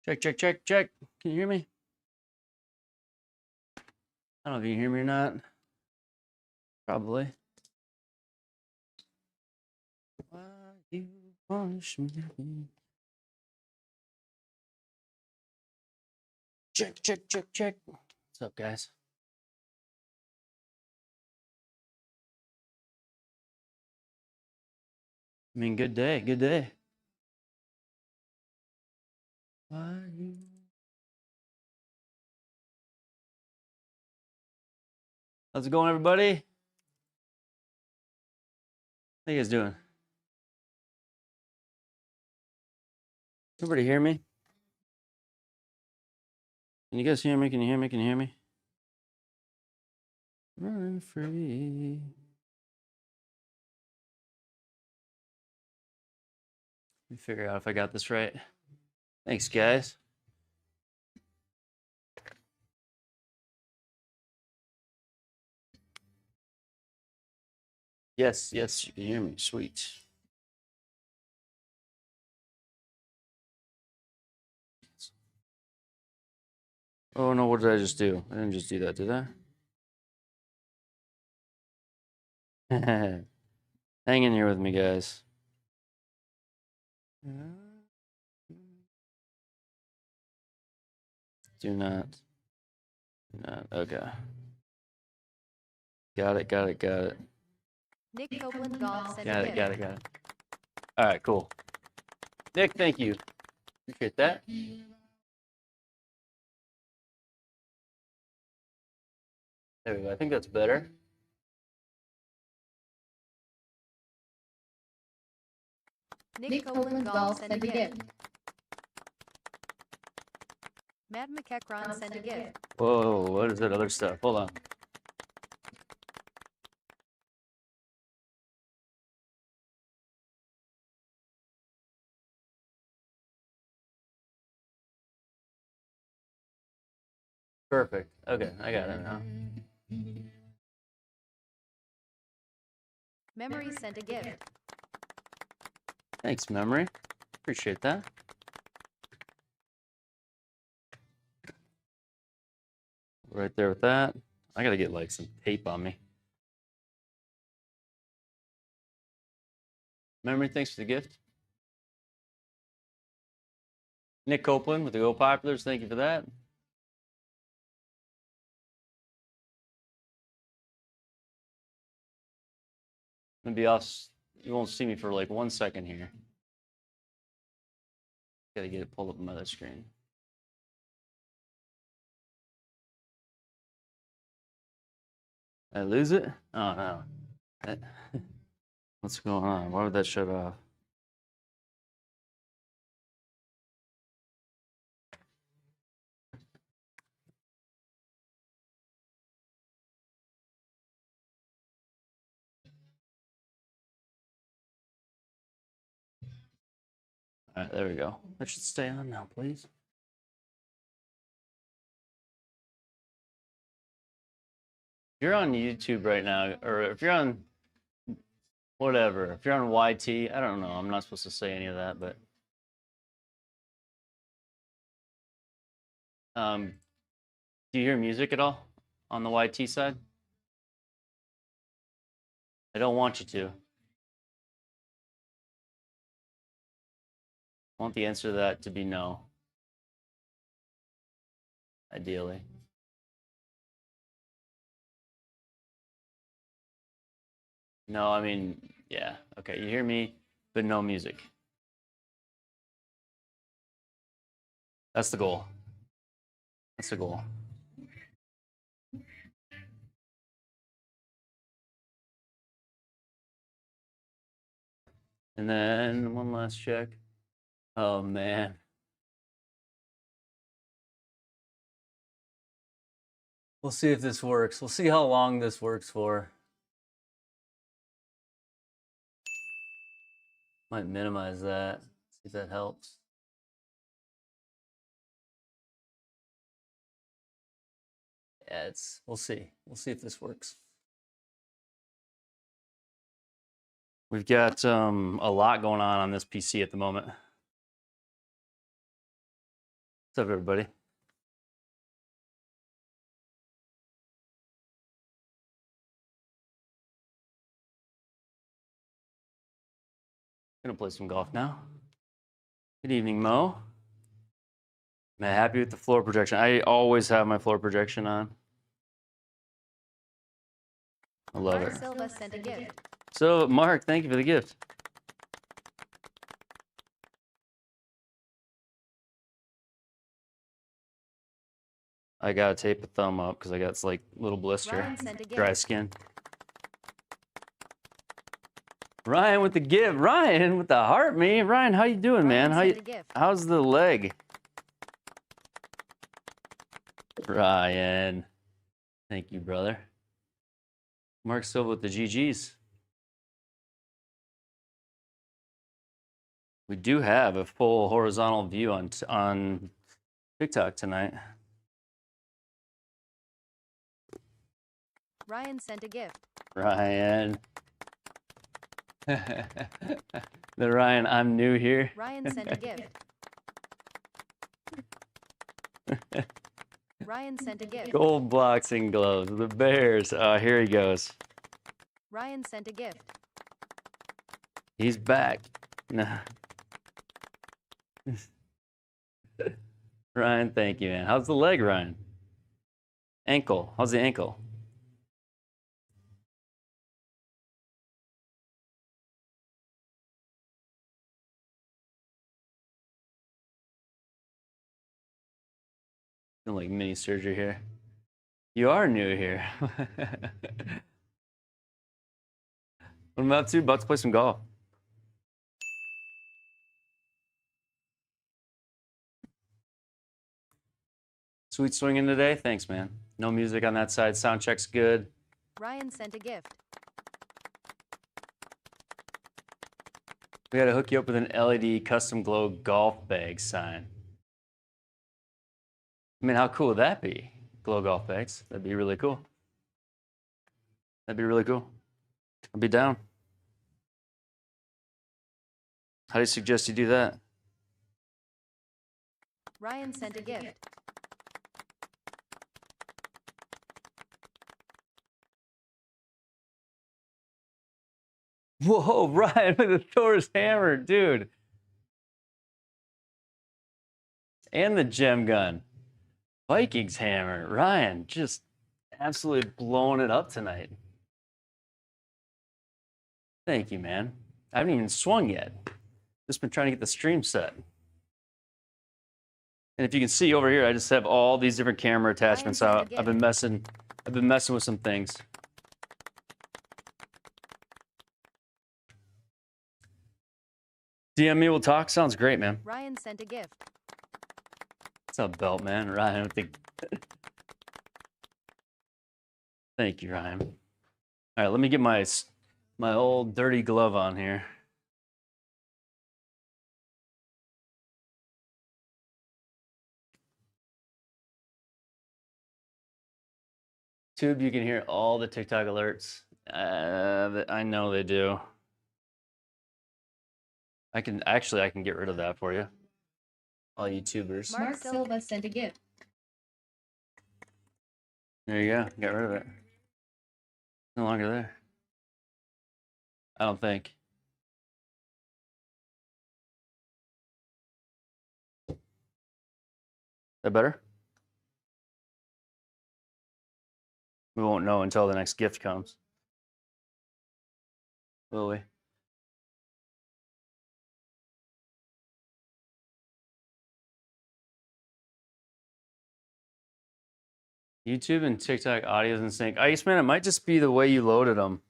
Check, check, check, check. Can you hear me? I don't know if you can hear me or not. Probably. Why you punish me? Check, check, check, check. What's up, guys? I mean, good day, good day. Why you? How's it going, everybody? How you guys doing? Everybody hear me? Can you guys hear me? Can you hear me? Can you hear me? Running free. Let me figure out if I got this right. Thanks, guys. Yes, yes, you can hear me. Sweet. Oh no, what did I just do? I didn't just do that, did I? Hang in here with me, guys. Do not. Okay. Got it, got it, got it. Nick Copeland Golf said Got it. All right, cool. Nick, thank you. Appreciate that. There we go. I think that's better. Nick Copeland Golf sent a gift. Matt McEachron sent a gift. Whoa, what is that other stuff? Hold on. Perfect. Okay, I got it now. Memory sent a gift. Thanks, Memory. Appreciate that. Right there with that. I gotta get like some tape on me. Memory, thanks for the gift. Nick Copeland with the Go Populars, thank you for that. I'm gonna be off. You won't see me for like 1 second here. Gotta get it pulled up on my other screen. Did I lose it? Oh no. What's going on? Why would that shut off? All right, there we go. That should stay on now, please. If you're on YouTube right now, or if you're on whatever, if you're on YT, I don't know. I'm not supposed to say any of that, but do you hear music at all on the YT side? I don't want you to. I want the answer to that to be no. Ideally. No, I mean, yeah. Okay, you hear me, but no music. That's the goal. That's the goal. And then one last check. Oh, man. We'll see if this works. We'll see how long this works for. Might minimize that. See if that helps. Yeah, we'll see. We'll see if this works. We've got a lot going on this PC at the moment. What's up, everybody? Gonna play some golf now. Good evening, Mo. Am I happy with the floor projection? I always have my floor projection on. I love Mark it. Silva sent a gift. So, Mark, thank you for the gift. I gotta tape a thumb up because I got like little blister, Ryan sent a gift. dry skin. Ryan with the gift. Ryan with the heart, me. Ryan, how you doing, man? Ryan sent a gift. How's the leg? Ryan, thank you, brother. Mark Silva with the GGs. We do have a full horizontal view on TikTok tonight. Ryan sent a gift. Ryan. The Ryan, I'm new here. Ryan sent a gift. Ryan sent a gift. Gold boxing gloves, the Bears. Oh, here he goes. Ryan sent a gift. He's back. No. Ryan, thank you, man. How's the leg, Ryan? Ankle. How's the ankle? Doing like mini surgery here. You are new here. What am I up to? About to play some golf. Sweet swinging today. Thanks, man. No music on that side. Sound check's good. Ryan sent a gift. We gotta hook you up with an LED custom glow golf bag sign. I mean, how cool would that be? Glow golf bags. That'd be really cool. That'd be really cool. I'd be down. How do you suggest you do that? Ryan sent a gift. Whoa, Ryan with the Thor's hammer, dude. And the gem gun. Vikings hammer. Ryan, just absolutely blowing it up tonight. Thank you, man. I haven't even swung yet. Just been trying to get the stream set. And if you can see over here, I just have all these different camera attachments out. I've been messing with some things. DM me, we'll talk. Sounds great, man. Ryan sent a gift. What's up, belt man? Ryan, I think. Thank you, Ryan. All right, let me get my old dirty glove on here. Tube, you can hear all the TikTok alerts. I know they do. I can get rid of that for you. All YouTubers. Mark Silva sent a gift. There you go. Got rid of it. No longer there. I don't think. That better? We won't know until the next gift comes. Will we? YouTube and TikTok audio's in sync. Iceman, it might just be the way you loaded them.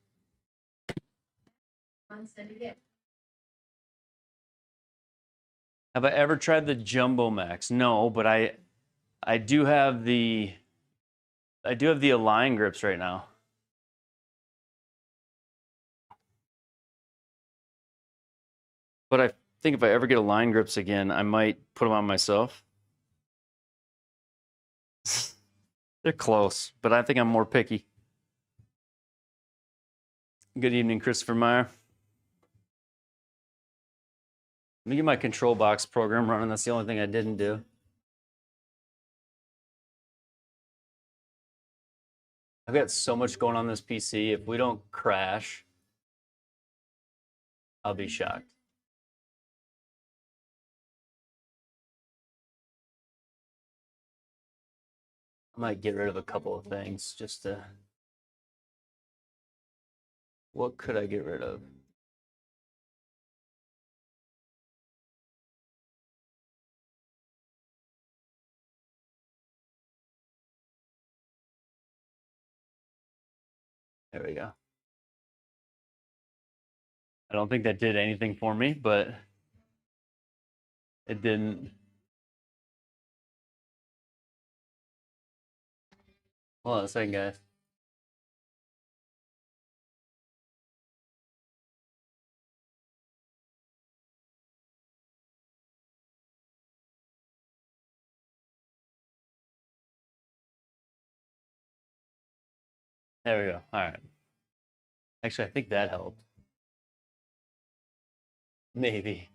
Have I ever tried the Jumbo Max? No, but I do have the Align grips right now. But I think if I ever get Align grips again, I might put them on myself. They're close, but I think I'm more picky. Good evening, Christopher Meyer. Let me get my control box program running. That's the only thing I didn't do. I've got so much going on this PC. If we don't crash, I'll be shocked. I might get rid of a couple of things just to... What could I get rid of? There we go. I don't think that did anything for me, but it didn't. Hold on a second, guys. There we go. All right. Actually, I think that helped. Maybe.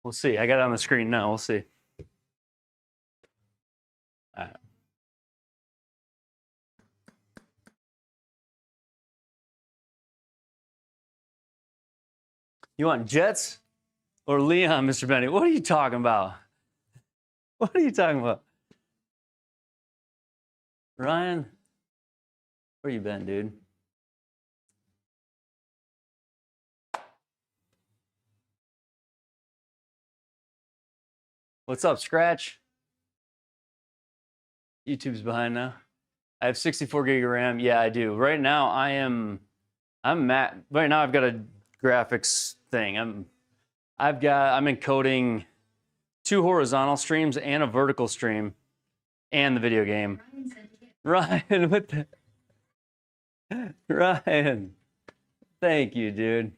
We'll see. I got it on the screen now. We'll see. All right. You want Jets or Leon, Mr. Benny? What are you talking about? What are you talking about? Ryan, where you been, dude? What's up, Scratch? YouTube's behind now. I have 64 gig of RAM. Yeah, I do. Right now, I'm right now I've got a graphics thing. I'm encoding 2 horizontal streams and a vertical stream and the video game. Ryan, what the? Ryan, thank you, dude.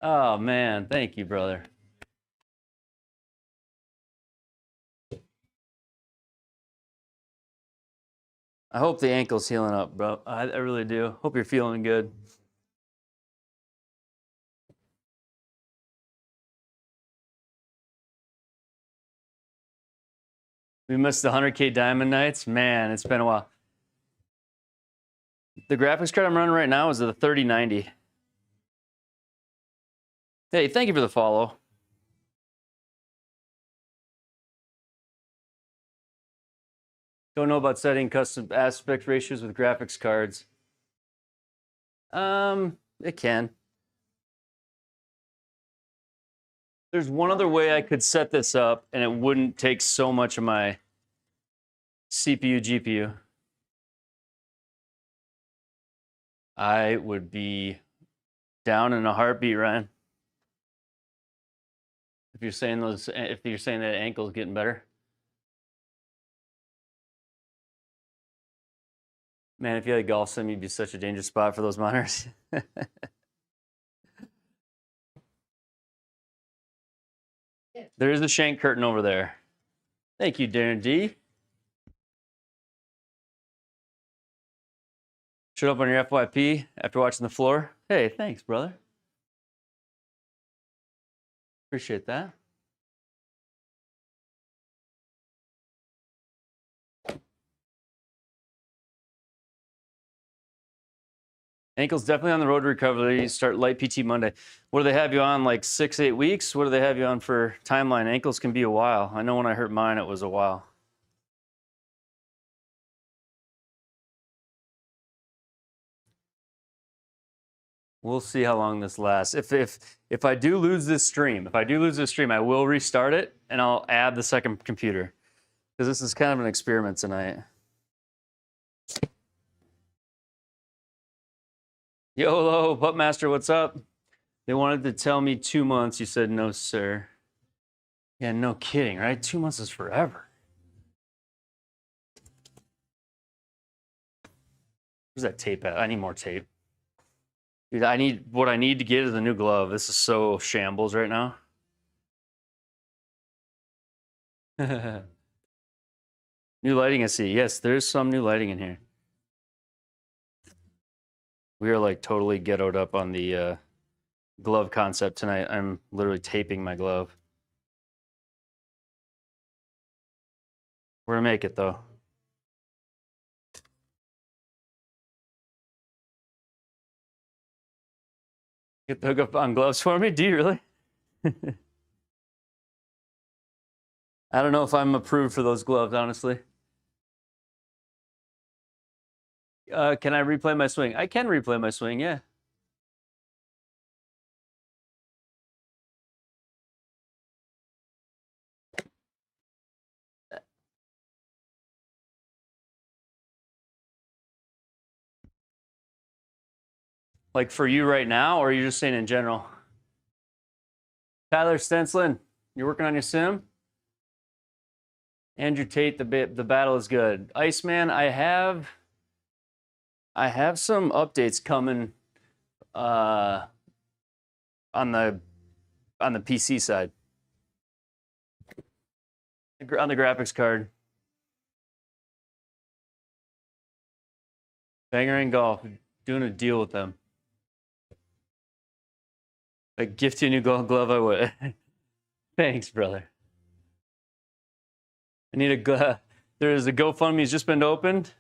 Oh man, thank you, brother. I hope the ankle's healing up, bro. I really do. Hope you're feeling good. We missed the 100K Diamond Nights. Man, it's been a while. The graphics card I'm running right now is the 3090. Hey, thank you for the follow. Don't know about setting custom aspect ratios with graphics cards. It can. There's one other way I could set this up and it wouldn't take so much of my CPU, GPU. I would be down in a heartbeat, Ryan. If you're saying that ankle's getting better. Man, if you had a golf sim, you'd be such a dangerous spot for those monitors. There is a shank curtain over there. Thank you, Darren D. Showed up on your FYP after watching the floor. Hey, thanks, brother. Appreciate that. Ankle's definitely on the road to recovery. Start light PT Monday. What do they have you on, like 6-8 weeks? What do they have you on for timeline? Ankles can be a while. I know when I hurt mine, it was a while. We'll see how long this lasts. If I do lose this stream, I will restart it and I'll add the second computer because this is kind of an experiment tonight. YOLO, Pupmaster, what's up? They wanted to tell me 2 months. You said no, sir. Yeah, no kidding, right? 2 months is forever. Where's that tape at? I need more tape. Dude, what I need to get is a new glove. This is so shambles right now. New lighting, I see. Yes, there's some new lighting in here. We are like totally ghettoed up on the glove concept tonight. I'm literally taping my glove. We're gonna make it though. Get the hookup on gloves for me? Do you really? I don't know if I'm approved for those gloves, honestly. Can I replay my swing? I can replay my swing, yeah. Like for you right now, or are you just saying in general? Tyler Stenslin, you're working on your sim? Andrew Tate, the battle is good. Iceman, I have some updates coming on the PC side. On the graphics card. Banger and Golf, doing a deal with them. I gift you a new glove, I would. Thanks, brother. I need there's a GoFundMe has just been opened.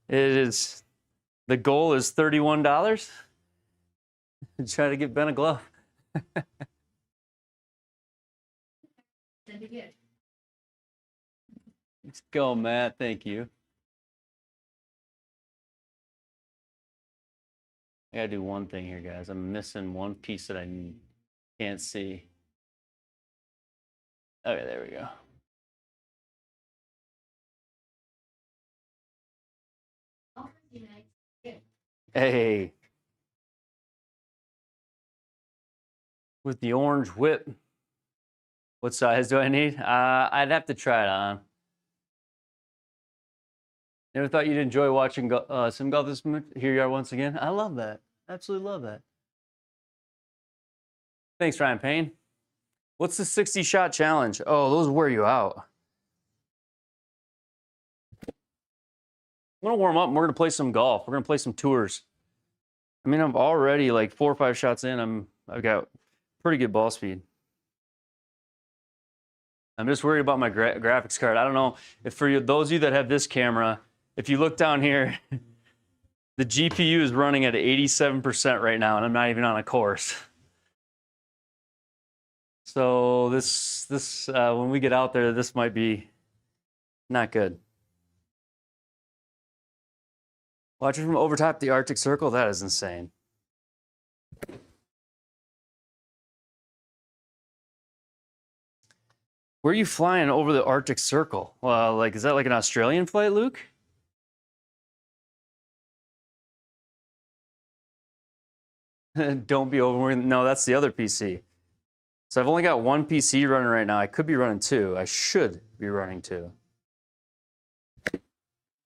The goal is $31. Try to get Ben a glove. Let's go, Matt. Thank you. I gotta do one thing here, guys. I'm missing one piece that I can't see. Okay, there we go. Hey. With the orange whip. What size do I need? I'd have to try it on. Never thought you'd enjoy watching sim golf this much. Here you are once again. I love that. Absolutely love that. Thanks, Ryan Payne. What's the 60-shot challenge? Oh, those wear you out. I'm gonna warm up and we're gonna play some golf. We're gonna play some tours. I mean, I'm already like 4 or 5 shots in. I've got pretty good ball speed. I'm just worried about my graphics card. I don't know if for those of you that have this camera, if you look down here, the GPU is running at 87% right now, and I'm not even on a course. So this when we get out there, this might be not good. Watching from over top the Arctic Circle, that is insane. Where are you flying over the Arctic Circle? Like, is that like an Australian flight, Luke? Don't be overworried. No, that's the other PC. So I've only got one PC running right now. I could be running 2. I should be running 2.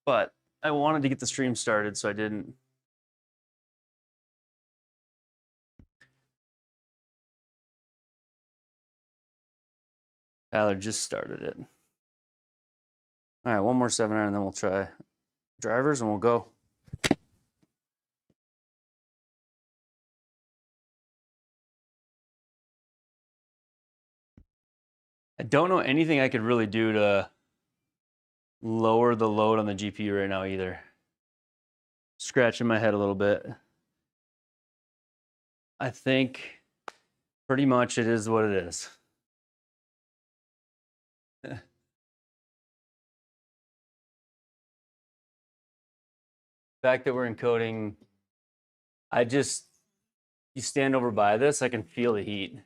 But I wanted to get the stream started, so I didn't. Tyler just started it. All right, one more 7-iron, and then we'll try drivers, and we'll go. I don't know anything I could really do to lower the load on the GPU right now either. Scratching my head a little bit. I think pretty much it is what it is. The fact that we're encoding, you stand over by this, I can feel the heat.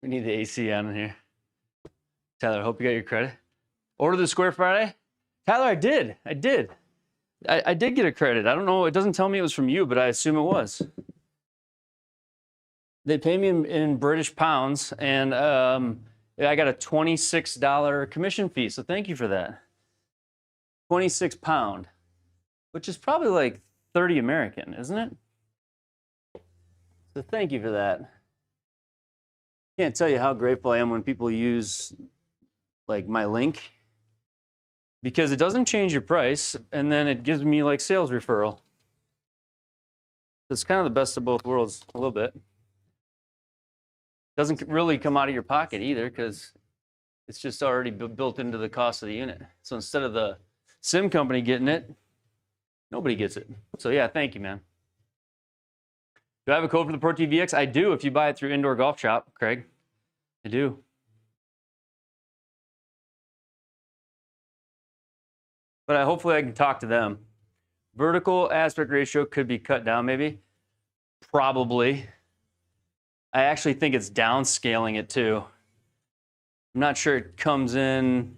We need the AC on in here. Tyler, hope you got your credit. Order the Square Friday? Tyler, I did. I did get a credit. I don't know. It doesn't tell me it was from you, but I assume it was. They pay me in British pounds, and I got a $26 commission fee, so thank you for that. 26 pound, which is probably like 30 American, isn't it? So thank you for that. Can't tell you how grateful I am when people use like my link, because it doesn't change your price, and then it gives me like sales referral. It's kind of the best of both worlds a little bit. Doesn't really come out of your pocket either, because it's just already built into the cost of the unit. So instead of the sim company getting it, nobody gets it. So yeah, thank you, man. Do I have a code for the Pro TV X? I do if you buy it through Indoor Golf Shop, Craig. I do. But hopefully I can talk to them. Vertical aspect ratio could be cut down maybe. Probably. I actually think it's downscaling it too. I'm not sure it comes in.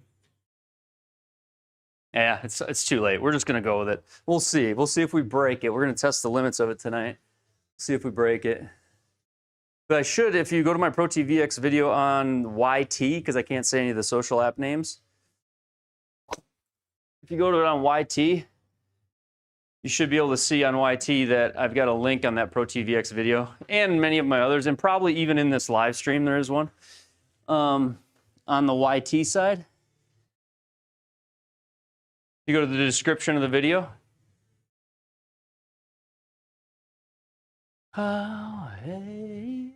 Yeah, it's too late. We're just gonna go with it. We'll see. We'll see if we break it. We're gonna test the limits of it tonight. See if we break it. But I should, if you go to my Pro TV X video on YT, because I can't say any of the social app names. If you go to it on YT, you should be able to see on YT that I've got a link on that Pro TV X video and many of my others, and probably even in this live stream there is one. On the YT side, you go to the description of the video. Oh, hey.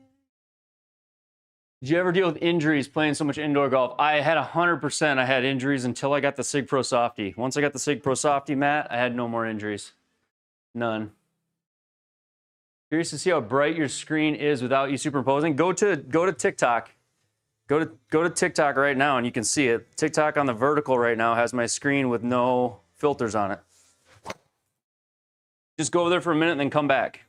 Did you ever deal with injuries playing so much indoor golf? I had 100%. I had injuries until I got the Sig Pro Softy. Once I got the Sig Pro Softy, Matt, I had no more injuries. None. Curious to see how bright your screen is without you superimposing. Go to TikTok. Go to TikTok right now and you can see it. TikTok on the vertical right now has my screen with no filters on it. Just go over there for a minute and then come back.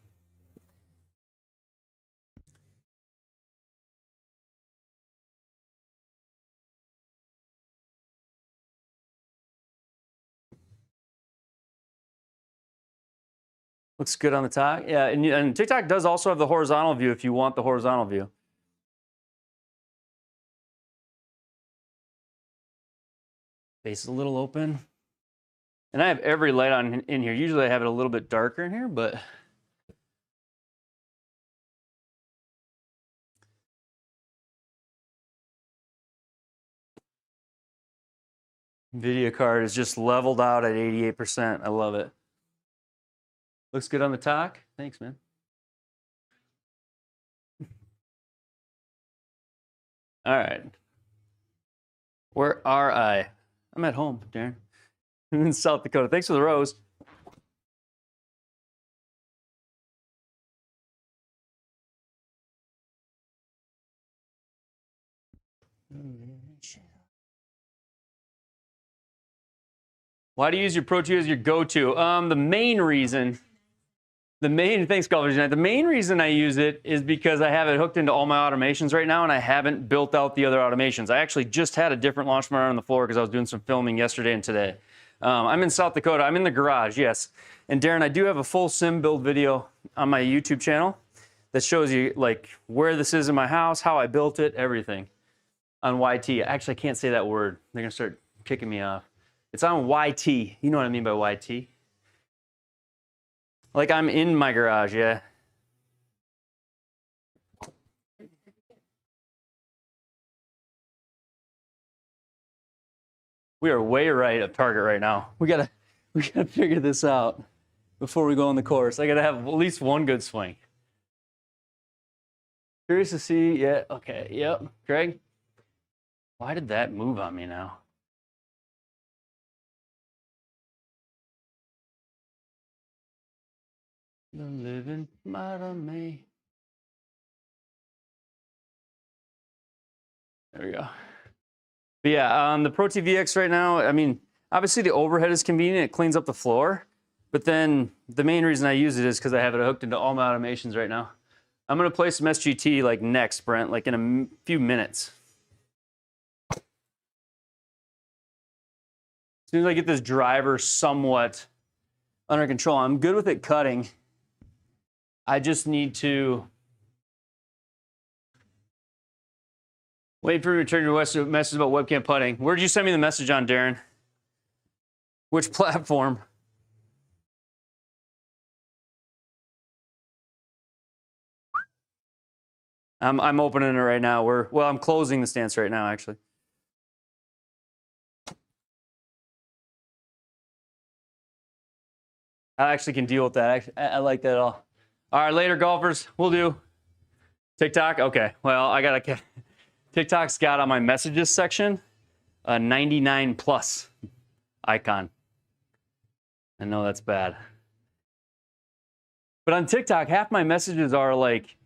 Looks good on the top. Yeah, and TikTok does also have the horizontal view if you want the horizontal view. Face is a little open. And I have every light on in here. Usually I have it a little bit darker in here, but video card is just leveled out at 88%. I love it. Looks good on the talk. Thanks, man. All right. Where are I? I'm at home, Darren. I'm in South Dakota. Thanks for the rose. Why do you use your Pro 2 as your go-to? The main reason I use it is because I have it hooked into all my automations right now and I haven't built out the other automations. I actually just had a different launch monitor on the floor because I was doing some filming yesterday and today. I'm in South Dakota. I'm in the garage, yes. And Darren, I do have a full sim build video on my YouTube channel that shows you like where this is in my house, how I built it, everything on YT. Actually, I can't say that word. They're gonna start kicking me off. It's on YT. You know what I mean by YT? Like I'm in my garage, yeah. We are way right at target right now. We gotta figure this out before we go on the course. I gotta have at least one good swing. Curious to see, yeah, okay, yep. Craig, why did that move on me now? The living out of me. There we go. But yeah, on the Pro TV X right now, I mean, obviously the overhead is convenient. It cleans up the floor. But then the main reason I use it is because I have it hooked into all my automations right now. I'm going to play some SGT like next, Brent, like in a few minutes. As soon as I get this driver somewhat under control, I'm good with it cutting. I just need to wait for you to return your message about webcam putting. Where did you send me the message on, Darren? Which platform? I'm opening it right now. Well, I'm closing the stance right now, actually. I actually can deal with that. I like that all. All right, later, golfers. We'll do TikTok. Okay. Well, I gotta. TikTok's got on my messages section a 99 plus icon. I know that's bad. But on TikTok, half my messages are like,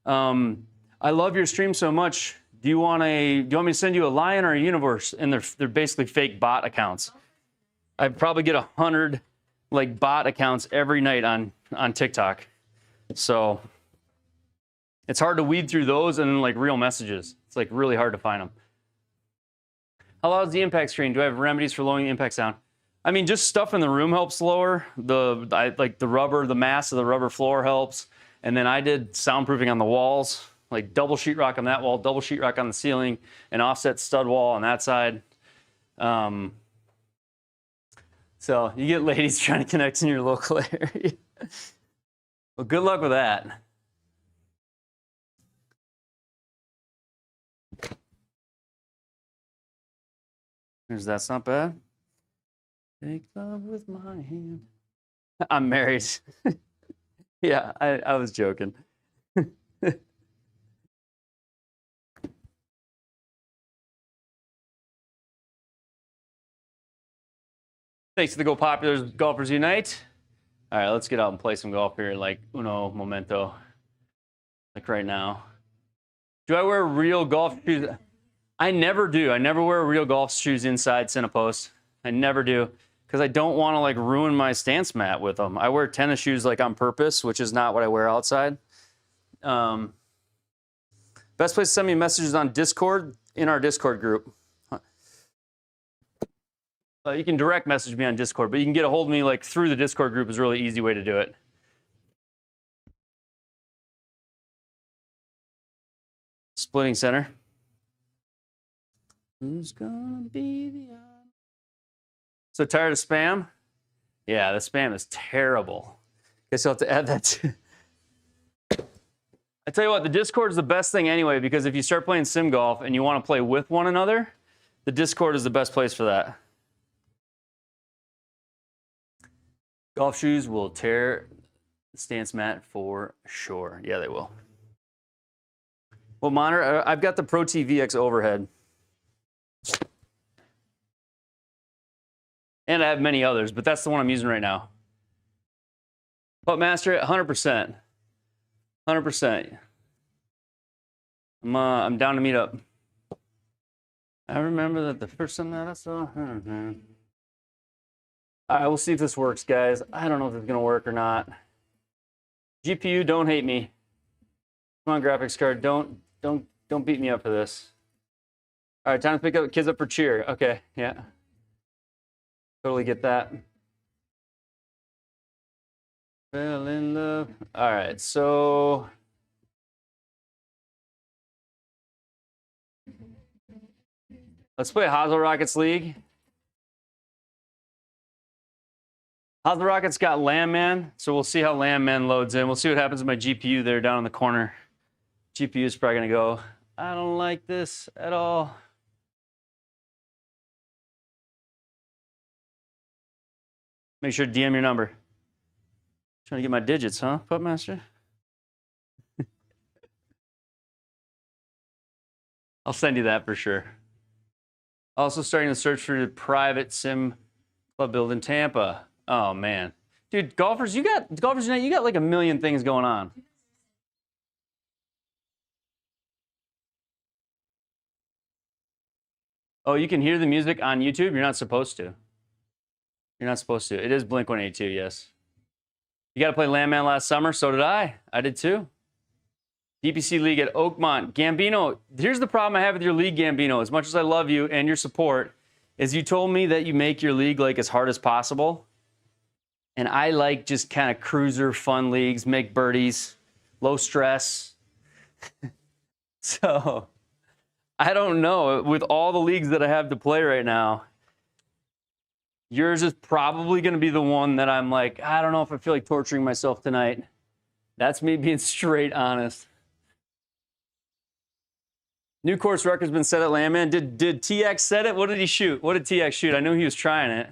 I love your stream so much. Do you want me to send you a lion or a universe? And they're basically fake bot accounts. I probably get 100 like bot accounts every night on TikTok. So it's hard to weed through those and then like real messages. It's like really hard to find them. How loud is the impact screen? Do I have remedies for lowering the impact sound? I mean, just stuff in the room helps lower. Like the rubber, the mass of the rubber floor helps. And then I did soundproofing on the walls, like double sheetrock on that wall, double sheetrock on the ceiling, an offset stud wall on that side. So you get ladies trying to connect in your local area. Well, good luck with that. That's not bad. Take love with my hand. I'm married. Yeah, I was joking. Thanks to the Go Popular Golfers Unite. All right, let's get out and play some golf here, like uno momento, like right now. Do I wear real golf shoes? I never do. I never wear real golf shoes inside Cinepost. I never do, because I don't want to like ruin my stance mat with them. I wear tennis shoes like on purpose, which is not what I wear outside. Best place to send me messages on Discord, in our Discord group. You can direct message me on Discord, but you can get a hold of me like through the Discord group is a really easy way to do it. Splitting center. Who's gonna be the odd? So tired of spam? Yeah, the spam is terrible. Guess you'll have to add that to. I tell you what, the Discord is the best thing anyway, because if you start playing sim golf and you want to play with one another, the Discord is the best place for that. Golf shoes will tear the stance mat for sure. Yeah, they will. Well, monitor, I've got the Pro TVX overhead. And I have many others, but that's the one I'm using right now. Putt Master, 100%. 100%. I'm down to meet up. I remember that the first time that I saw her. All right, we'll see if this works, guys. I don't know if it's gonna work or not. GPU, don't hate me. Come on, graphics card, don't beat me up for this. All right, time to pick up kids up for cheer. Okay, yeah. Totally get that. Fell in love. All right, so. Let's play Hazel Rockets League. Hazel Rockets got Landman, so we'll see how Landman loads in. We'll see what happens with my GPU there down in the corner. GPU is probably gonna go, I don't like this at all. Make sure to DM your number. Trying to get my digits, huh, Puttmaster? I'll send you that for sure. Also starting to search for the private sim club build in Tampa. Oh man, dude, golfers, you got like a million things going on. Oh, you can hear the music on YouTube. You're not supposed to. You're not supposed to. It is Blink-182, yes. You got to play Landman last summer. So did I. I did too. DPC League at Oakmont. Gambino, here's the problem I have with your league, Gambino. As much as I love you and your support, is you told me that you make your league like as hard as possible. And I like just kind of cruiser fun leagues, make birdies, low stress. So I don't know. With all the leagues that I have to play right now, yours is probably going to be the one that I'm like, I don't know if I feel like torturing myself tonight. That's me being straight honest. New course record's been set at Landman. Did TX set it? What did he shoot? What did TX shoot? I knew he was trying it.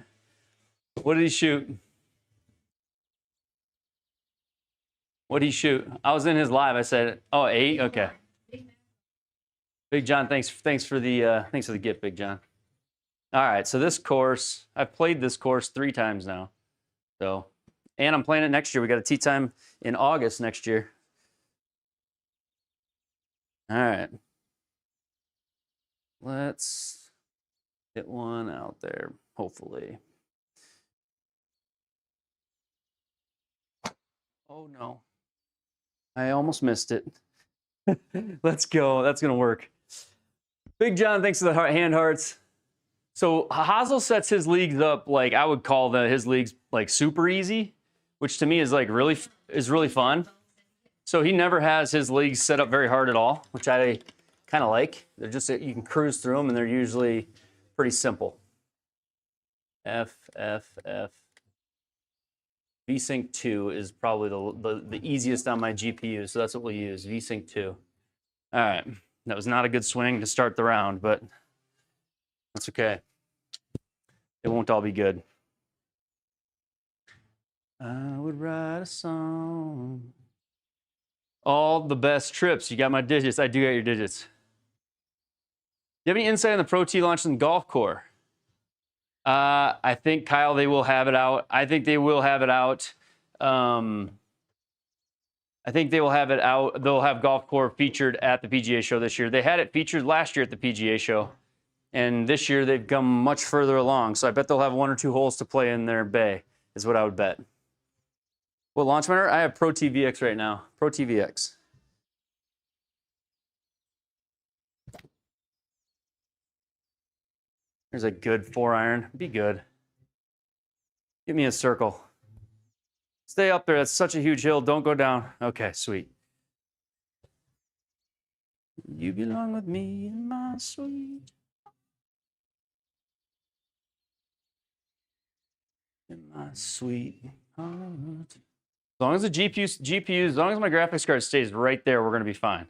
What did he shoot? What'd he shoot? I was in his live. I said, oh, 8? Okay. Big John, thanks for the gift, Big John. All right, so this course, I've played this course 3 times now. So, and I'm playing it next year. We got a tee time in August next year. All right. Let's get one out there, hopefully. Oh no. I almost missed it. Let's go. That's going to work. Big John, thanks for the hand hearts. So Hazel sets his leagues up like I would call his leagues like super easy, which to me is like really fun. So he never has his leagues set up very hard at all, which I kind of like. They're just, you can cruise through them and they're usually pretty simple. F. VSync 2 is probably the easiest on my GPU, so that's what we'll use, VSync 2. All right, that was not a good swing to start the round, but that's okay. It won't all be good. I would write a song. All the best trips. You got my digits. I do got your digits. Do you have any insight on the Pro T launch in Golf Core? I think, Kyle, they will have it out. I think they will have it out. I think they will have it out. They'll have Golf Core featured at the PGA show this year. They had it featured last year at the PGA show. And this year they've come much further along. So I bet they'll have 1 or 2 holes to play in their bay, is what I would bet. What launch monitor? I have Pro TVX right now. Pro TVX. There's a good 4-iron. Be good. Give me a circle. Stay up there. That's such a huge hill. Don't go down. Okay, sweet. You belong with me in my sweet. In my sweet heart. As long as the GPU, as long as my graphics card stays right there, we're going to be fine.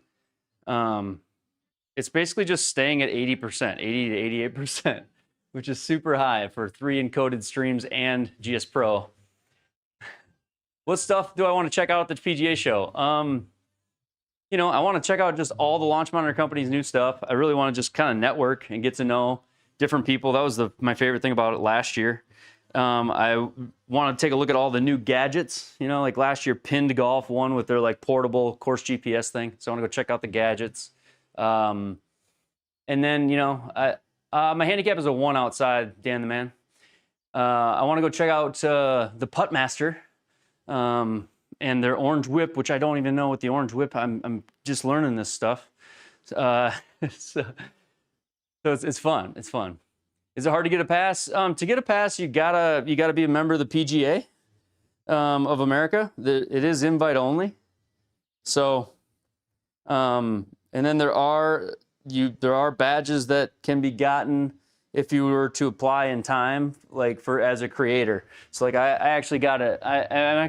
It's basically just staying at 80%, 80 to 88%, which is super high for 3 encoded streams and GS Pro. What stuff do I want to check out at the PGA show? You know, I want to check out just all the launch monitor companies' new stuff. I really want to just kind of network and get to know different people. That was my favorite thing about it last year. I want to take a look at all the new gadgets. You know, like last year, Pinned Golf won with their like portable course GPS thing. So I want to go check out the gadgets. And then, you know, my handicap is a 1 outside, Dan the Man. I want to go check out the Putt Master and their Orange Whip, which I don't even know what the Orange Whip. I'm just learning this stuff. So it's fun. It's fun. Is it hard to get a pass? To get a pass, you gotta be a member of the PGA of America. It is invite only. So, and then there are badges that can be gotten if you were to apply in time, like as a creator. So like I actually got I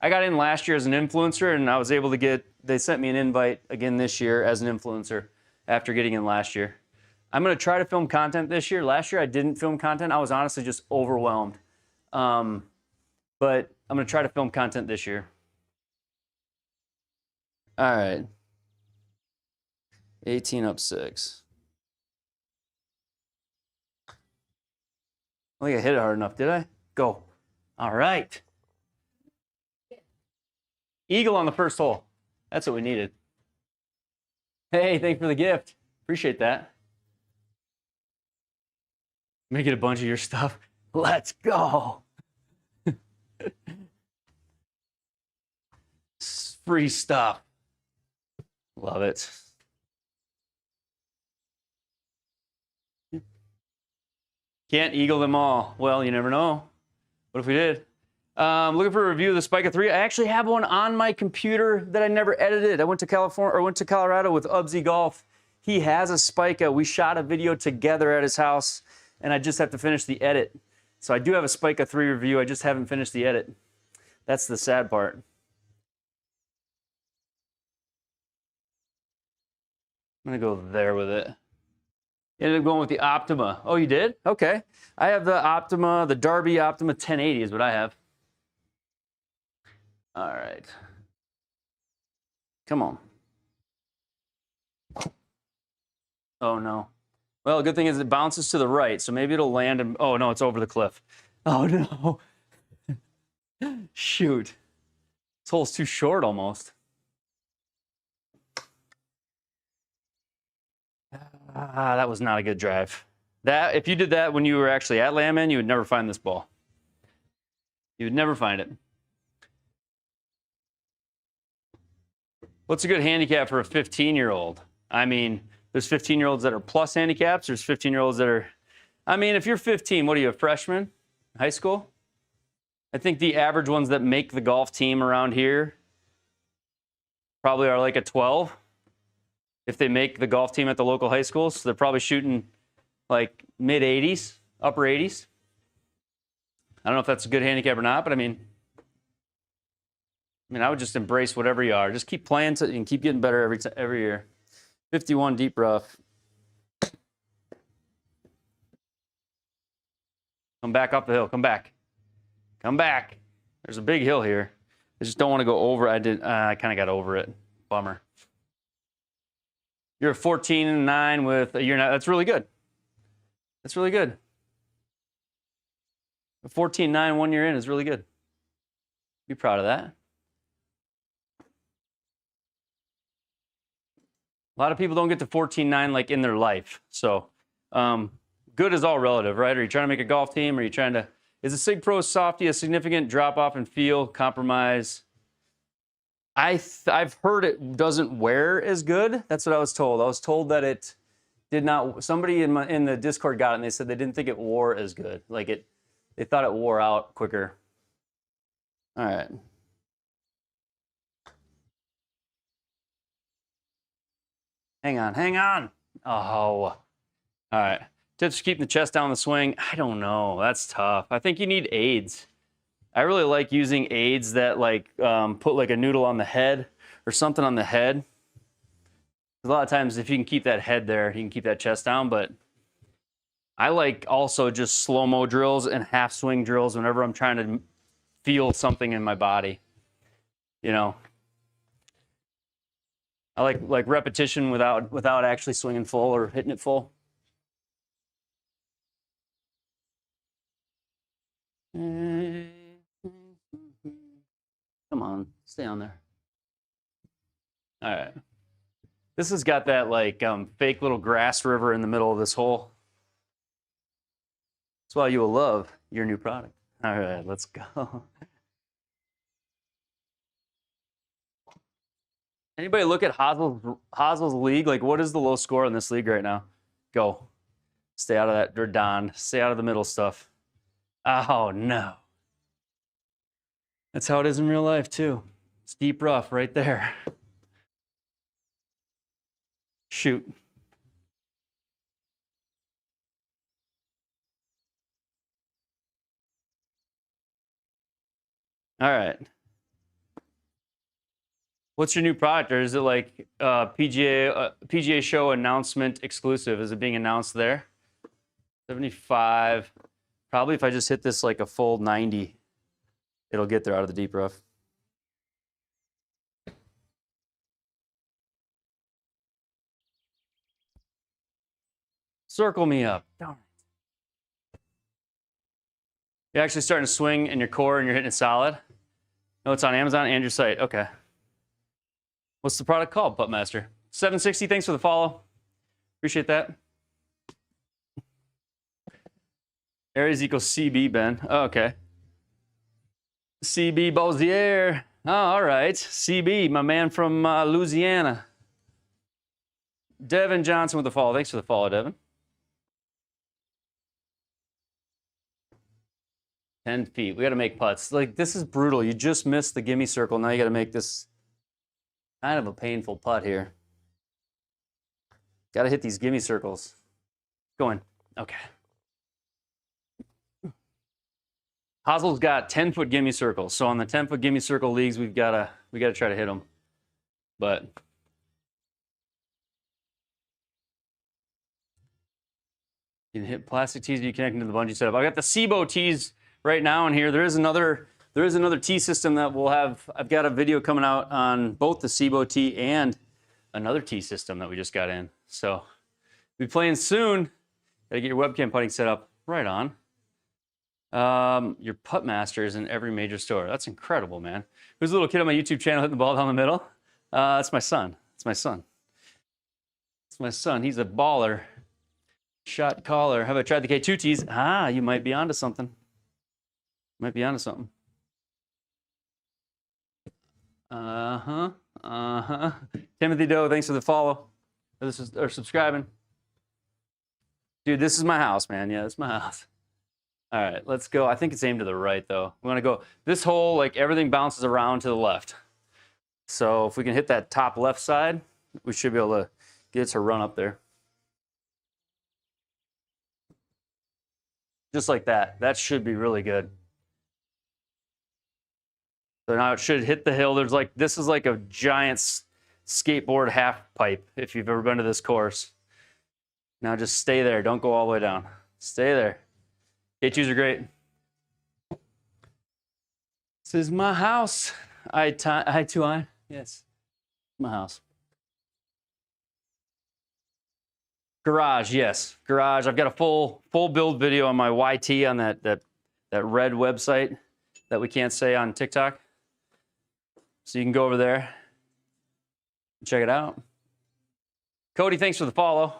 got in last year as an influencer, and I was able to they sent me an invite again this year as an influencer after getting in last year. I'm going to try to film content this year. Last year I didn't film content. I was honestly just overwhelmed. But I'm going to try to film content this year. All right. 18 up 6. I think I hit it hard enough, did I? Go. All right. Eagle on the first hole. That's what we needed. Hey, thanks for the gift. Appreciate that. Make it a bunch of your stuff. Let's go. Free stuff. Love it. Can't eagle them all. Well, you never know. What if we did? Looking for a review of the Spica 3. I actually have one on my computer that I never edited. I went to Colorado with Ubsy Golf. He has a Spica. We shot a video together at his house, and I just have to finish the edit. So I do have a Spica 3 review. I just haven't finished the edit. That's the sad part. I'm going to go there with it. Ended up going with the Optima. Oh, you did? Okay. I have the Optima, the Darby Optima 1080 is what I have. All right. Come on. Oh, no. Well, good thing is it bounces to the right, so maybe it'll land and... Oh, no, it's over the cliff. Oh, no. Shoot. This hole's too short almost. That was not a good drive. That, if you did that when you were actually at Landman, you would never find this ball. You would never find it. What's a good handicap for a 15-year-old? I mean, there's 15-year-olds that are plus handicaps. There's 15-year-olds that are... I mean, if you're 15, what are you, a freshman? High school? I think the average ones that make the golf team around here probably are like a 12. If they make the golf team at the local high schools, so they're probably shooting like mid-80s, upper 80s. I don't know if that's a good handicap or not, but I mean, I would just embrace whatever you are. Just keep playing and keep getting better every year. 51 deep rough. Come back up the hill. Come back. Come back. There's a big hill here. I just don't want to go over. I kind of got over it. Bummer. You're a 14-9 with a year and a half. That's really good. That's really good. A 14-9 1 year in is really good. Be proud of that. A lot of people don't get to 14-9 like in their life. So good is all relative, right? Are you trying to make a golf team? Are you trying to... Is a Sig Pro Softy a significant drop-off in feel, compromise? I've heard it doesn't wear as good. That's what I was told. I was told that it did not... Somebody in the Discord got it, and they said they didn't think it wore as good. Like they thought it wore out quicker. All right. Hang on, hang on. Oh, all right. Tips for keeping the chest down the swing. I don't know. That's tough. I think you need aids. I really like using aids that like put like a noodle on the head or something on the head. A lot of times if you can keep that head there, you can keep that chest down, but I like also just slow-mo drills and half swing drills whenever I'm trying to feel something in my body. You know, I like repetition without actually swinging full or hitting it full. Come on, stay on there. All right. This has got that like fake little grass river in the middle of this hole. That's why you will love your new product. All right, let's go. Anybody look at Hazel's league? Like, what is the low score in this league right now? Go. Stay out of that. Or Don. Stay out of the middle stuff. Oh, no. That's how it is in real life, too. It's deep rough right there. Shoot. All right. What's your new product, or is it like PGA show announcement exclusive? Is it being announced there? 75. Probably if I just hit this like a full 90, it'll get there out of the deep rough. Circle me up. Darn it. You're actually starting to swing in your core and you're hitting it solid? No, it's on Amazon and your site. Okay. What's the product called, Puttmaster? 760, thanks for the follow. Appreciate that. Aries equals CB, Ben. Oh, okay. CB Balzier. Oh, all right. CB, my man from Louisiana. Devin Johnson with the follow. Thanks for the follow, Devin. 10 feet. We got to make putts. Like, this is brutal. You just missed the gimme circle. Now you got to make this kind of a painful putt here. Got to hit these gimme circles. Go in. Okay. Hazel's got 10-foot gimme circles. So on the 10-foot gimme circle leagues, we got to try to hit them. But you can hit plastic tees. You connect into the bungee setup. I got the SIBO tees right now in here. There is another There is another tee system that we'll have. I've got a video coming out on both the SIBO tee and another tee system that we just got in. So we'll be playing soon. Gotta get your webcam putting set up. Right on. Your putt master is in every major store. That's incredible, man. Who's a little kid on my YouTube channel hitting the ball down the middle? That's my son. It's my son. It's my son. He's a baller. Shot caller. Have I tried the K2 tees? You might be onto something. Might be onto something. Timothy Doe, thanks for the follow. Or subscribing. Dude, this is my house, man. Yeah, this is my house. All right, let's go. I think it's aimed to the right, though. We want to go. This hole, like, everything bounces around to the left. So if we can hit that top left side, we should be able to get it to run up there. Just like that. That should be really good. So now it should hit the hill. There's like, this is like a giant skateboard half pipe, if you've ever been to this course. Now just stay there. Don't go all the way down. Stay there. K2s are great. This is my house. I2I. Yes. My house. Garage, yes. Garage. I've got a full build video on my YT on that red website that we can't say on TikTok. So you can go over there and check it out. Cody, thanks for the follow.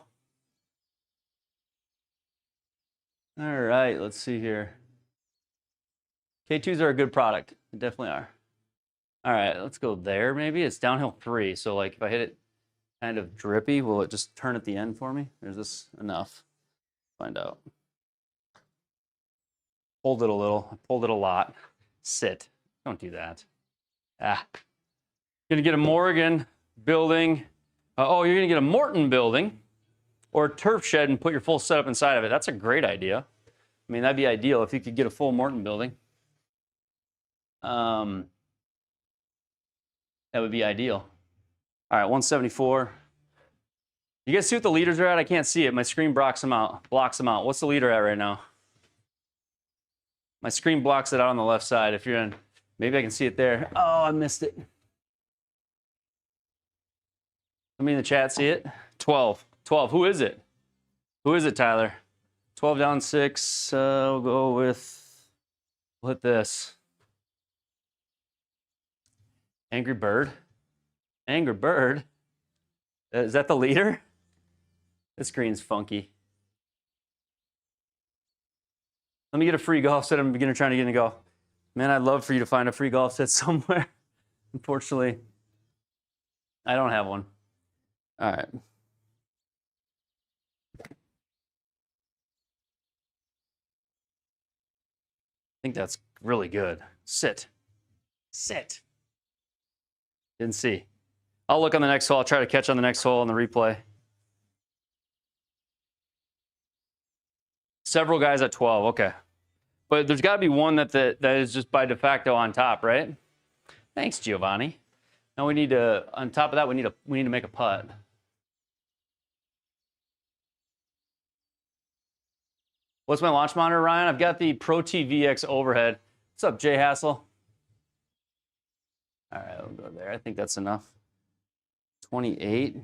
All right, let's see here. K2s are a good product. They definitely are. All right, let's go there maybe. It's downhill 3, so like if I hit it kind of drippy, will it just turn at the end for me? Or is this enough? Find out. Pulled it a little. I pulled it a lot. Sit. Don't do that. Gonna get a Morgan building. You're gonna get a Morton building or a turf shed and put your full setup inside of it. That's a great idea. I mean, that'd be ideal if you could get a full Morton building. That would be ideal. All right, 174. You guys see what the leaders are at? I can't see it. My screen blocks them out. What's the leader at right now? My screen blocks it out on the left side. If you're in, maybe I can see it there. Oh, I missed it. Somebody in the chat see it? 12. 12. Who is it? Who is it, Tyler? 12 down 6. We'll go with, we'll hit this. Angry Bird. Angry Bird. Is that the leader? This green's funky. Let me get a free golf set. I'm a beginner trying to get into golf. Man, I'd love for you to find a free golf set somewhere. Unfortunately, I don't have one. All right. I think that's really good. Sit. Sit. Didn't see. I'll look on the next hole. I'll try to catch on the next hole on the replay. Several guys at 12. Okay. But there's got to be one that is just by de facto on top, right? Thanks, Giovanni. Now we need to, on top of that, we need to make a putt. What's my launch monitor, Ryan? I've got the Pro VX overhead. What's up, Jay Hassel? All right, we'll go there. I think that's enough. 28.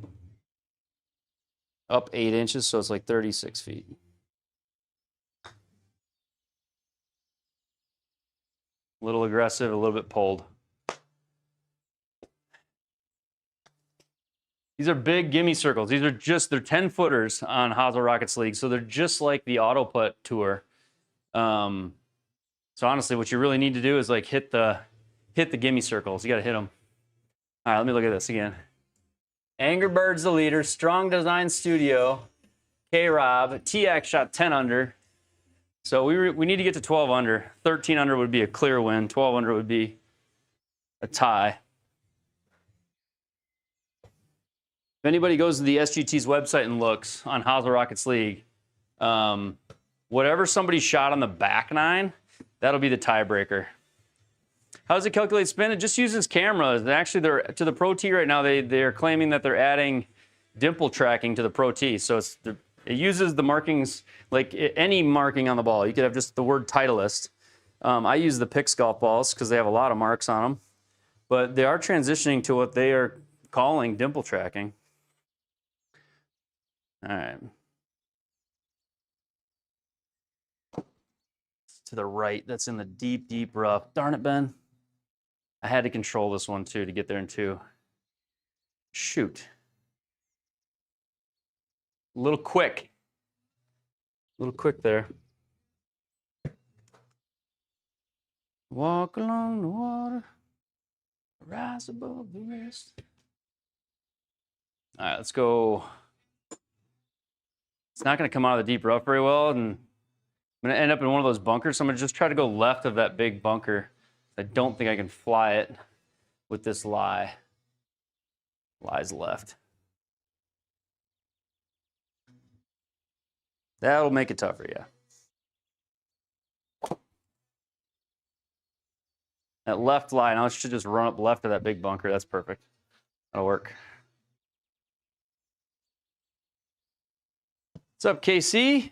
Up 8 inches, so it's like 36 feet. A little aggressive, a little bit pulled. These are big gimme circles. These are just, they're 10 footers on Hosel Rockets League. So they're just like the Auto Putt Tour. So honestly, what you really need to do is like hit the gimme circles. You got to hit them. All right, let me look at this again. Angry Bird's the leader. Strong Design Studio. K-Rob. TX shot 10 under. So we need to get to 12 under. 13 under would be a clear win. 12 under would be a tie. If anybody goes to the SGT's website and looks on Hosel Rockets League, whatever somebody shot on the back nine, that'll be the tiebreaker. How does it calculate spin? It just uses cameras. And actually, they're to the Pro T right now. They're claiming that they're adding dimple tracking to the Pro T. So it uses the markings, like any marking on the ball. You could have just the word Titleist, I use the Pix golf balls because they have a lot of marks on them, but they are transitioning to what they are calling dimple tracking. All right. To the right, that's in the deep, deep rough. Darn it, Ben. I had to control this one too to get there in two. Shoot. A little quick. A little quick there. Walk along the water, rise above the rest. All right, let's go. It's not going to come out of the deep rough very well, and I'm going to end up in one of those bunkers. So I'm going to just try to go left of that big bunker. I don't think I can fly it with this lie. Lie's left. That'll make it tougher, yeah. That left lie, now I should just run up left of that big bunker. That's perfect. That'll work. What's up, KC?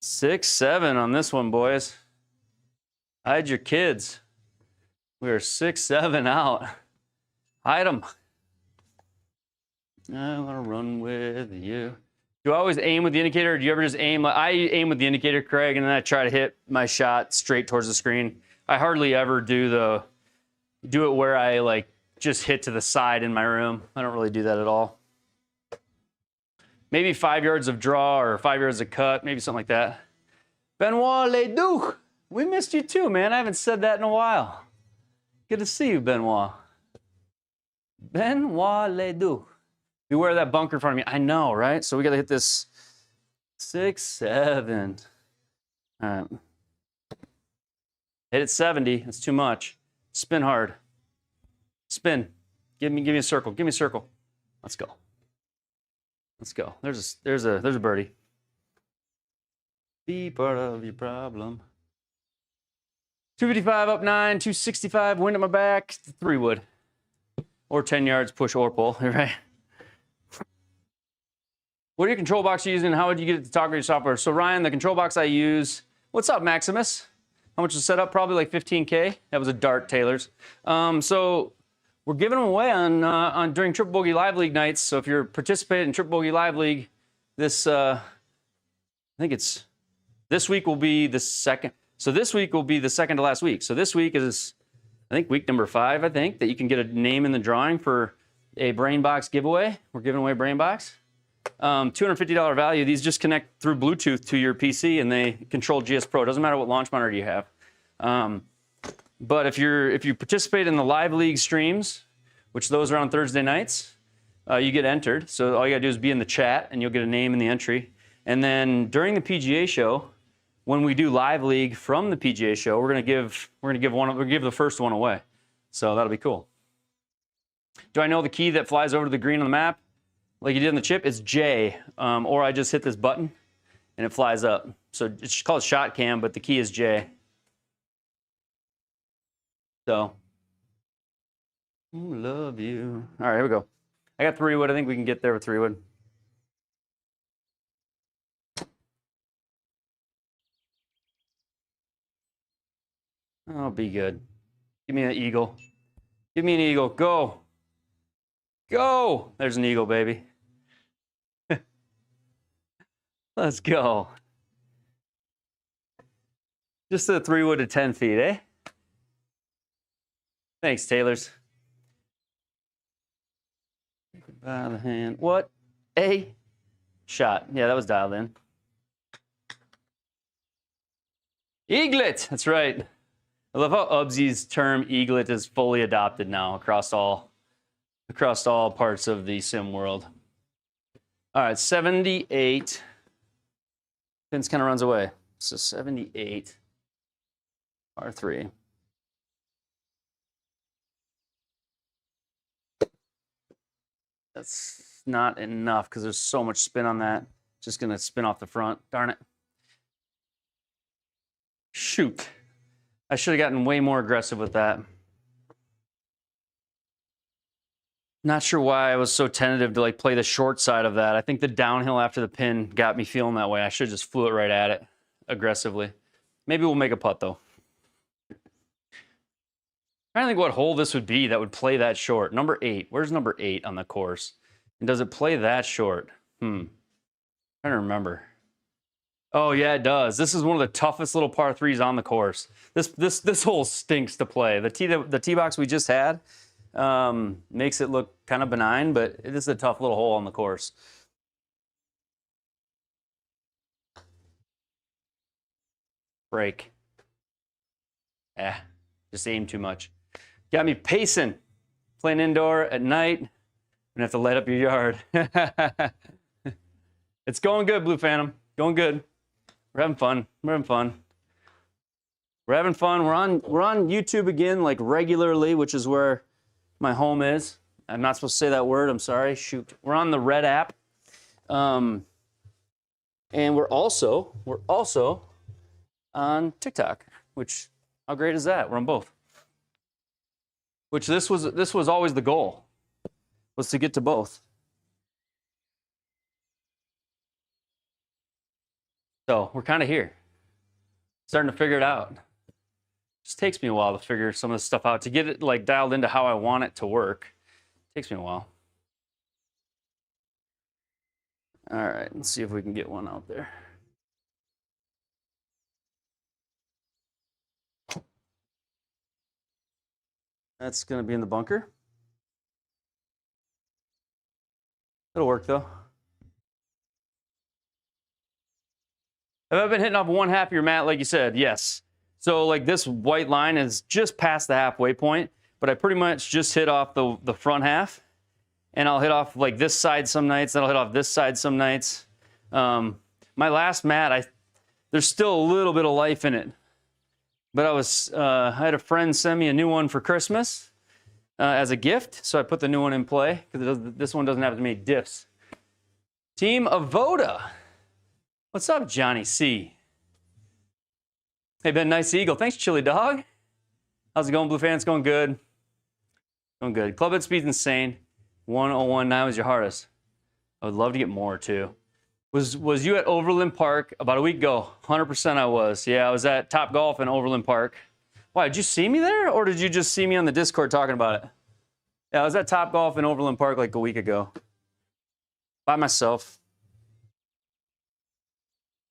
6-7 on this one, boys. Hide your kids. We are 6-7 out. Hide them. I want to run with you. Do I always aim with the indicator, or do you ever just aim? I aim with the indicator, Craig, and then I try to hit my shot straight towards the screen. I hardly ever do it where I like just hit to the side in my room. I don't really do that at all. Maybe 5 yards of draw or 5 yards of cut, maybe something like that. Benoit Leduc, we missed you too, man. I haven't said that in a while. Good to see you, Benoit. Benoit Leduc. Beware of that bunker in front of me. I know, right? So we got to hit this 6-7. All right. Hit it 70. That's too much. Spin hard. Spin. Give me a circle. Give me a circle. Let's go. Let's go. There's a birdie. Be part of your problem. 255 up 9, 265 wind at my back. 3 wood. Or 10 yards push or pull. Right. What are your control box you using? How would you get it to talk with your software? So Ryan, the control box I use. What's up, Maximus? How much is set up? Probably like 15K. That was a Dart Taylor's. So we're giving them away on during Triple Bogey Live League nights. So if you're participating in Triple Bogey Live League, this I think it's this week will be the second. So this week will be the second to last week. So this week is I think week number 5. I think that you can get a name in the drawing for a brain box giveaway. We're giving away a brain box. $250 value. These just connect through Bluetooth to your PC and they control GS Pro. It doesn't matter what launch monitor you have. But if you participate in the live league streams, which those are on Thursday nights, you get entered. So all you gotta do is be in the chat and you'll get a name in the entry. And then during the PGA show, when we do live league from the PGA show, we're gonna give the first one away. So that'll be cool. Do I know the key that flies over to the green on the map? Like you did on the chip, it's J, or I just hit this button and it flies up. So it's called shot cam, but the key is J. So, love you. All right, here we go. I got 3 wood. I think we can get there with 3 wood. Oh, be good. Give me an eagle. Give me an eagle. Go. Go. There's an eagle, baby. Let's go. Just a 3 wood to 10 feet, eh? Thanks, Taylors. By the hand. What a shot. Yeah, that was dialed in. Eaglet. That's right. I love how Ubsy's term eaglet is fully adopted now across all parts of the sim world. All right, 78. Vince kind of runs away. So 78, R3. That's not enough because there's so much spin on that. Just gonna spin off the front. Darn it. Shoot. I should have gotten way more aggressive with that. Not sure why I was so tentative to like play the short side of that. I think the downhill after the pin got me feeling that way. I should have just flew it right at it aggressively. Maybe we'll make a putt though. Trying to think what hole this would be that would play that short. Number 8. Where's number 8 on the course? And does it play that short? Trying to remember. Oh yeah, it does. This is one of the toughest little par 3s on the course. This hole stinks to play. The tee box we just had makes it look kind of benign, but it is a tough little hole on the course. Break. Just aim too much. Got me pacing. Playing indoor at night. Gonna have to light up your yard. It's going good, Blue Phantom. Going good. We're having fun. We're having fun. We're having fun. We're on YouTube again, like regularly, which is where my home is. I'm not supposed to say that word. I'm sorry. Shoot. We're on the Red app. And we're also on TikTok, which, how great is that? We're on both. Which this was always the goal, was to get to both. So we're kind of here, starting to figure it out. Just takes me a while to figure some of this stuff out, to get it like dialed into how I want it to work. Takes me a while. All right, let's see if we can get one out there. That's going to be in the bunker. It'll work though. Have I been hitting off one half of your mat like you said? Yes. So like this white line is just past the halfway point, but I pretty much just hit off the front half, and I'll hit off like this side some nights, then I'll hit off this side some nights. My last mat, there's still a little bit of life in it, but I had a friend send me a new one for Christmas as a gift, so I put the new one in play because this one doesn't have as many diffs. Team Avoda. What's up, Johnny C? Hey, Ben, nice eagle. Thanks, Chili Dog. How's it going, Blue Fan? It's going good. Going good. Club head speed's insane. 101.9 was your hardest. I would love to get more, too. Was you at Overland Park about a week ago? 100% I was. Yeah, I was at Top Golf in Overland Park. Why, did you see me there, or did you just see me on the Discord talking about it? Yeah, I was at Top Golf in Overland Park like a week ago. By myself.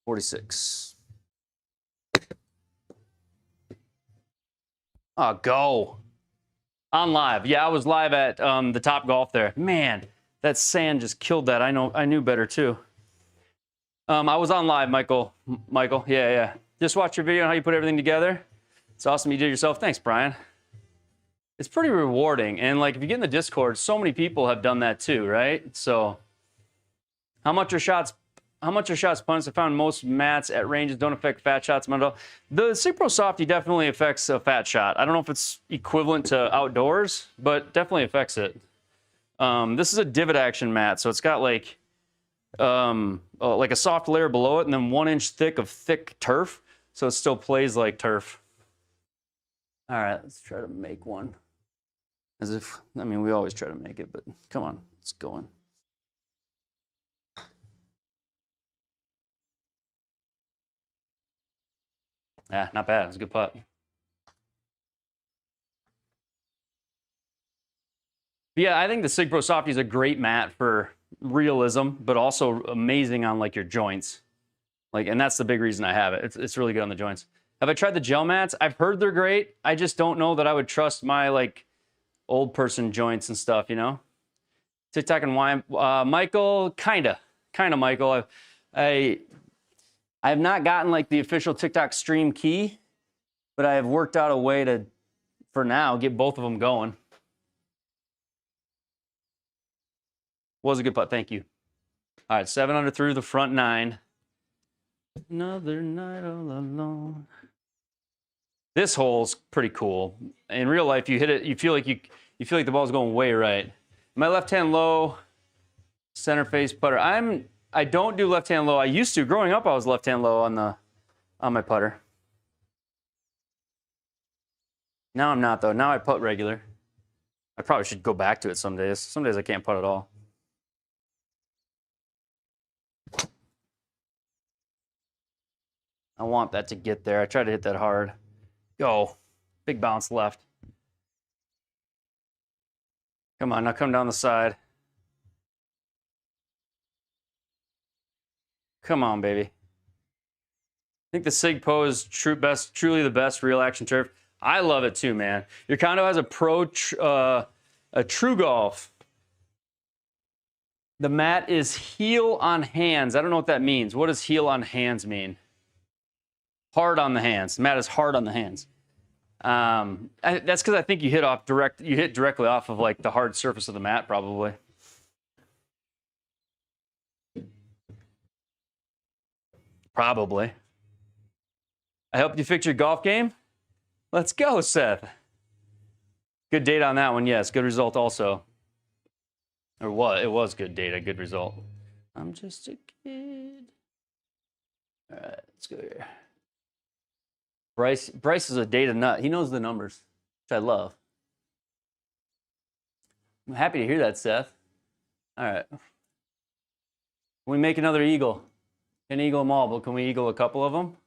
46. Oh, go. On live. Yeah, I was live at the Top Golf there. Man, that sand just killed that. I knew better too. I was on live, Michael. Yeah. Just watch your video on how you put everything together. It's awesome you did it yourself. Thanks, Brian. It's pretty rewarding. And like if you get in the Discord, so many people have done that too, right? So how much are shots punched? I found most mats at ranges don't affect fat shots. The Cipro Softy definitely affects a fat shot. I don't know if it's equivalent to outdoors, but definitely affects it. This is a divot action mat, so it's got like a soft layer below it and then 1 inch thick of thick turf, so it still plays like turf. All right, let's try to make one. We always try to make it, but come on, it's going. Yeah, not bad. It's a good putt. But yeah, I think the Sigpro Softy is a great mat for realism, but also amazing on like your joints. And that's the big reason I have it. It's really good on the joints. Have I tried the gel mats? I've heard they're great. I just don't know that I would trust my like old person joints and stuff, you know? TikTok and wine. Michael, kinda Michael. I have not gotten like the official TikTok stream key, but I have worked out a way to, for now, get both of them going. Was a good putt, thank you. All right, 7 under through the front 9. Another night all alone. This hole's pretty cool. In real life, you hit it, you feel like the ball's going way right. My left hand low, center face putter. I don't do left hand low. I used to. Growing up, I was left hand low on my putter. Now I'm not though. Now I putt regular. I probably should go back to it some days. Some days I can't putt at all. I want that to get there. I try to hit that hard. Go. Big bounce left. Come on, now come down the side. Come on, baby. I think the Sig Pro is truly the best real action turf. I love it too, man. Your condo has a True Golf. The mat is heel on hands. I don't know what that means. What does heel on hands mean? Hard on the hands. The mat is hard on the hands. That's because I think you hit directly off of like the hard surface of the mat, probably. Probably. I helped you fix your golf game. Let's go, Seth. Good data on that one, yes. Good result also. Or what? It was good data, good result. I'm just a kid. All right, let's go here. Bryce is a data nut. He knows the numbers, which I love. I'm happy to hear that, Seth. All right. Can we make another eagle? Can't eagle them all, but can we eagle a couple of them?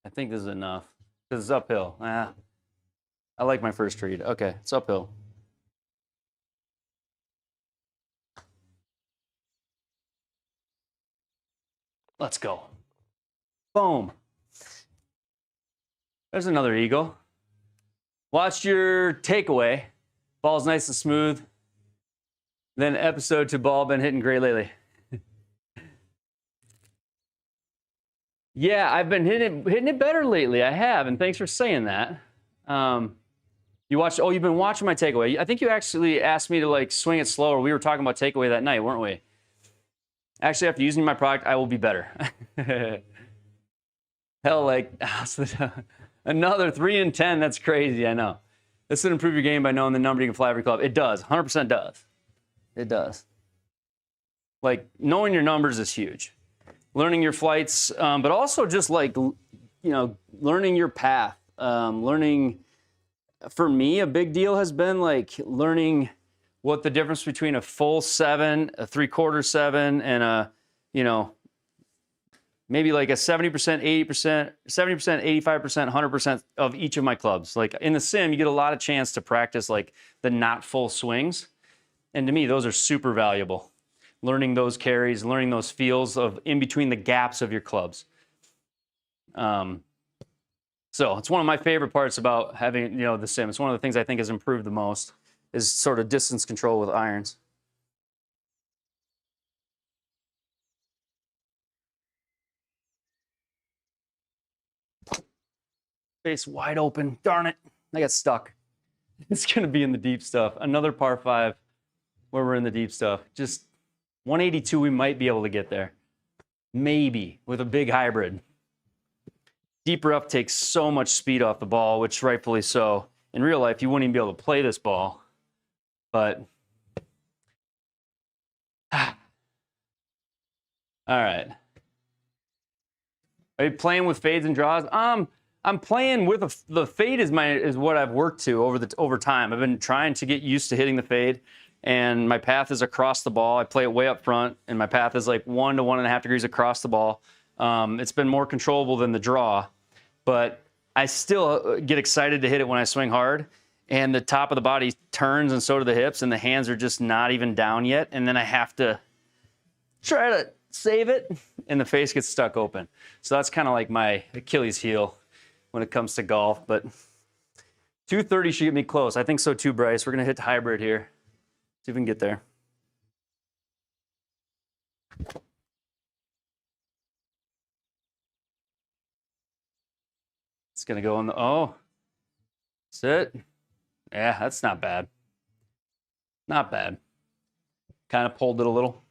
I think this is enough because it's uphill. I like my first read. Okay, it's uphill. Let's go. Boom. There's another eagle. Watch your takeaway. Ball's nice and smooth. Then episode to ball been hitting great lately. Yeah, I've been hitting it better lately. I have, and thanks for saying that. You've been watching my takeaway. I think you actually asked me to like swing it slower. We were talking about takeaway that night, weren't we? Actually, after using my product, I will be better. Hell, like another 3 in 10. That's crazy. I know. This would improve your game by knowing the number you can fly every club. It does. 100% does. It does. Like knowing your numbers is huge. Learning your flights, but also just like, learning your path. Learning, for me, a big deal has been like learning what the difference between a full 7, a 3/4 7, and a, maybe like a 70%, 80%, 70%, 85%, 100% of each of my clubs. Like in the sim, you get a lot of chance to practice like the not full swings. And to me, those are super valuable. Learning those carries, learning those feels of in between the gaps of your clubs. So it's one of my favorite parts about having, the sim. It's one of the things I think has improved the most is sort of distance control with irons. Face wide open. Darn it. I got stuck. It's going to be in the deep stuff. Another par 5 where we're in the deep stuff. Just 182, we might be able to get there. Maybe with a big hybrid. Deep rough takes so much speed off the ball, which rightfully so. In real life, you wouldn't even be able to play this ball. But, all right. Are you playing with fades and draws? I'm playing with the fade is what I've worked to over time. I've been trying to get used to hitting the fade, and my path is across the ball. I play it way up front, and my path is like 1 to 1.5 degrees across the ball. It's been more controllable than the draw, but I still get excited to hit it when I swing hard, and the top of the body turns, and so do the hips, and the hands are just not even down yet, and then I have to try to save it, and the face gets stuck open. So that's kind of like my Achilles heel when it comes to golf, but 230 should get me close. I think so too, Bryce. We're going to hit the hybrid here. See if we can get there. It's going to go on the, oh, sit. Yeah, that's not bad. Not bad. Kind of pulled it a little.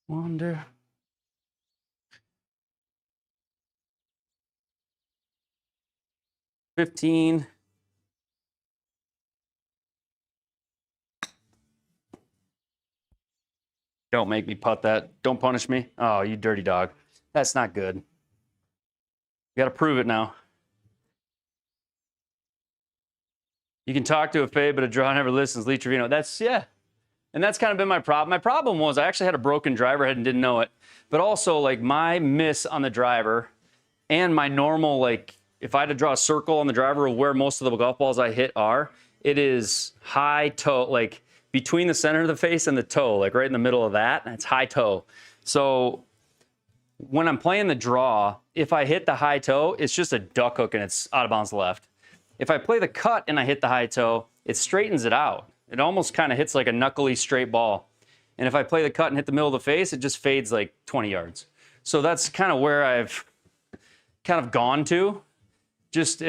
Wonder. $15. Don't make me putt that. Don't punish me. Oh, you dirty dog. That's not good. You got to prove it now. You can talk to a fade, but a draw never listens. Lee Trevino. That's, yeah. And that's kind of been my problem. My problem was I actually had a broken driver head and didn't know it. But also, like, my miss on the driver and my normal, like, if I had to draw a circle on the driver of where most of the golf balls I hit are, it is high toe, like, between the center of the face and the toe, like right in the middle of that, it's high toe. So when I'm playing the draw, if I hit the high toe, it's just a duck hook and it's out of bounds left. If I play the cut and I hit the high toe, it straightens it out. It almost kind of hits like a knuckly straight ball. And if I play the cut and hit the middle of the face, it just fades like 20 yards. So that's kind of where I've kind of gone to. Just,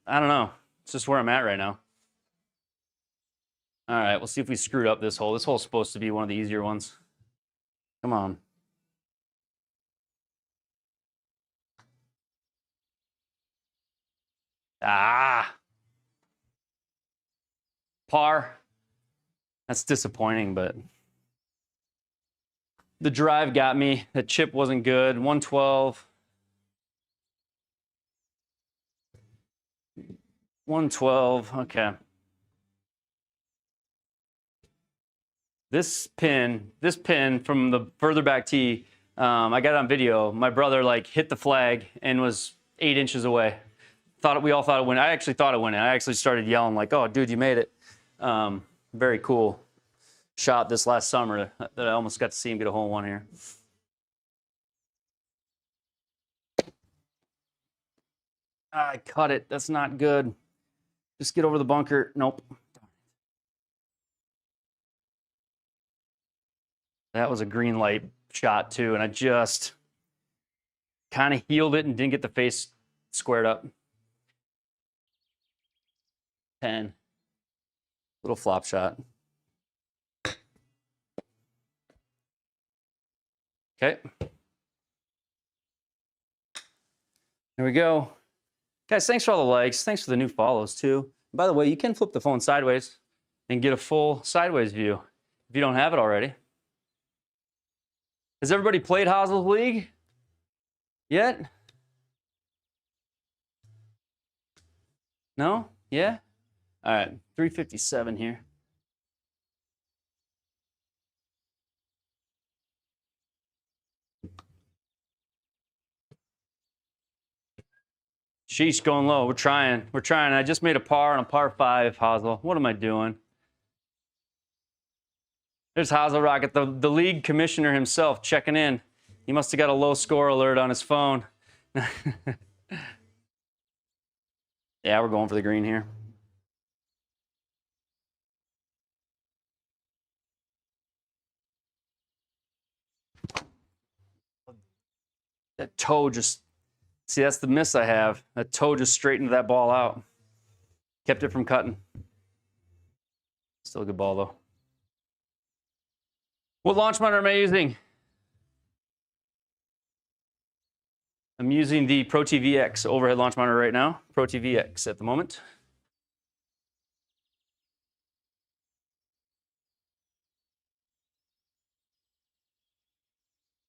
I don't know. It's just where I'm at right now. All right, we'll see if we screwed up this hole. This hole's supposed to be one of the easier ones. Come on. Ah. Par. That's disappointing, but the drive got me. The chip wasn't good. 112. 112. Okay. This pin from the further back tee, I got it on video. My brother like hit the flag and was 8 inches away. We all thought it went. I actually thought it went in. I actually started yelling like, "Oh, dude, you made it!" Very cool shot this last summer that I almost got to see him get a hole in one here. I cut it. That's not good. Just get over the bunker. Nope. That was a green light shot too, and I just kind of healed it and didn't get the face squared up. 10. Little flop shot. Okay. There we go. Guys, thanks for all the likes. Thanks for the new follows too. By the way, you can flip the phone sideways and get a full sideways view if you don't have it already. Has everybody played Hazel's League yet? No? Yeah? All right, 357 here. Sheesh, going low. We're trying. I just made a par on a par 5, Hazel. What am I doing? There's Hazel Rocket, the league commissioner himself checking in. He must have got a low score alert on his phone. Yeah, we're going for the green here. That toe just, see, that's the miss I have. That toe just straightened that ball out. Kept it from cutting. Still a good ball, though. What launch monitor am I using? I'm using the Pro TV X overhead launch monitor right now. Pro TV X at the moment.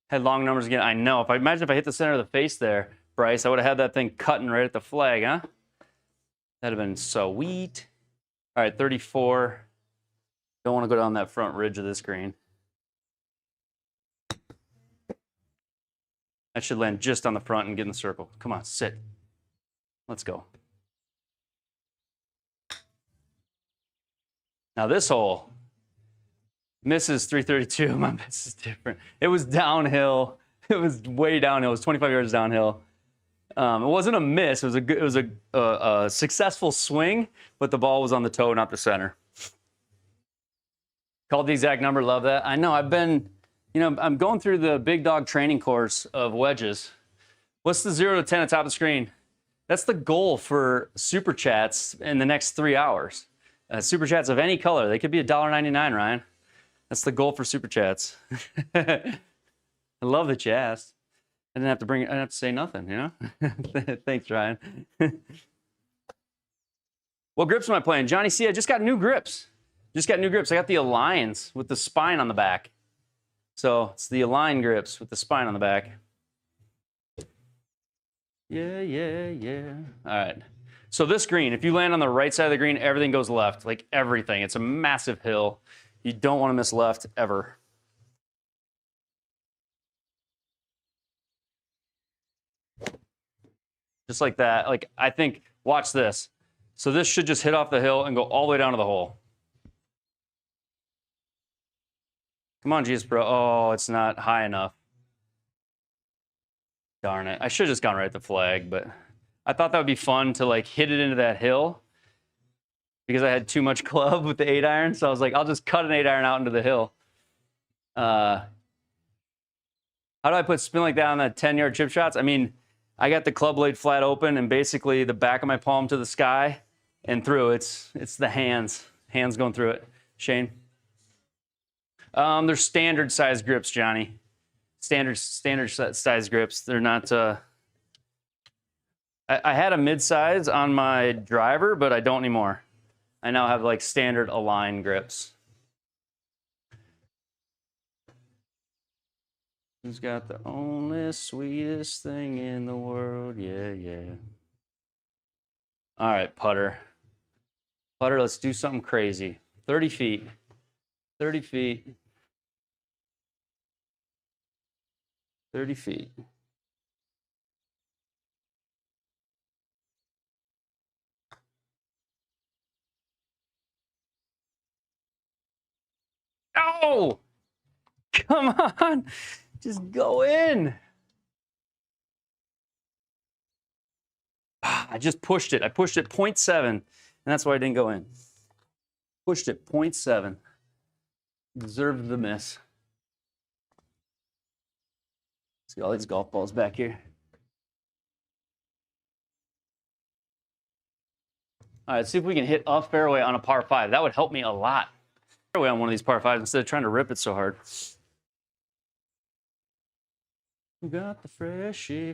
Had long numbers again. I know. Imagine if I hit the center of the face there, Bryce, I would have had that thing cutting right at the flag, huh? That'd have been sweet. All right, 34. Don't want to go down that front ridge of this green. That should land just on the front and get in the circle. Come on, sit. Let's go. Now this hole misses 332. My miss is different. It was downhill. It was way downhill. It was 25 yards downhill. It wasn't a miss. It was a successful swing, but the ball was on the toe, not the center. Called the exact number. Love that. I know. I've been, I'm going through the big dog training course of wedges. What's the 0 to 10 at top of the screen? That's the goal for super chats in the next 3 hours. Super chats of any color. They could be $1.99, Ryan. That's the goal for super chats. I love that you asked. I didn't have to say nothing, Thanks, Ryan. What grips am I playing? Johnny C, I just got new grips. I got the Aligns with the spine on the back. So it's the Align grips with the spine on the back. Yeah. All right. So this green, if you land on the right side of the green, everything goes left. Like everything. It's a massive hill. You don't want to miss left ever. Just like that. Like, I think, watch this. So this should just hit off the hill and go all the way down to the hole. Come on, GS Pro. Oh, it's not high enough. Darn it. I should have just gone right at the flag, but I thought that would be fun to like hit it into that hill because I had too much club with the 8-iron. So I was like, I'll just cut an 8-iron out into the hill. How do I put spin like that on that 10-yard chip shots? I mean, I got the club blade flat open and basically the back of my palm to the sky and through. It's the hands going through it. Shane? They're standard size grips, Johnny. Standard size grips. They're not. I had a mid-size on my driver, but I don't anymore. I now have like standard Align grips. Who's got the only sweetest thing in the world? Yeah, yeah. All right, putter. Putter, let's do something crazy. 30 feet. 30 feet. 30 feet. Oh! Come on! Just go in. I just pushed it. I pushed it 0.7, and that's why I didn't go in. Pushed it 0.7. Deserved the miss. See all these golf balls back here. All right, let's see if we can hit off fairway on a par 5. That would help me a lot. Fairway on one of these par 5s instead of trying to rip it so hard. We got the freshy.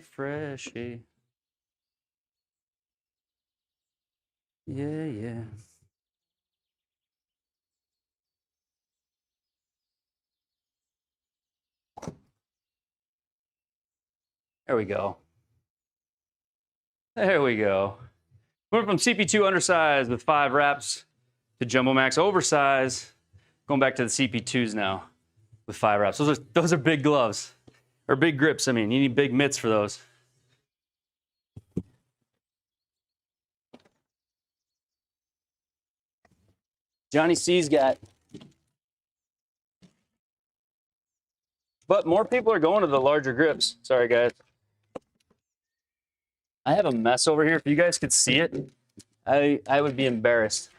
Yeah, yeah. There we go. There we go. Went from CP2 undersize with 5 wraps to Jumbo Max oversize. Going back to the CP2s now with 5 wraps. Those are big gloves. Or big grips, I mean. You need big mitts for those. Johnny C's got. But more people are going to the larger grips. Sorry, guys. I have a mess over here. If you guys could see it, I would be embarrassed.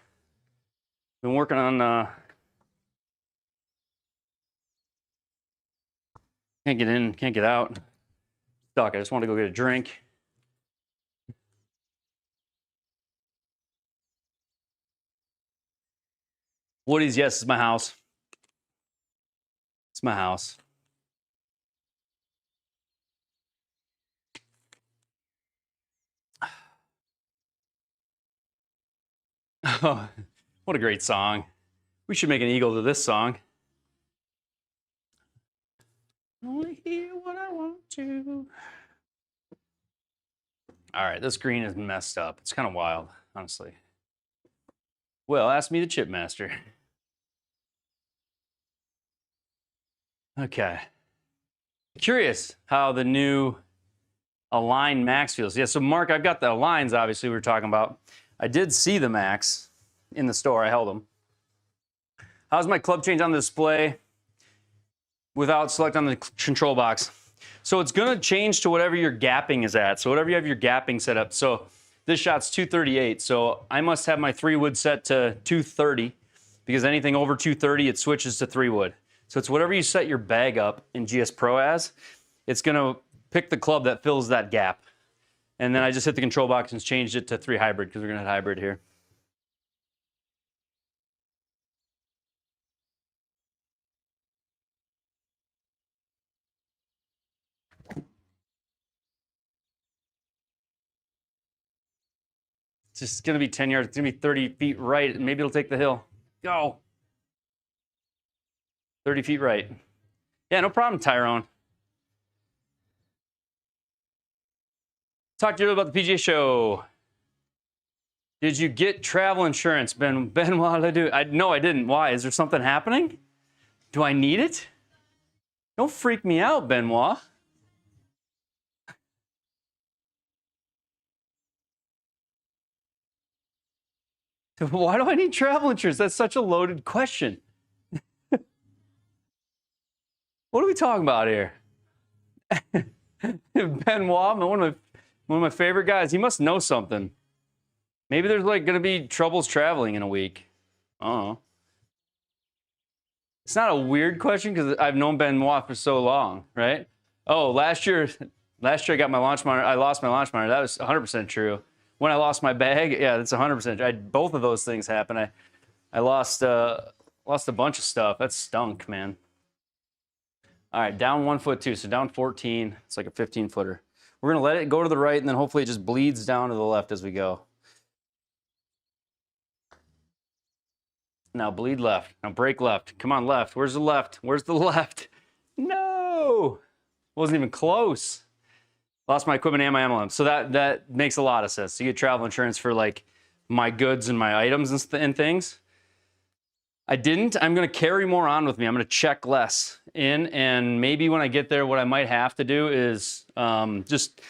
Been working on can't get in, can't get out. Stuck. I just want to go get a drink. Woody's, yes, it's my house. It's my house. Oh, what a great song. We should make an eagle to this song. Only hear what I want to. All right, this green is messed up. It's kind of wild, honestly. Well, ask me the chip master. Okay. Curious how the new Align Max feels. Yeah, so Mark, I've got the Aligns, obviously, we were talking about. I did see the Max in the store. I held them. How's my club change on the display without select on the control box? So it's going to change to whatever your gapping is at. So whatever you have your gapping set up. So this shot's 238. So I must have my 3-wood set to 230 because anything over 230, it switches to 3-wood. So it's whatever you set your bag up in GS Pro as, it's going to pick the club that fills that gap. And then I just hit the control box and changed it to 3 hybrid because we're going to have hybrid here. It's just going to be 10 yards. It's going to be 30 feet right. Maybe it'll take the hill. Go. 30 feet right. Yeah, no problem, Tyrone. Talk to you about the PGA show. Did you get travel insurance, Ben? Ben, what did I do? No, I didn't. Why? Is there something happening? Do I need it? Don't freak me out, Benoit. Why do I need travel insurance? That's such a loaded question. What are we talking about here? Benoit, one of my favorite guys. He must know something. Maybe there's like going to be troubles traveling in a week. I don't know. It's not a weird question because I've known Benoit for so long, right? Oh, last year I got my launch monitor. I lost my launch monitor. That was 100% true. When I lost my bag, yeah, that's 100%. Both of those things happened. I lost a bunch of stuff. That stunk, man. All right, down 1 foot too, so down 14. It's like a 15-footer. We're gonna let it go to the right, and then hopefully it just bleeds down to the left as we go. Now bleed left. Now break left. Come on, left. Where's the left? Where's the left? No, wasn't even close. Lost my equipment and my MLM. So that makes a lot of sense. So you get travel insurance for like my goods and my items and things. I didn't. I'm going to carry more on with me. I'm going to check less in, and maybe when I get there, what I might have to do is just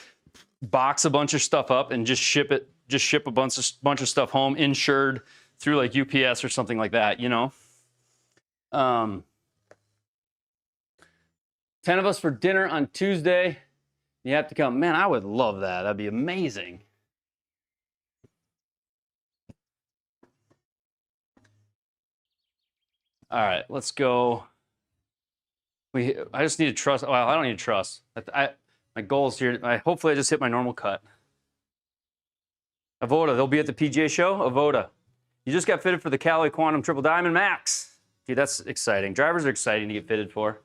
box a bunch of stuff up and just ship it. Just ship a bunch of stuff home, insured through like UPS or something like that. You know. 10 of us for dinner on Tuesday. You have to come. Man, I would love that. That'd be amazing. All right, let's go. I just need to trust. Well, I don't need to trust. My goal is here. Hopefully I just hit my normal cut. Avoda, they'll be at the PGA show. Avoda, you just got fitted for the Callaway Quantum Triple Diamond Max. Dude, that's exciting. Drivers are exciting to get fitted for.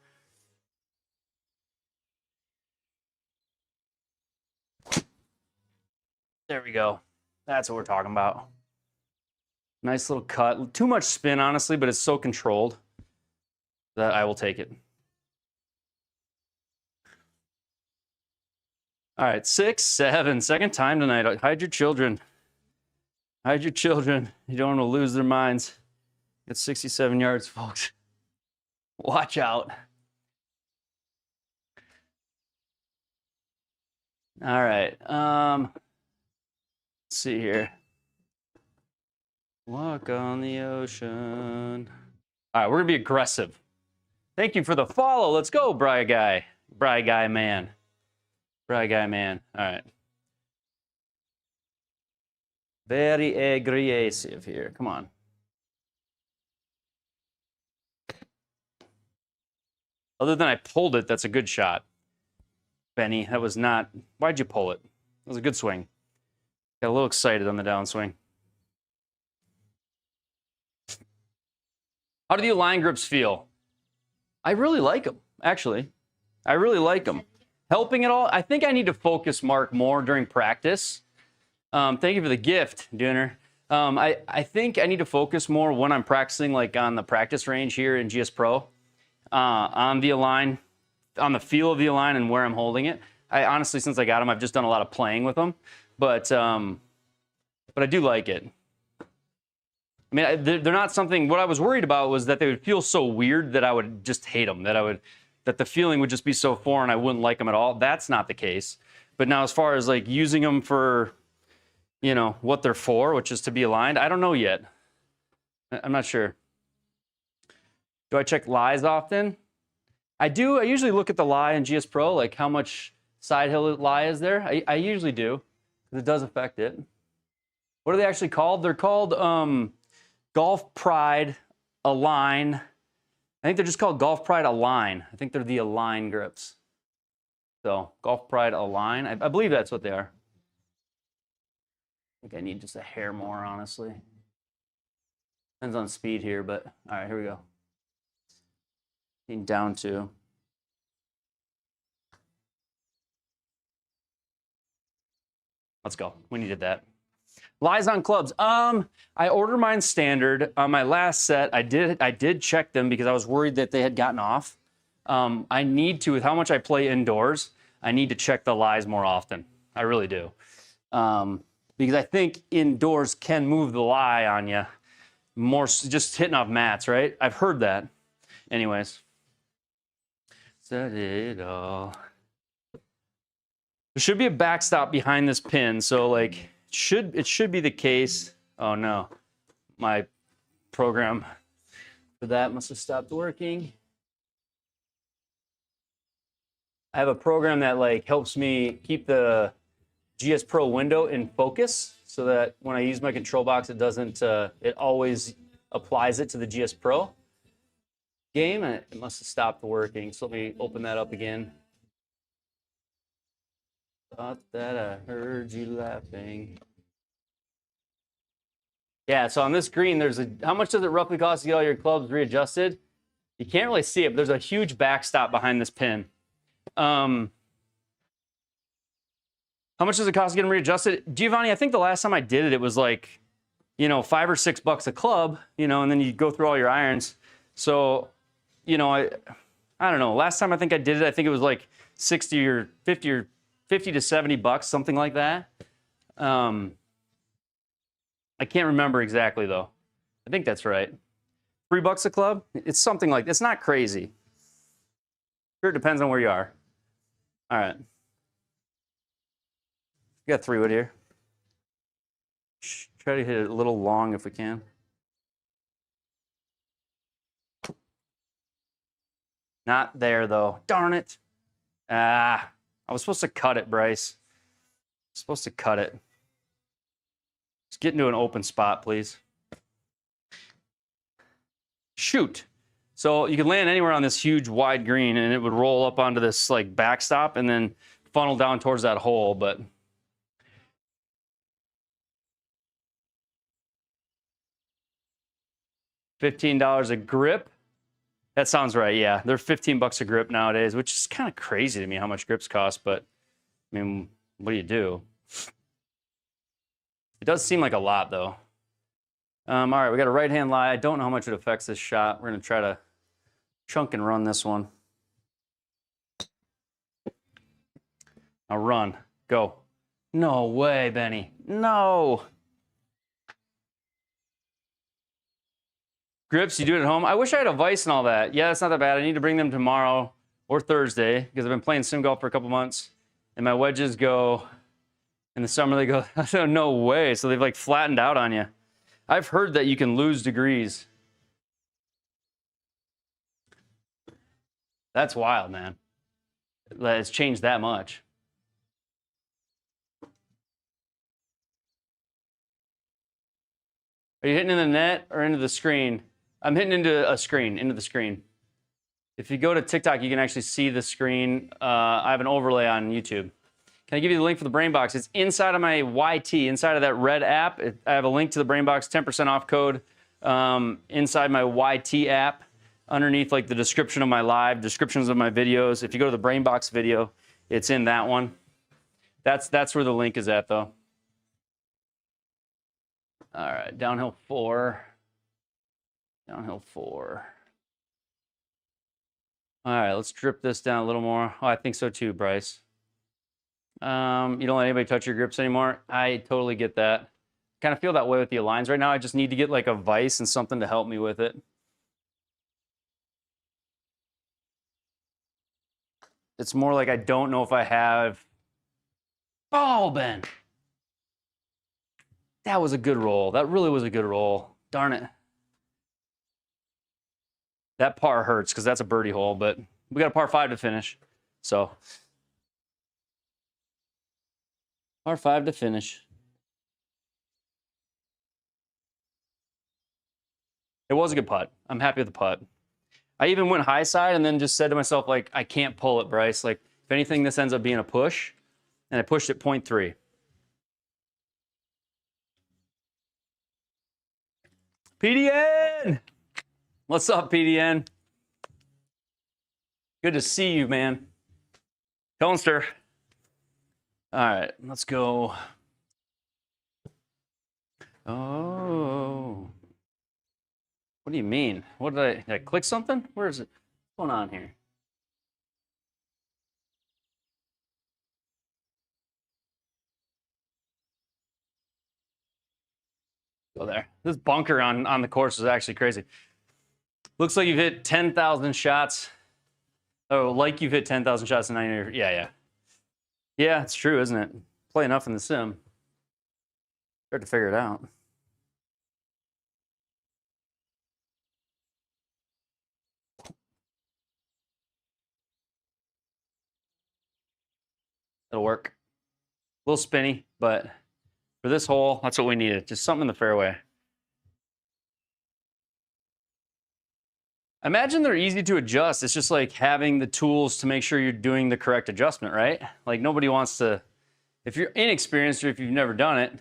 There we go. That's what we're talking about. Nice little cut. Too much spin, honestly, but it's so controlled that I will take it. All right, 6, 7. Second time tonight. Hide your children. Hide your children. You don't want to lose their minds. It's 67 yards, folks. Watch out. All right. Let's see here. Walk on the ocean. All right, we're gonna be aggressive. Thank you for the follow. Let's go, Bry Guy. Bry Guy Man. Bry Guy Man. All right. Very aggressive here. Come on. Other than I pulled it, that's a good shot. Benny, that was not... Why'd you pull it? That was a good swing. Got a little excited on the downswing. How do the Align grips feel? I really like them, actually. I really like them. Helping at all? I think I need to focus, Mark, more during practice. Thank you for the gift, Dooner. I think I need to focus more when I'm practicing, like on the practice range here in GS Pro, on the Align, on the feel of the Align and where I'm holding it. I honestly, since I got them, I've just done a lot of playing with them, but I do like it. I mean, they're not something. What I was worried about was that they would feel so weird that I would just hate them. That the feeling would just be so foreign I wouldn't like them at all. That's not the case. But now, as far as like using them for, you know, what they're for, which is to be aligned, I don't know yet. I'm not sure. Do I check lies often? I do. I usually look at the lie in GS Pro, like how much side hill lie is there. I usually do, because it does affect it. What are they actually called? They're called Golf Pride Align. I think they're just called Golf Pride Align. I think they're the Align grips. So Golf Pride Align. I believe that's what they are. I think I need just a hair more, honestly. Depends on speed here, but all right, here we go. Down to. Let's go. We needed that. Lies on clubs. I ordered mine standard. On my last set, I did check them because I was worried that they had gotten off. I need to, with how much I play indoors, I need to check the lies more often. I really do. because I think indoors can move the lie on you more, just hitting off mats, right? I've heard that. Anyways, set it all. There should be a backstop behind this pin, so like it should be the case. Oh no, my program for that must have stopped working. I have a program that like helps me keep the GS Pro window in focus so that when I use my control box, it doesn't, it always applies it to the GS Pro game, and it must have stopped working. So let me open that up again. Thought that I heard you laughing. Yeah, so on this green, there's a, how much does it roughly cost to get all your clubs readjusted? You can't really see it, but there's a huge backstop behind this pin. How much does it cost to get them readjusted? Giovanni, I think the last time I did it, it was like, you know, $5 or $6 a club, you know, and then you go through all your irons. So, you know, I don't know. Last time I think I did it, I think it was like 60 or 50 to $70, something like that. I can't remember exactly though. I think that's right. $3 a club? It's something like, it's not crazy. Sure, it depends on where you are. All right. We got 3 wood here. Try to hit it a little long if we can. Not there though. Darn it. Ah, I was supposed to cut it, Bryce. Supposed to cut it. Let's get into an open spot, please. Shoot. So you could land anywhere on this huge wide green and it would roll up onto this like backstop and then funnel down towards that hole, but $15 a grip. That sounds right. Yeah, they're $15 a grip nowadays, which is kind of crazy to me how much grips cost. But I mean, what do you do? It does seem like a lot, though. All right, we got a right-hand lie. I don't know how much it affects this shot. We're gonna try to chunk and run this one. Now run, go. No way, Benny. No. Grips, you do it at home? I wish I had a vise and all that. Yeah, that's not that bad. I need to bring them tomorrow or Thursday because I've been playing sim golf for a couple months. And my wedges go, in the summer they go, no way. So they've like flattened out on you. I've heard that you can lose degrees. That's wild, man. It's changed that much. Are you hitting in the net or into the screen? I'm hitting into a screen, into the screen. If you go to TikTok, you can actually see the screen. I have an overlay on YouTube. Can I give you the link for the BrainBox? It's inside of my YT, inside of that red app. I have a link to the BrainBox 10% off code inside my YT app, underneath like the description of my live, descriptions of my videos. If you go to the BrainBox video, it's in that one. That's where the link is at, though. All right, downhill 4. Downhill 4. All right, let's drip this down a little more. Oh, I think so too, Bryce. You don't let anybody touch your grips anymore. I totally get that. Kind of feel that way with the aligns right now. I just need to get like a vise and something to help me with it. It's more like I don't know if I have. Oh, Ben. That was a good roll. That really was a good roll. Darn it. That par hurts because that's a birdie hole, but we got a par 5 to finish. So, par 5 to finish. It was a good putt. I'm happy with the putt. I even went high side and then just said to myself, like, I can't pull it, Bryce. Like, if anything, this ends up being a push. And I pushed it 0.3. PDN! What's up, PDN? Good to see you, man. Don't stir. All right, let's go. Oh. What do you mean? What did I click something? Where is it? What's going on here? Go there. This bunker on the course is actually crazy. Looks like you've hit 10,000 shots. Oh, like you've hit 10,000 shots in 9 years. Yeah. Yeah, it's true, isn't it? Play enough in the sim. Start to figure it out. It'll work. A little spinny, but for this hole, that's what we needed. Just something in the fairway. I imagine they're easy to adjust. It's just like having the tools to make sure you're doing the correct adjustment, right? Like nobody wants to, if you're inexperienced or if you've never done it,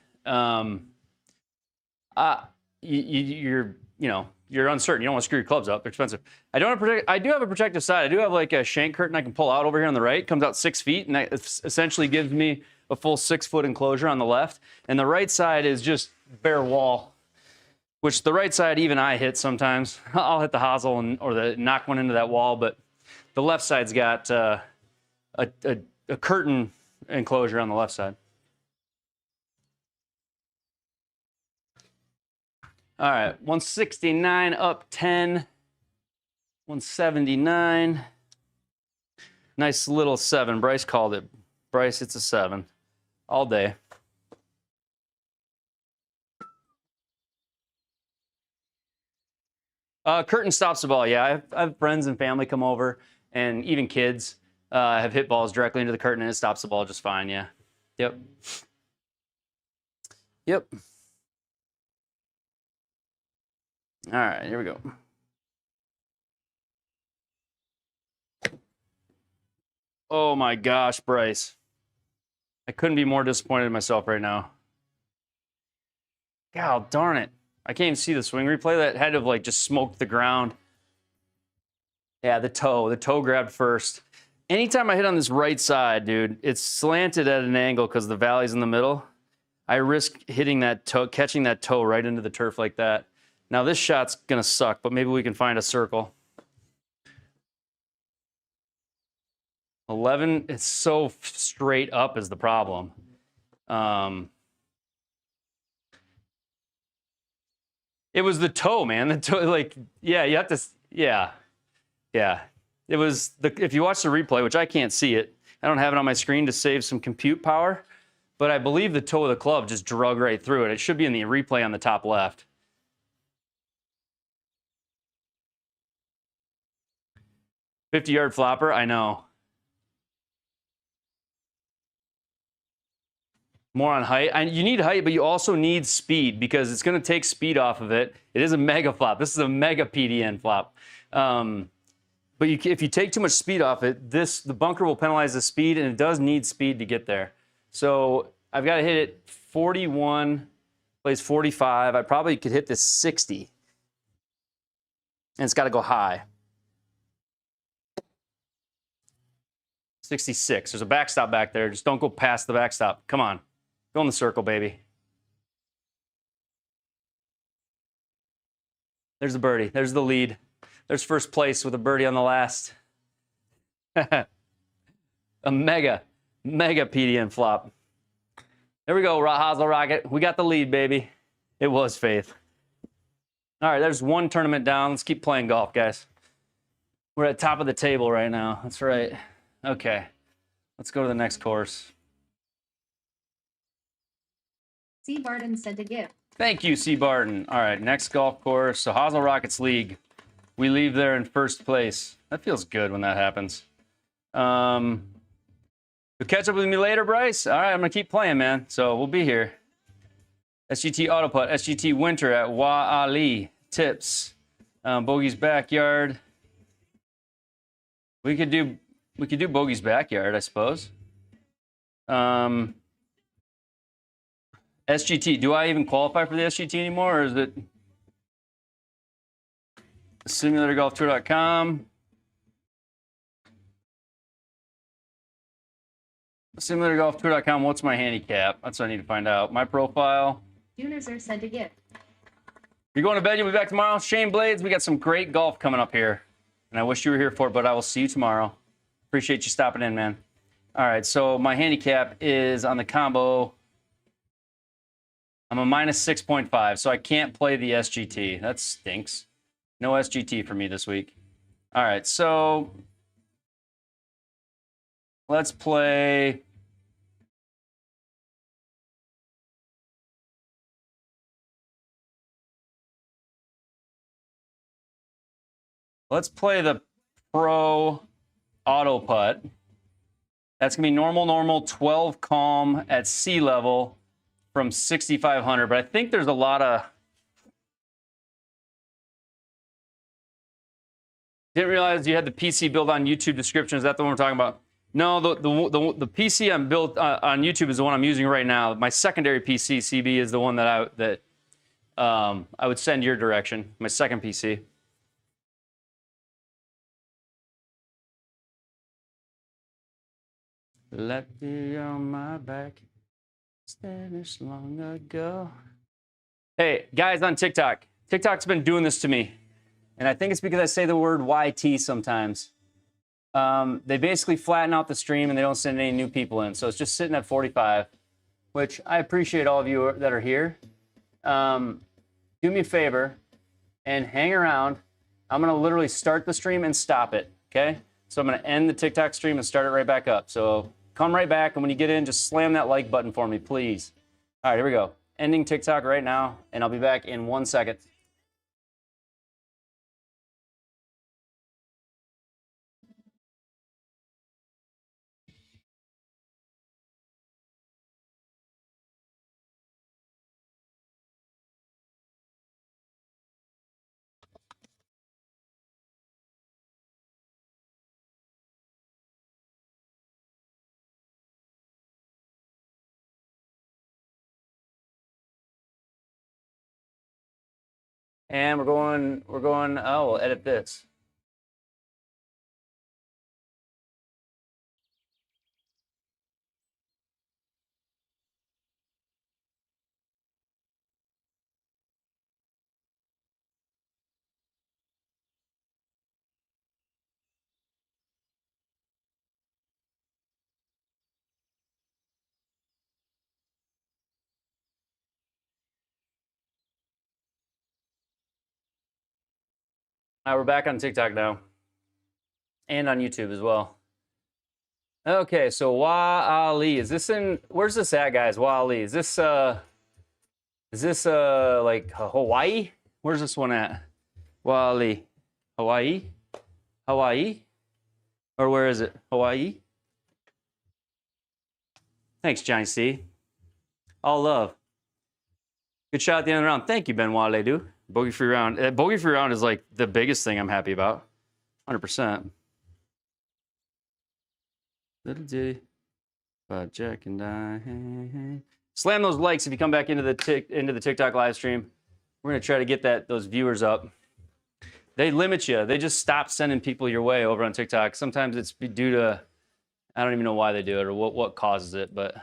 you're uncertain. You don't want to screw your clubs up. They're expensive. I do have a protective side. I do have like a shank curtain I can pull out over here on the right. It comes out 6 feet, and that essentially gives me a full 6-foot enclosure on the left. And the right side is just bare wall, which the right side even I hit sometimes. I'll hit the hosel or knock one into that wall, but the left side's got a curtain enclosure on the left side. All right, 169 up 10, 179. Nice little 7. Bryce called it. Bryce, it's a 7 all day. Curtain stops the ball. Yeah, I have friends and family come over, and even kids have hit balls directly into the curtain, and it stops the ball just fine. Yeah. Yep. All right, here we go. Oh my gosh, Bryce. I couldn't be more disappointed in myself right now. God darn it. I can't even see the swing replay. That had to have like just smoked the ground. Yeah, the toe grabbed first. Anytime I hit on this right side, dude, it's slanted at an angle because the valley's in the middle. I risk hitting that toe, catching that toe right into the turf like that. Now this shot's gonna suck, but maybe we can find a circle. 11, it's so straight up is the problem. It was the toe, man. The toe, like, yeah, you have to, yeah. It was if you watch the replay, which I can't see it, I don't have it on my screen to save some compute power, but I believe the toe of the club just drug right through it. It should be in the replay on the top left. $50-yard flopper, I know. More on height. You need height, but you also need speed because it's going to take speed off of it. It is a mega flop. This is a mega PDN flop. But if you take too much speed off it, the bunker will penalize the speed, and it does need speed to get there. So I've got to hit it 41, plays 45. I probably could hit this 60. And it's got to go high. 66. There's a backstop back there. Just don't go past the backstop. Come on. Go in the circle, baby. There's the birdie. There's the lead. There's first place with a birdie on the last. A mega PDN flop. There we go, Hazel Rocket. We got the lead, baby. It was Faith. All right, there's one tournament down. Let's keep playing golf, guys. We're at top of the table right now. That's right. Okay, let's go to the next course. C. Barton sent a gift. Thank you, C. Barton. All right, next golf course. So Hazel Rockets League. We leave there in first place. That feels good when that happens. You'll catch up with me later, Bryce? All right, I'm going to keep playing, man. So we'll be here. SGT Auto Putt, SGT Winter at Wa'ali. Tips. Bogey's Backyard. We could do Bogey's Backyard, I suppose. SGT. Do I even qualify for the SGT anymore, or is it SimulatorGolfTour.com? SimulatorGolfTour.com. What's my handicap? That's what I need to find out. My profile. Junizer sent a gift. You're going to bed. You'll be back tomorrow. Shane Blades. We got some great golf coming up here, and I wish you were here for it. But I will see you tomorrow. Appreciate you stopping in, man. All right. So my handicap is on the combo. I'm a minus 6.5, so I can't play the SGT. That stinks. No SGT for me this week. All right, so let's play. Let's play the Pro Auto Putt. That's gonna be normal, 12 calm at sea level from 6,500. But I think there's a lot of. Didn't realize you had the PC built on YouTube description. Is that the one we're talking about? No, the PC I'm built on YouTube is the one I'm using right now. My secondary PC CB is the one that I would send your direction. My second PC. Let me on my back. Spanish long ago. Hey, guys on TikTok. TikTok's been doing this to me. And I think it's because I say the word YT sometimes. They basically flatten out the stream and they don't send any new people in. So it's just sitting at 45, which I appreciate all of you that are here. Do me a favor and hang around. I'm going to literally start the stream and stop it, okay? So I'm going to end the TikTok stream and start it right back up. So come right back, and when you get in, just slam that like button for me, please. All right, here we go. Ending TikTok right now, and I'll be back in 1 second. And we're going, oh, we'll edit this. All right, we're back on TikTok now. And on YouTube as well. Okay, so Wa'ali. Is this in, where's this at, guys? Wa'ali. Is this like Hawaii? Where's this one at? Wa'ali. Hawaii? Hawaii? Or where is it? Hawaii? Thanks, Johnny C. All love. Good shot at the end of the round. Thank you, Ben Wale, dude. Bogey free round. Bogey free round is like the biggest thing I'm happy about. 100%. Little D. But Jack and I. Slam those likes if you come back into the TikTok live stream. We're gonna try to get those viewers up. They limit you. They just stop sending people your way over on TikTok. Sometimes it's due to, I don't even know why they do it or what causes it, but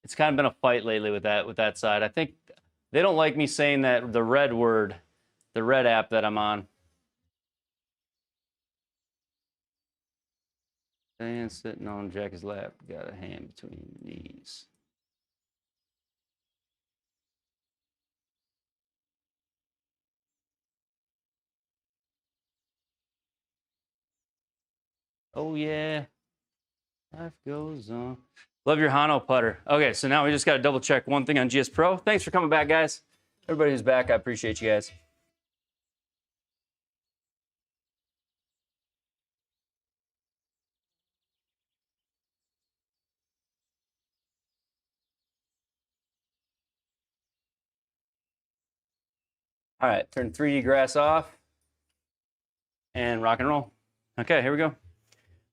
it's kind of been a fight lately with that side. I think they don't like me saying that the red word, the red app that I'm on. And sitting on Jack's lap, got a hand between the knees. Oh yeah, life goes on. Love your Hano putter. Okay, so now we just got to double check one thing on GS Pro. Thanks for coming back, guys. Everybody who's back, I appreciate you guys. All right, turn 3D grass off and rock and roll. Okay, here we go.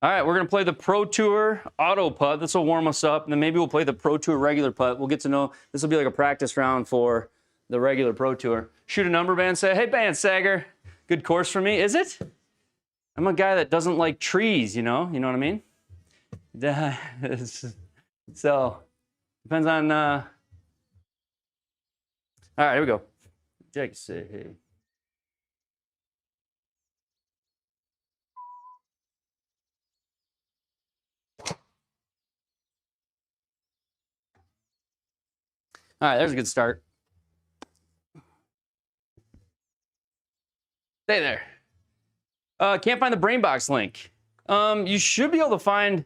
All right, we're going to play the Pro Tour Auto Putt. This will warm us up, and then maybe we'll play the Pro Tour regular putt. We'll get to know, this will be like a practice round for the regular Pro Tour. Shoot a number, hey, Bandsager, good course for me, is it? I'm a guy that doesn't like trees, you know what I mean? So, depends on, all right, here we go. Jake, say hey. All right, there's a good start. Stay there. Can't find the BrainBox link. You should be able to find,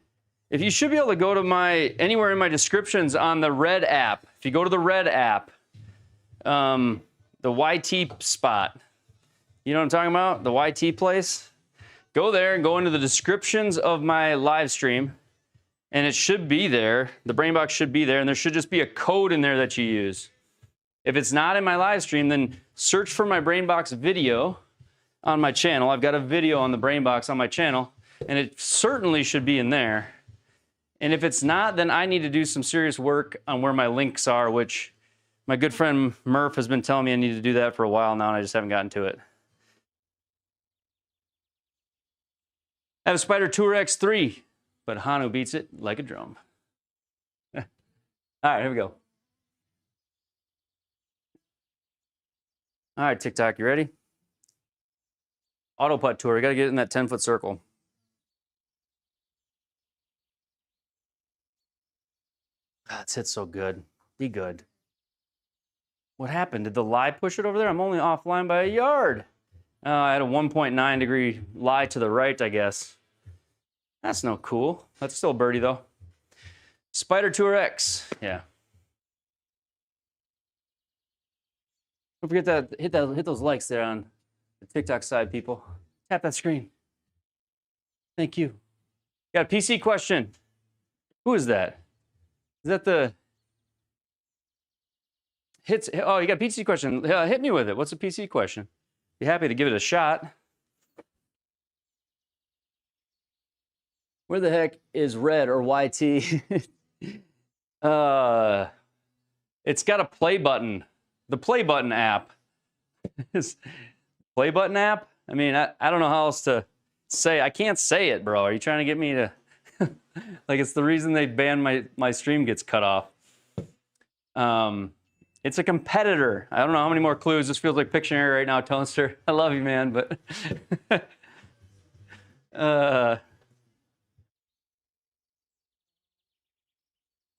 if you should be able to go to anywhere in my descriptions on the Red app. If you go to the Red app, the YT spot, you know what I'm talking about? The YT place. Go there and go into the descriptions of my live stream, and it should be there. The BrainBox should be there, and there should just be a code in there that you use. If it's not in my live stream, then search for my BrainBox video on my channel. I've got a video on the BrainBox on my channel, and it certainly should be in there. And if it's not, then I need to do some serious work on where my links are, which my good friend Murph has been telling me I need to do that for a while now, and I just haven't gotten to it. I have a Spider Tour X3, but Hanu beats it like a drum. All right, here we go. All right, TikTok, you ready? Auto putt tour, we gotta get in that 10-foot circle. It's hit so good. Be good. What happened? Did the lie push it over there? I'm only offline by a yard. I had a 1.9 degree lie to the right, I guess. That's no cool. That's still a birdie, though. Spider Tour X. Yeah. Don't forget that. Hit those likes there on the TikTok side, people. Tap that screen. Thank you. Got a PC question. Who is that? Is that the hits? Oh, you got a PC question. Hit me with it. What's a PC question? Be happy to give it a shot. Where the heck is Red or YT? It's got a play button. The play button app. Play button app? I mean, I don't know how else to say. I can't say it, bro. Are you trying to get me to... like, it's the reason they banned my stream gets cut off. It's a competitor. I don't know how many more clues. This feels like Pictionary right now, Toaster. I love you, man, but...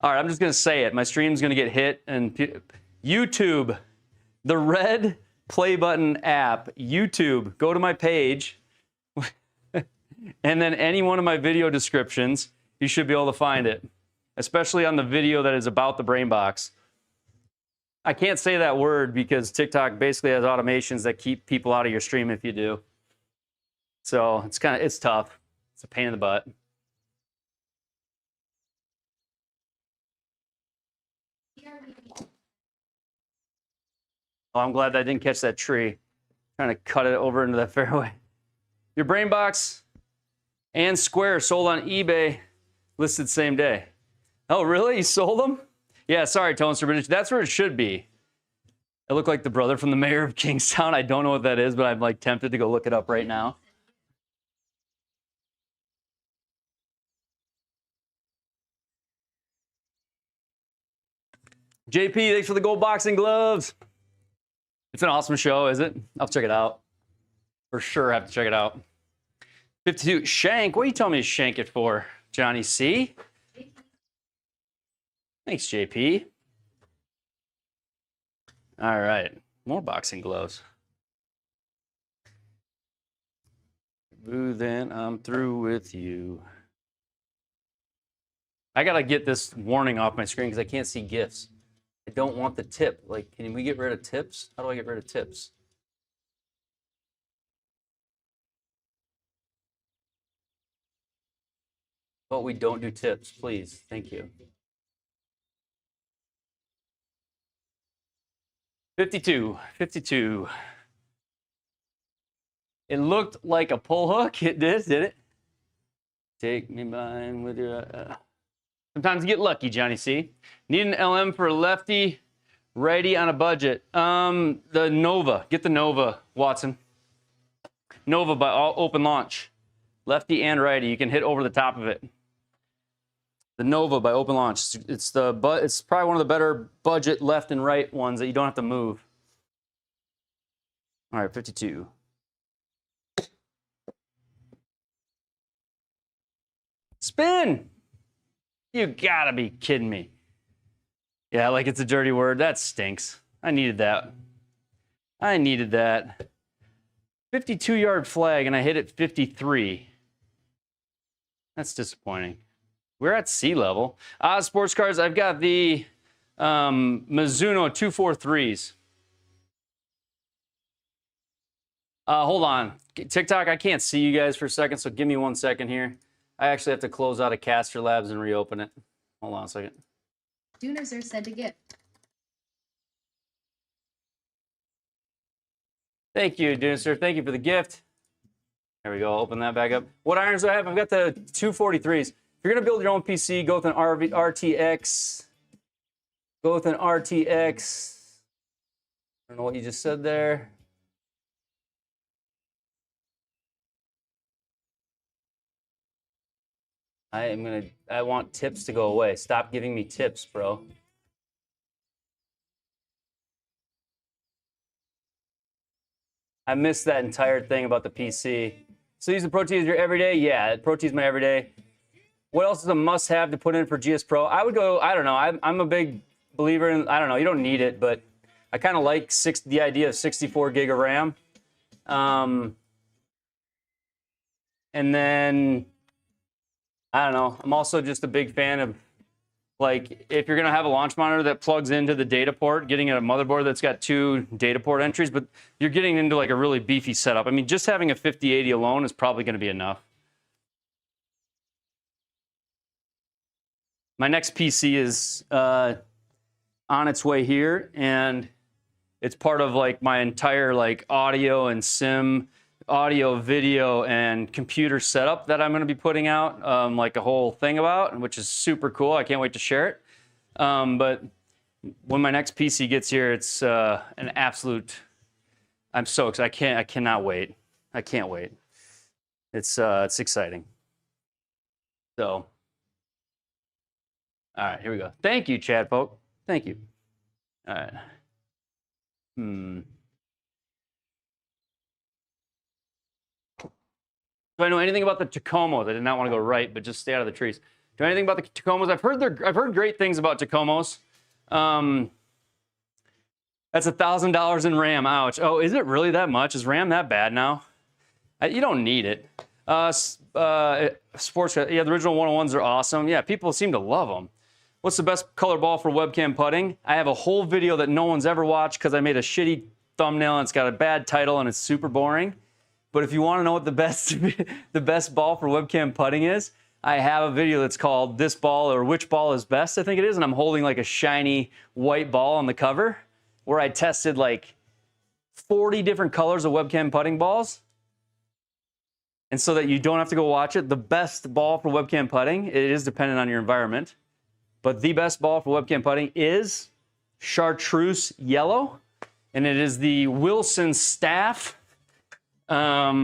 All right, I'm just going to say it. My stream's going to get hit. And YouTube, the Red play button app, YouTube, go to my page. And then any one of my video descriptions, you should be able to find it. Especially on the video that is about the BrainBox. I can't say that word because TikTok basically has automations that keep people out of your stream if you do. So it's tough. It's a pain in the butt. Oh, I'm glad that I didn't catch that tree. Trying to cut it over into that fairway. Your BrainBox and Square sold on eBay, listed same day. Oh, really? You sold them? Yeah, sorry, Toaster British. That's where it should be. I look like the brother from the mayor of Kingstown. I don't know what that is, but I'm like tempted to go look it up right now. JP, thanks for the gold boxing gloves. It's an awesome show, is it? I'll check it out. For sure, I have to check it out. 52, Shank. What are you telling me to shank it for, Johnny C? Thanks, JP. All right, more boxing gloves. Boo, then I'm through with you. I gotta get this warning off my screen because I can't see GIFs. I don't want the tip. Like, can we get rid of tips? How do I get rid of tips? But we don't do tips, please. Thank you. 52. It looked like a pull hook. It did it? Take me by with your... Sometimes you get lucky, Johnny C. Need an LM for lefty, righty on a budget. The Nova. Get the Nova, Watson. Nova by open launch. Lefty and righty. You can hit over the top of it. The Nova by open launch. It's probably one of the better budget left and right ones that you don't have to move. All right, 52. Spin! You gotta be kidding me. Yeah, like it's a dirty word. That stinks. I needed that. I needed that. 52-yard flag, and I hit it 53. That's disappointing. We're at sea level. Sports cars, I've got the Mizuno 243s. Hold on. TikTok, I can't see you guys for a second, so give me 1 second here. I actually have to close out of Caster Labs and reopen it. Hold on a second. Tuners are said to gift. Thank you, Dunister. Thank you for the gift. There we go. Open that back up. What irons do I have? I've got the 243s. If you're going to build your own PC, go with an RTX. Go with an RTX. I don't know what you just said there. I want tips to go away. Stop giving me tips, bro. I missed that entire thing about the PC. So use the Pro T as your everyday? Yeah, Pro T is my everyday. What else is a must-have to put in for GS Pro? I would go, I don't know. I'm a big believer in, I don't know, you don't need it, but I kind of like the idea of 64 gig of RAM. And then, I don't know. I'm also just a big fan of, like, if you're going to have a launch monitor that plugs into the data port, getting a motherboard that's got 2 data port entries, but you're getting into like a really beefy setup. I mean, just having a 5080 alone is probably going to be enough. My next PC is on its way here, and it's part of like my entire like audio and sim, audio, video, and computer setup that I'm going to be putting out, like a whole thing about, which is super cool. I can't wait to share it. But when my next PC gets here, it's an absolute. I'm so excited. I cannot wait. I can't wait. It's exciting. So. All right, here we go. Thank you, Chad folk. Thank you. All right. Do I know anything about the Tacomos? I did not want to go right, but just stay out of the trees. Do I know anything about the Tacomos? I've heard great things about Tacomos. That's $1,000 in RAM. Ouch. Oh, is it really that much? Is RAM that bad now? You don't need it. Sports, yeah, the original 101s are awesome. Yeah, people seem to love them. What's the best color ball for webcam putting? I have a whole video that no one's ever watched because I made a shitty thumbnail and it's got a bad title and it's super boring. But if you want to know what the best ball for webcam putting is, I have a video that's called This Ball or Which Ball is Best, I think it is, and I'm holding like a shiny white ball on the cover where I tested like 40 different colors of webcam putting balls. And so that you don't have to go watch it, the best ball for webcam putting, it is dependent on your environment, but the best ball for webcam putting is chartreuse yellow, and it is the Wilson Staff. At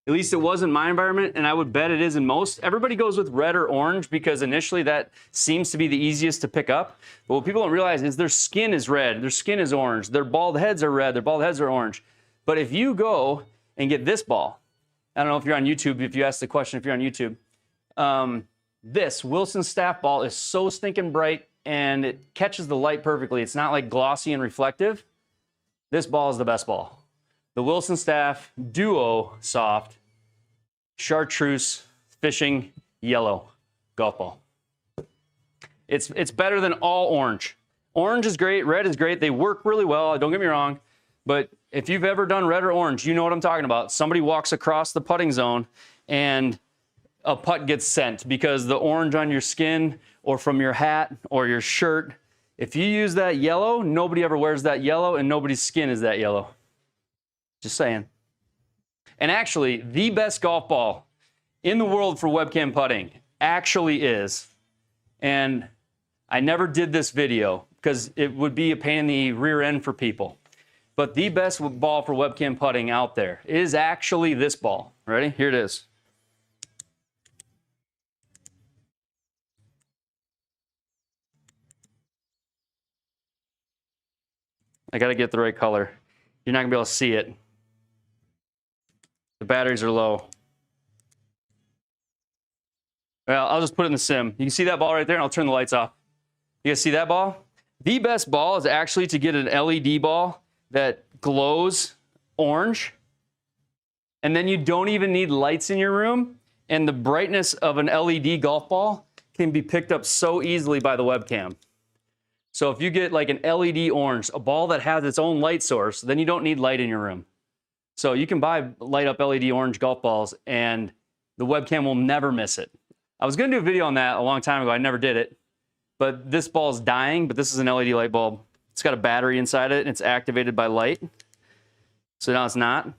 least it was in my environment, and I would bet it is in most. Everybody goes with red or orange because initially that seems to be the easiest to pick up. But what people don't realize is their skin is red, their skin is orange, their bald heads are red, their bald heads are orange. But if you go and get this ball, I don't know if you're on YouTube, if you asked the question if you're on YouTube, this Wilson Staff ball is so stinking bright and it catches the light perfectly. It's not like glossy and reflective. This ball is the best ball. The Wilson Staff Duo Soft Chartreuse Fishing Yellow golf ball. It's better than all orange. Orange is great, red is great. They work really well, don't get me wrong. But if you've ever done red or orange, you know what I'm talking about. Somebody walks across the putting zone and a putt gets sent because the orange on your skin or from your hat or your shirt, if you use that yellow, nobody ever wears that yellow and nobody's skin is that yellow. Just saying. And actually, the best golf ball in the world for webcam putting actually is, and I never did this video because it would be a pain in the rear end for people, but the best ball for webcam putting out there is actually this ball. Ready? Here it is. I got to get the right color. You're not going to be able to see it. The batteries are low. Well, I'll just put it in the sim. You can see that ball right there, and I'll turn the lights off. You guys see that ball? The best ball is actually to get an LED ball that glows orange. And then you don't even need lights in your room. And the brightness of an LED golf ball can be picked up so easily by the webcam. So if you get like an LED orange, a ball that has its own light source, then you don't need light in your room. So you can buy light up LED orange golf balls and the webcam will never miss it. I was gonna do a video on that a long time ago. I never did it. But this ball is dying, but this is an LED light bulb. It's got a battery inside it and it's activated by light. So now it's not.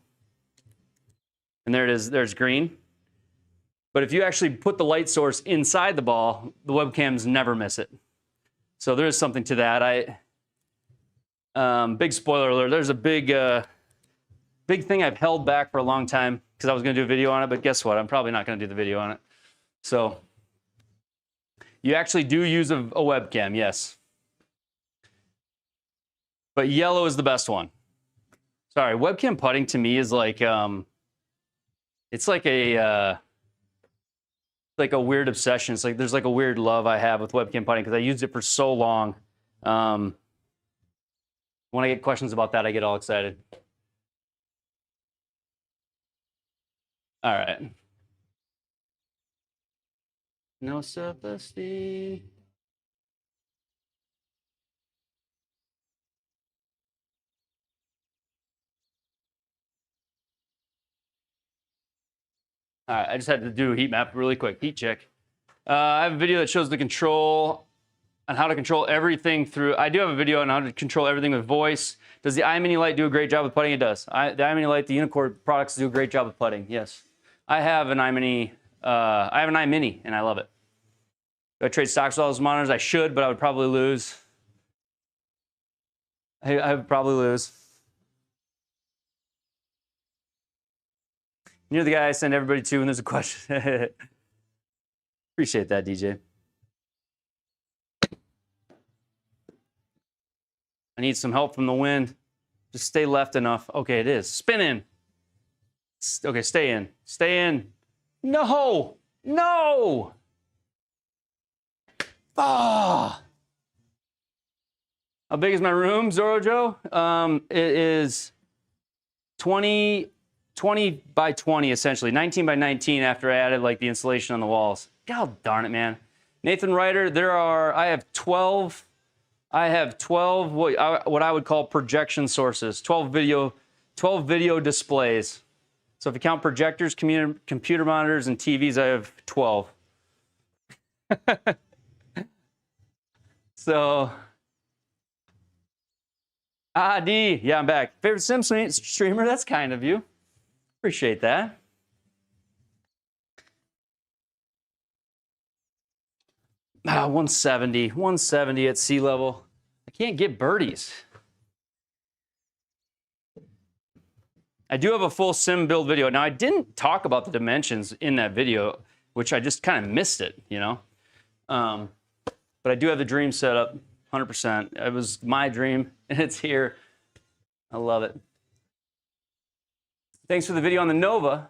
And there it is, there's green. But if you actually put the light source inside the ball, the webcams never miss it. So there is something to that. Big spoiler alert, there's a big thing I've held back for a long time because I was gonna do a video on it, but guess what? I'm probably not gonna do the video on it. So you actually do use a webcam, yes. But yellow is the best one. Sorry, webcam putting to me is like, it's like a weird obsession. It's like there's like a weird love I have with webcam putting because I used it for so long. When I get questions about that, I get all excited. All right. No self-esteem. All right, I just had to do a heat map really quick, heat check. I have a video that shows the control on how to control everything through. I do have a video on how to control everything with voice. Does the iMini Light do a great job with putting? It does. The iMini Light, the Unicore products do a great job of putting. Yes, I have an iMini. I have an iMini, and I love it. Do I trade stocks with all those monitors? I should, but I would probably lose. I would probably lose. You're the guy I send everybody to when there's a question. Appreciate that, DJ. I need some help from the wind. Just stay left enough. Okay, it is. Spin in. Okay, stay in. Stay in. No! No! Ah! How big is my room, Zoro Joe? It is 20 by 20, essentially. 19 by 19 after I added like the insulation on the walls. God darn it, man. Nathan Ryder, I have 12 what I would call projection sources, 12 video displays. So if you count projectors, computer monitors, and TVs, I have 12. So, D, yeah, I'm back. Favorite Sim streamer? That's kind of you. Appreciate that. Ah, 170 at sea level. I can't get birdies. I do have a full sim build video. Now, I didn't talk about the dimensions in that video, which I just kind of missed it, you know? But I do have the dream set up 100%. It was my dream, and it's here. I love it. Thanks for the video on the Nova.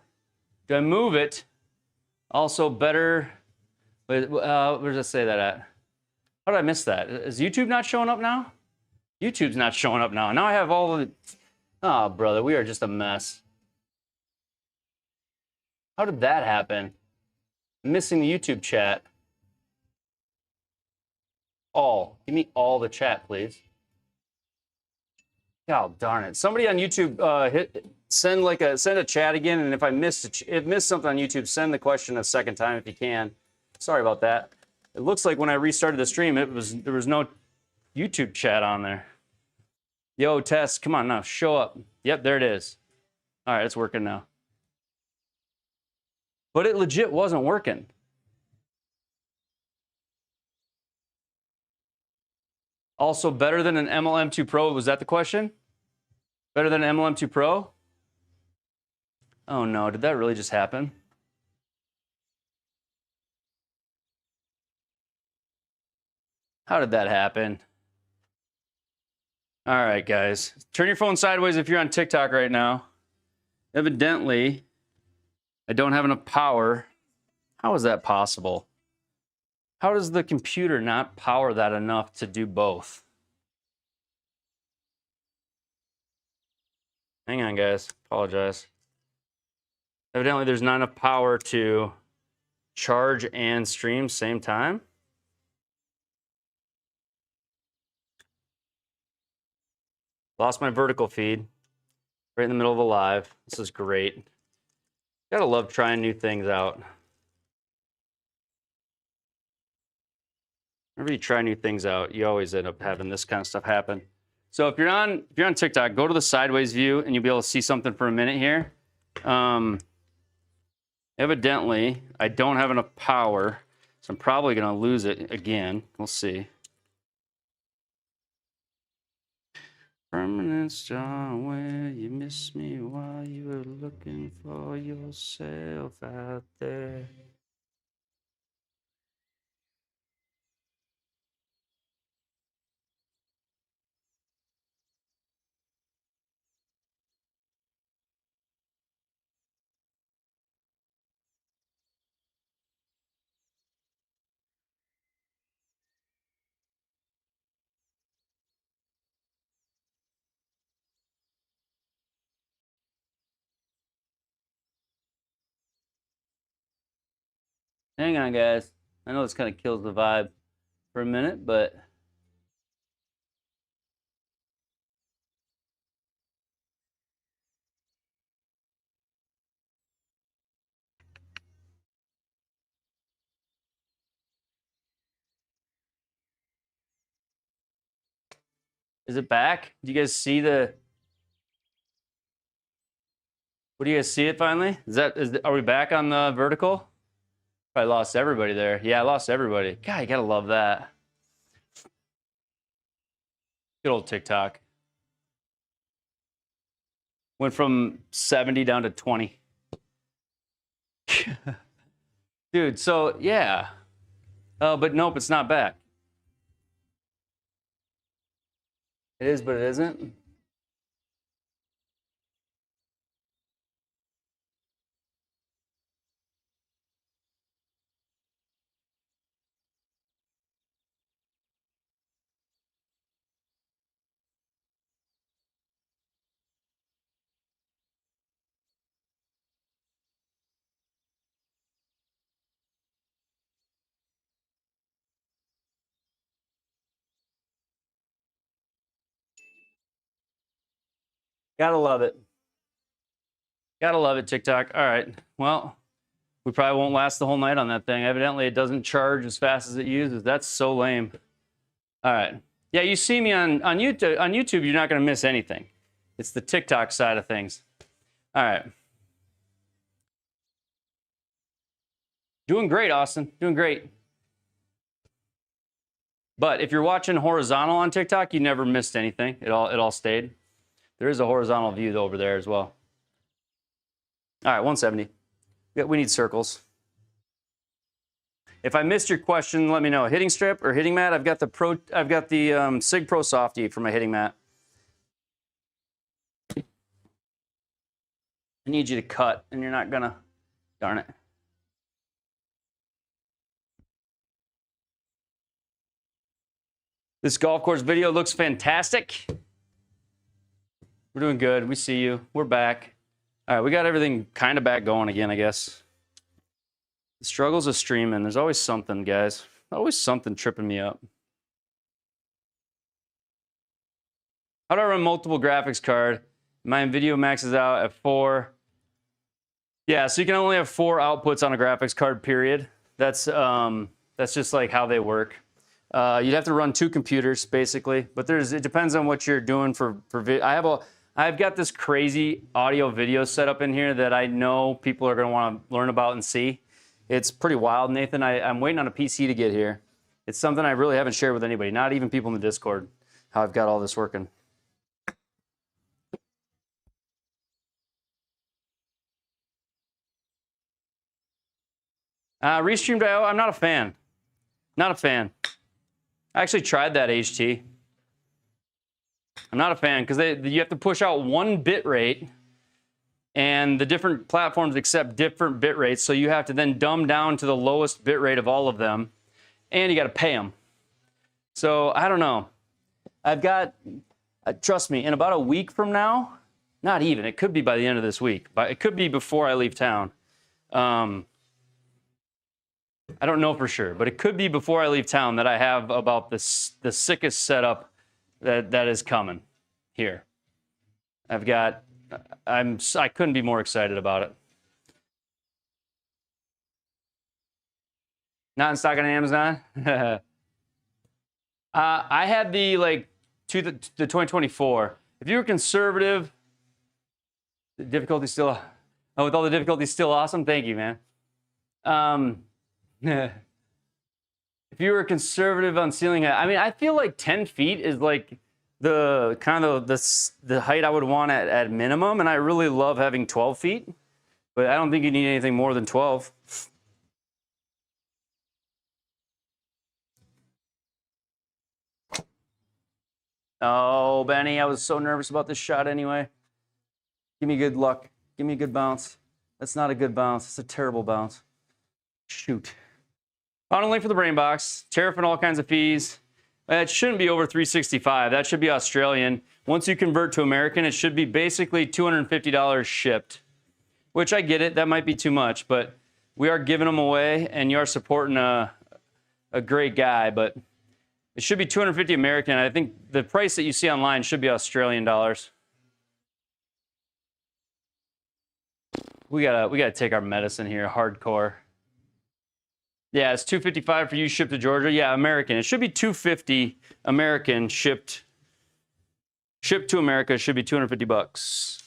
Do I move it? Also better, where does it say that at? How did I miss that? Is YouTube not showing up now? YouTube's not showing up now. Now I have all the, oh, brother, we are just a mess. How did that happen? I'm missing the YouTube chat. Give me all the chat, please. God darn it. Somebody on YouTube send a chat again, and if I missed something on YouTube, send the question a second time if you can. Sorry about that. It looks like when I restarted the stream, there was no YouTube chat on there. Yo, Tess, come on now, show up. Yep, there it is. All right, it's working now. But it legit wasn't working. Also better than an MLM2 Pro, was that the question? Better than an MLM2 Pro? Oh no, did that really just happen? How did that happen? All right, guys. Turn your phone sideways if you're on TikTok right now. Evidently, I don't have enough power. How is that possible? How does the computer not power that enough to do both? Hang on, guys. Apologize. Evidently, there's not enough power to charge and stream same time. Lost my vertical feed right in the middle of a live. This is great. Gotta love trying new things out. Whenever you try new things out, you always end up having this kind of stuff happen. So if you're on TikTok, go to the sideways view and you'll be able to see something for a minute here. Evidently, I don't have enough power, so I'm probably gonna lose it again. We'll see. Permanent star, where you miss me while you were looking for yourself out there. Hang on, guys. I know this kind of kills the vibe for a minute, but is it back? Do you guys see the? What do you guys see it finally? Are we back on the vertical? Probably lost everybody there. Yeah, I lost everybody. God, you gotta love that. Good old TikTok. Went from 70 down to 20. Dude, so yeah. But nope, it's not back. It is, but it isn't. Gotta love it. Gotta love it, TikTok. All right. Well, we probably won't last the whole night on that thing. Evidently, it doesn't charge as fast as it uses. That's so lame. All right. Yeah, you see me on YouTube. On YouTube, you're not going to miss anything. It's the TikTok side of things. All right. Doing great, Austin. Doing great. But if you're watching horizontal on TikTok, you never missed anything. It all stayed. There is a horizontal view over there as well. All right, 170. We need circles. If I missed your question, let me know. Hitting strip or hitting mat? I've got the Sig Pro Softy for my hitting mat. I need you to cut, and you're not gonna. Darn it. This golf course video looks fantastic. We're doing good. We see you. We're back. All right, we got everything kind of back going again, I guess. The struggles of streaming. There's always something, guys. Always something tripping me up. How do I run multiple graphics card? My NVIDIA maxes out at 4. Yeah, so you can only have 4 outputs on a graphics card, period. That's just like how they work. You'd have to run 2 computers, basically. But it depends on what you're doing for video. I've got this crazy audio video setup in here that I know people are going to want to learn about and see. It's pretty wild, Nathan. I'm waiting on a PC to get here. It's something I really haven't shared with anybody, not even people in the Discord, how I've got all this working. Restream.io, I'm not a fan. Not a fan. I actually tried that, HT. I'm not a fan because you have to push out 1 bit rate, and the different platforms accept different bit rates, so you have to then dumb down to the lowest bit rate of all of them. and you got to pay them. So I don't know. I've got, trust me, in about a week from now, not even, it could be by the end of this week, but it could be before I leave town. I don't know for sure, but it could be before I leave town that I have about the sickest setup that is coming here. I couldn't be more excited about it. Not in stock on Amazon. I had the 2024. If you were conservative, the difficulty still. Oh, with all the difficulties still awesome. Thank you, man. If you were conservative on ceiling height, I mean, I feel like 10 feet is like the kind of the height I would want at minimum, and I really love having 12 feet, but I don't think you need anything more than 12. Oh, Benny, I was so nervous about this shot anyway. Give me good luck. Give me a good bounce. That's not a good bounce. It's a terrible bounce. Shoot. Found a link for the brain box. Tariff and all kinds of fees. It shouldn't be over $365. That should be Australian. Once you convert to American, it should be basically $250 shipped, which I get it. That might be too much, but we are giving them away, and you are supporting a great guy, but it should be $250 American. I think the price that you see online should be Australian dollars. We gotta take our medicine here, hardcore. Yeah, it's $255 for you shipped to Georgia. Yeah, American. It should be $250 American shipped to America. It should be $250.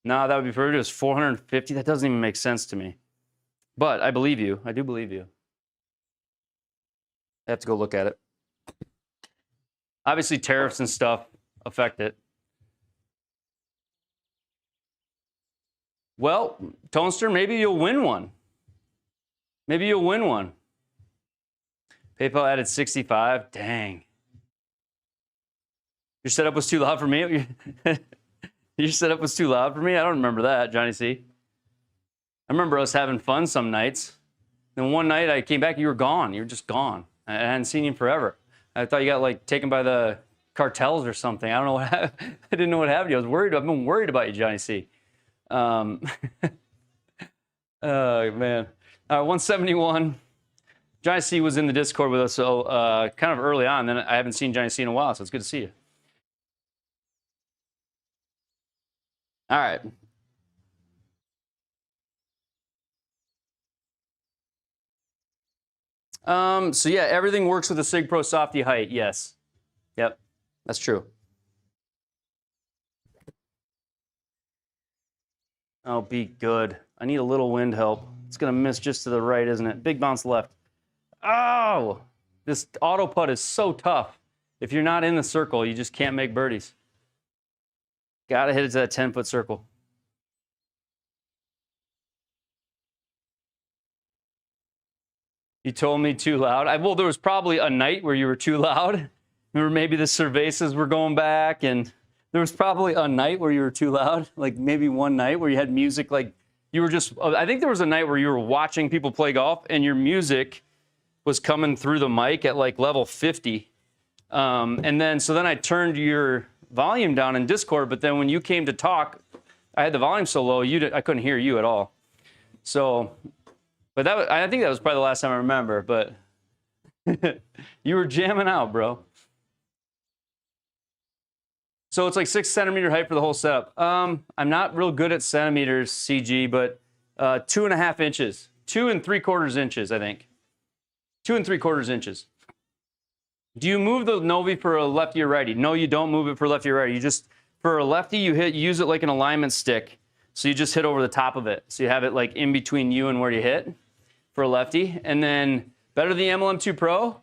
No, that would be for it was $450. That doesn't even make sense to me. But I believe you. I do believe you. I have to go look at it. Obviously, tariffs and stuff affect it. Well, Tonester, maybe you'll win one. Maybe you'll win one. PayPal added 65. Dang. Your setup was too loud for me? Your setup was too loud for me? I don't remember that, Johnny C. I remember us having fun some nights. Then one night I came back, you were gone. You were just gone. I hadn't seen you in forever. I thought you got like taken by the cartels or something. I don't know what happened. I didn't know what happened to you. I was worried. I've been worried about you, Johnny C. Oh, man. 171. Johnny C was in the Discord with us, so kind of early on. Then I haven't seen Johnny C in a while, so it's good to see you. All right. So yeah, everything works with the Sig Pro Softy height. Yes. Yep. That's true. Oh, be good. I need a little wind help. It's going to miss just to the right, isn't it? Big bounce left. Oh! This auto putt is so tough. If you're not in the circle, you just can't make birdies. Got to hit it to that 10-foot circle. You told me too loud. Well, there was probably a night where you were too loud. Remember, maybe the cervezas were going back, and there was probably a night where you were too loud. Like maybe one night where you had music, like you were just. I think there was a night where you were watching people play golf, and your music was coming through the mic at like level 50. And then I turned your volume down in Discord, but then when you came to talk, I had the volume so low I couldn't hear you at all. So. But I think that was probably the last time I remember, but you were jamming out, bro. So it's like 6 centimeter height for the whole setup. I'm not real good at centimeters, CG, but 2.5 inches. 2 3/4 inches, I think. 2 3/4 inches. Do you move the Novi for a lefty or righty? No, you don't move it for lefty or righty. You just, for a lefty, you use it like an alignment stick. So you just hit over the top of it. So you have it like in between you and where you hit for a lefty. And then better than the MLM2 Pro?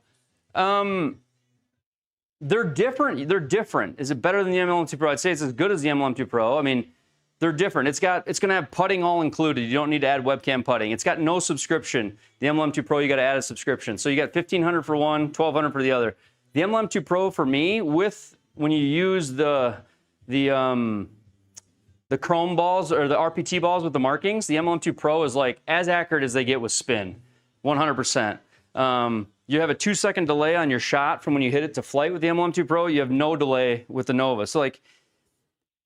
They're different. They're different. Is it better than the MLM2 Pro? I'd say it's as good as the MLM2 Pro. I mean, they're different. It's going to have putting all included. You don't need to add webcam putting. It's got no subscription. The MLM2 Pro, you got to add a subscription. So you got $1,500 for one, $1,200 for the other. The MLM2 Pro for me, when you use the The chrome balls or the RPT balls with the markings, the MLM2 Pro is like as accurate as they get with spin, 100%. You have a 2-second delay on your shot from when you hit it to flight with the MLM2 Pro. You have no delay with the Nova. So like,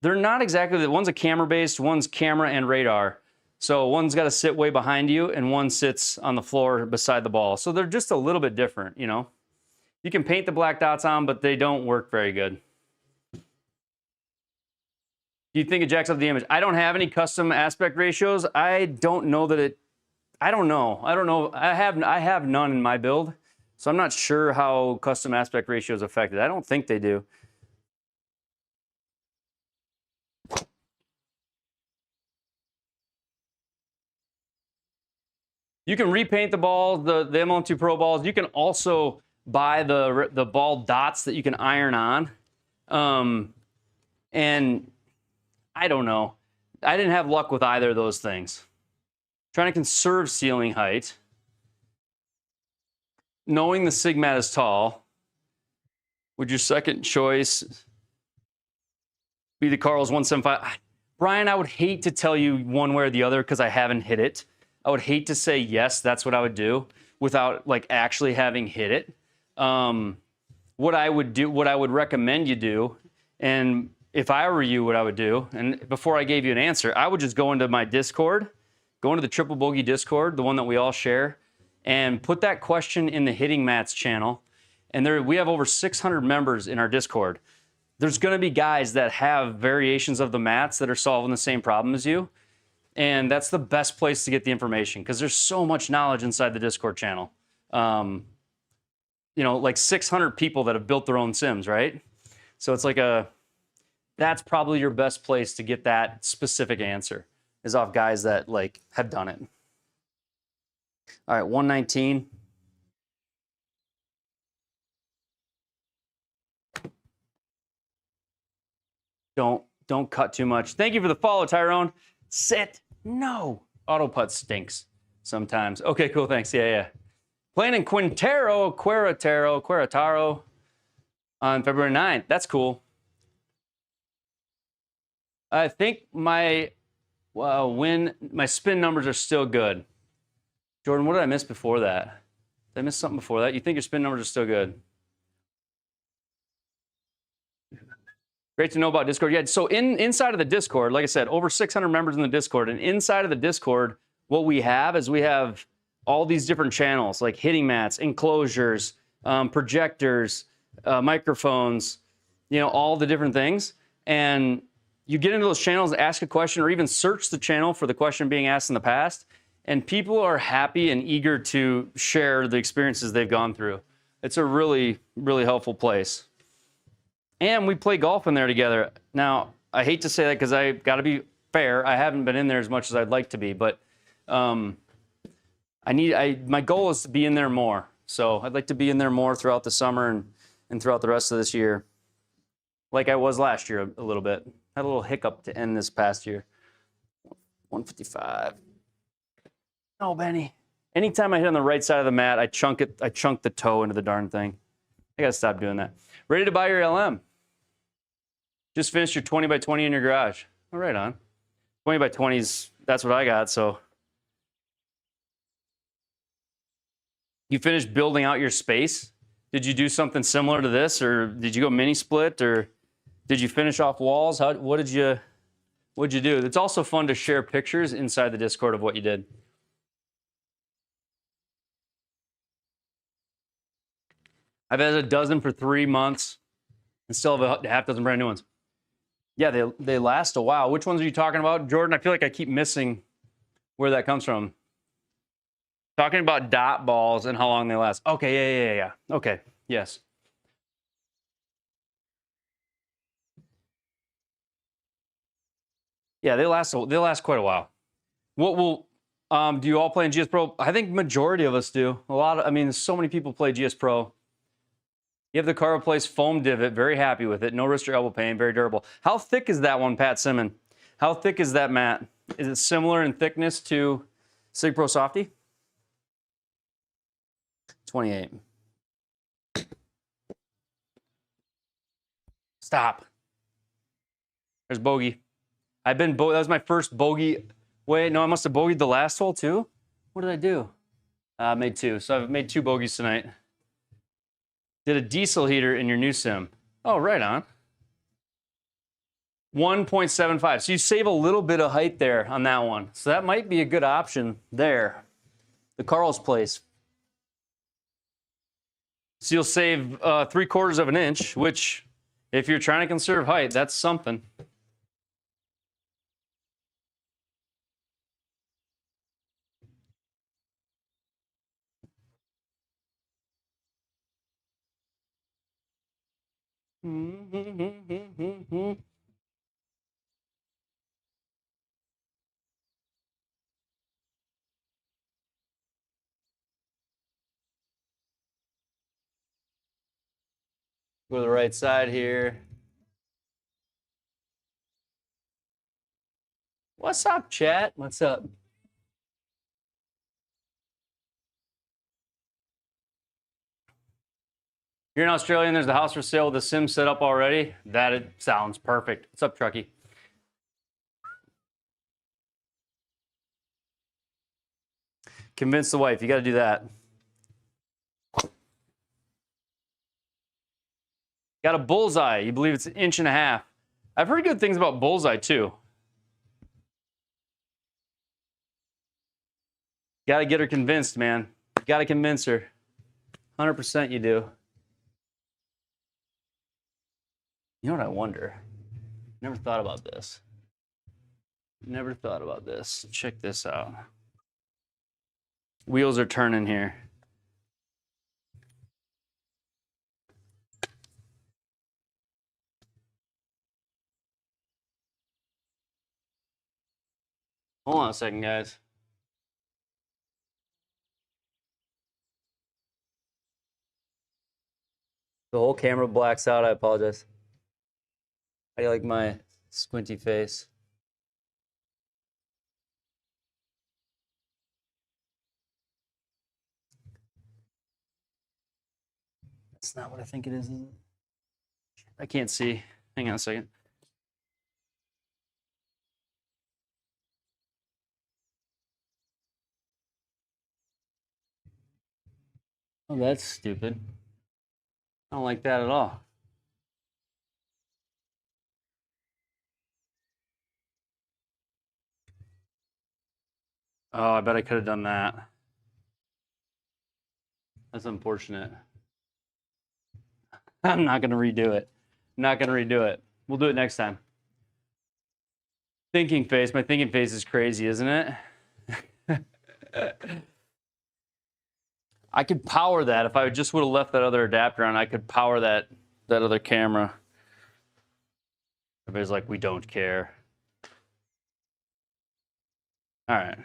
they're not exactly, one's a camera based, one's camera and radar. So one's got to sit way behind you and one sits on the floor beside the ball. So they're just a little bit different, you know. You can paint the black dots on, but they don't work very good. Do you think it jacks up the image? I don't have any custom aspect ratios. I don't know that it, I don't know. I have none in my build. So I'm not sure how custom aspect ratios affect it. I don't think they do. You can repaint the ball, the MLM2 Pro balls. You can also buy the ball dots that you can iron on. And I don't know. I didn't have luck with either of those things. Trying to conserve ceiling height. Knowing the SIGMAT is tall. Would your second choice be the Carl's 175? Brian, I would hate to tell you one way or the other because I haven't hit it. I would hate to say yes, that's what I would do without like actually having hit it. What I would recommend you do, and if I were you, what I would do, and before I gave you an answer, I would just go into my Discord, go into the Triple Bogey Discord, the one that we all share, and put that question in the Hitting Mats channel. And we have over 600 members in our Discord. There's going to be guys that have variations of the mats that are solving the same problem as you. And that's the best place to get the information because there's so much knowledge inside the Discord channel. You know, like 600 people that have built their own sims, right? So it's like that's probably your best place to get that specific answer is off guys that like have done it. All right, 119. Don't cut too much. Thank you for the follow, Tyrone. Sit. No. Auto putt stinks sometimes. Okay, cool. Thanks. Yeah. Playing in Querétaro on February 9th. That's cool. I think my spin numbers are still good. Jordan, what did I miss before that? Did I miss something before that? You think your spin numbers are still good? Great to know about Discord. Yeah, so inside of the Discord, like I said, over 600 members in the Discord. And inside of the Discord, what we have is we have all these different channels, like hitting mats, enclosures, projectors, microphones, you know, all the different things. And you get into those channels, ask a question, or even search the channel for the question being asked in the past. And people are happy and eager to share the experiences they've gone through. It's a really, really helpful place. And we play golf in there together. Now, I hate to say that because I got to be fair. I haven't been in there as much as I'd like to be, but my goal is to be in there more. So I'd like to be in there more throughout the summer and throughout the rest of this year, like I was last year a little bit. Had a little hiccup to end this past year. 155. No, Benny. Anytime I hit on the right side of the mat, I chunk the toe into the darn thing. I gotta stop doing that. Ready to buy your LM? Just finished your 20 by 20 in your garage. Oh, right on. 20 by 20s, that's what I got, so. You finished building out your space? Did you do something similar to this, or did you go mini split, or did you finish off walls? What'd you do? It's also fun to share pictures inside the Discord of what you did. I've had a dozen for 3 months and still have a half dozen brand new ones. Yeah, they last a while. Which ones are you talking about, Jordan? I feel like I keep missing where that comes from. Talking about dot balls and how long they last. Okay, yeah. Okay, yes. Yeah, they last quite a while. Do you all play in GS Pro? I think majority of us do. So many people play GS Pro. You have the car replaced foam divot, very happy with it. No wrist or elbow pain, very durable. How thick is that one, Pat Simmon? How thick is that mat? Is it similar in thickness to Sig Pro Softy? 28. Stop. There's Bogey. that was my first bogey. Wait, no, I must have bogeyed the last hole too. What did I do? I made 2. So I've made 2 bogeys tonight. Did a diesel heater in your new sim. Oh, right on. 1.75. So you save a little bit of height there on that one. So that might be a good option there. The Carl's place. So you'll save 3/4 of an inch, which if you're trying to conserve height, that's something. Go to the right side here. What's up, chat? What's up? You're in Australia and there's the house for sale with the sim set up already. That sounds perfect. What's up, Truckee? Convince the wife. You got to do that. Got a bullseye. You believe it's 1.5 inches. I've heard good things about bullseye too. Got to get her convinced, man. Got to convince her. 100% you do. You know what I wonder? Never thought about this. Never thought about this. Check this out. Wheels are turning here. Hold on a second, guys. The whole camera blacks out. I apologize. How do you like my squinty face? That's not what I think it is it? I can't see. Hang on a second. Oh, that's stupid. I don't like that at all. Oh, I bet I could have done that. That's unfortunate. I'm not going to redo it. Not going to redo it. We'll do it next time. Thinking face. My thinking face is crazy, isn't it? I could power that. If I just would have left that other adapter on, I could power that other camera. Everybody's like, we don't care. All right.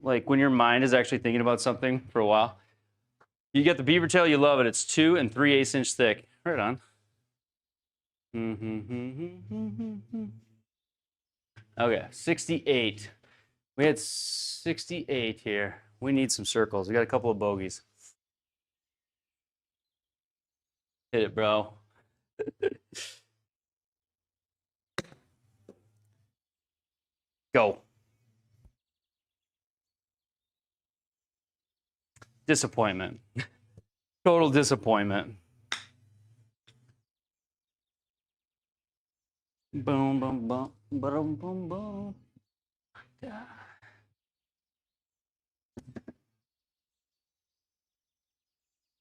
Like when your mind is actually thinking about something for a while. You get the beaver tail, you love it. It's 2 and 3/8 inch thick. Right on. Okay, 68. We had 68 here. We need some circles. We got a couple of bogeys. Hit it, bro. Go. Disappointment. Total disappointment. Boom, boom, boom, boom, boom, boom.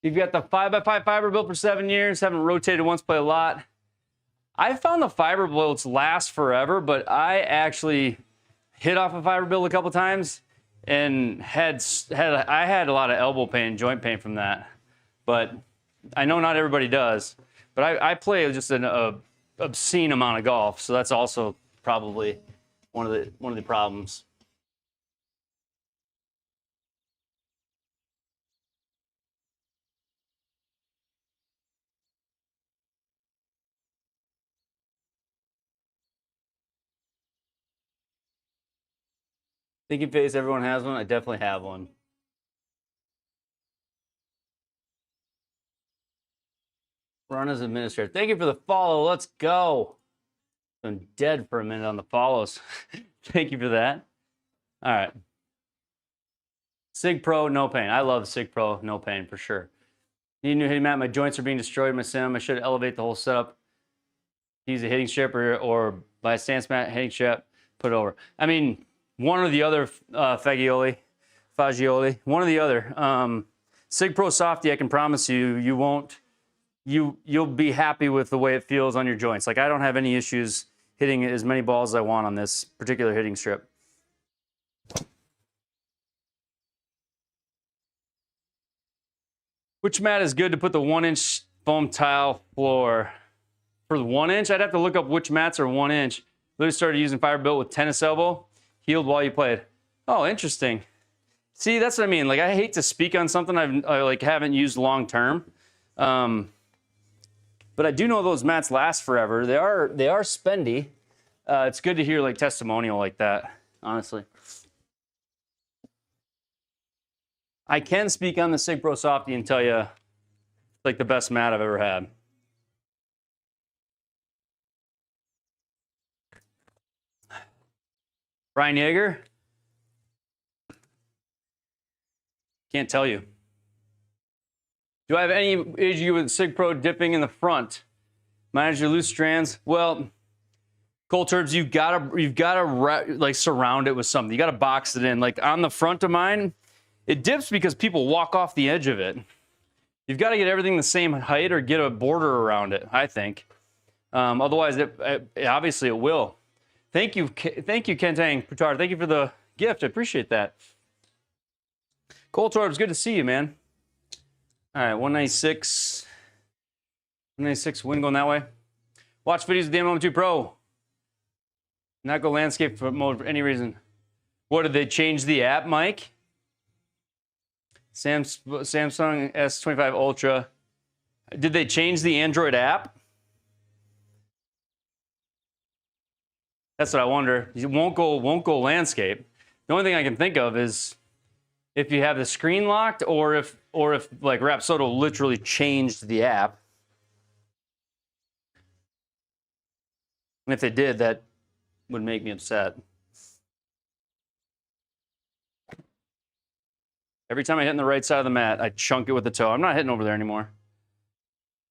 You've got the 5x5 fiber built for 7 years, haven't rotated once, play a lot. I found the fiber builds last forever, but I actually hit off a fiber build a couple times and I had a lot of elbow pain, joint pain from that. But I know not everybody does. But I play just an obscene amount of golf, so that's also probably one of the problems. Thinking face, everyone has one. I definitely have one. Run as administrator. Thank you for the follow. Let's go. Been dead for a minute on the follows. Thank you for that. All right. Sig Pro, no pain. I love Sig Pro, no pain for sure. Need a new hitting mat. My joints are being destroyed in my sim. I should elevate the whole setup. Use a hitting strip or buy a stance mat, hitting strip, put it over. I mean, one or the other, Fagioli, one or the other. Sig Pro Softy, I can promise you, you'll be happy with the way it feels on your joints. Like I don't have any issues hitting as many balls as I want on this particular hitting strip. Which mat is good to put the 1-inch foam tile floor? For the 1-inch, I'd have to look up which mats are 1-inch. Literally started using fiber built with tennis elbow. Healed while you played. Oh, interesting. See, that's what I mean. Like, I hate to speak on something I like haven't used long term, but I do know those mats last forever. They are spendy. It's good to hear like testimonial like that. Honestly, I can speak on the Sig Pro Softy and tell you, it's like the best mat I've ever had. Brian Yeager? Can't tell you. Do I have any issue with Sig Pro dipping in the front? Manage your loose strands? Well, Cold Turbs, you've gotta like surround it with something. You gotta box it in. Like on the front of mine, it dips because people walk off the edge of it. You've got to get everything the same height or get a border around it, I think. Otherwise, obviously it will. Thank you, Kentang Putard. Thank you for the gift. I appreciate that. Cole Torbs, good to see you, man. All right, 196. 196, wind going that way. Watch videos of the M2 Pro. Not go landscape mode for any reason. What, did they change the app, Mike? Samsung S25 Ultra. Did they change the Android app? That's what I wonder. It won't go landscape. The only thing I can think of is if you have the screen locked, or if like Rapsodo literally changed the app. And if they did, that would make me upset. Every time I hit on the right side of the mat, I chunk it with the toe. I'm not hitting over there anymore.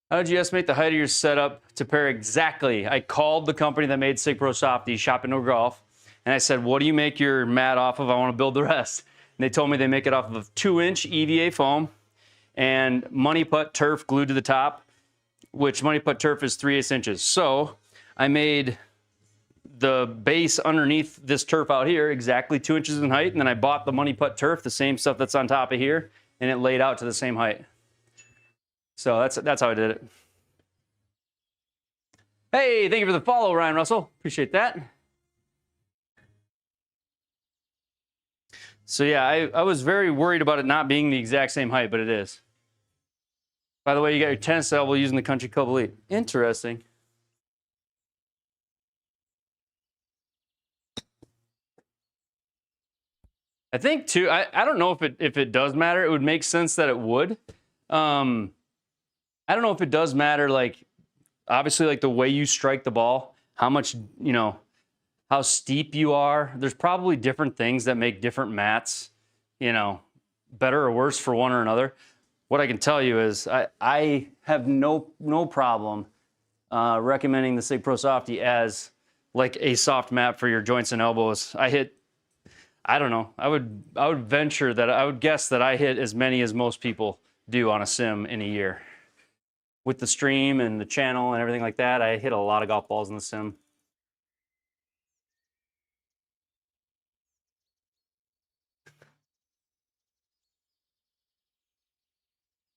How did you estimate the height of your setup to pair exactly? I called the company that made Sig Pro Softy, Shop and No Golf, and I said, what do you make your mat off of? I want to build the rest. And they told me they make it off of a 2-inch EVA foam and Money Putt turf glued to the top, which Money Putt turf is 3/8 inches. So I made the base underneath this turf out here exactly 2 inches in height, and then I bought the Money Putt turf, the same stuff that's on top of here, and it laid out to the same height. So that's how I did it. Hey, thank you for the follow, Ryan Russell. Appreciate that. So yeah, I was very worried about it not being the exact same height, but it is. By the way, you got your tennis elbow using the Country Club Elite. Interesting. I think too, I don't know if it does matter. It would make sense that it would. I don't know if it does matter, like, obviously, like the way you strike the ball, how much, how steep you are. There's probably different things that make different mats, better or worse for one or another. What I can tell you is I have no problem recommending the Sig Pro Softy as like a soft mat for your joints and elbows. I don't know. I would venture that I would guess that I hit as many as most people do on a sim in a year. With the stream and the channel and everything like that, I hit a lot of golf balls in the sim.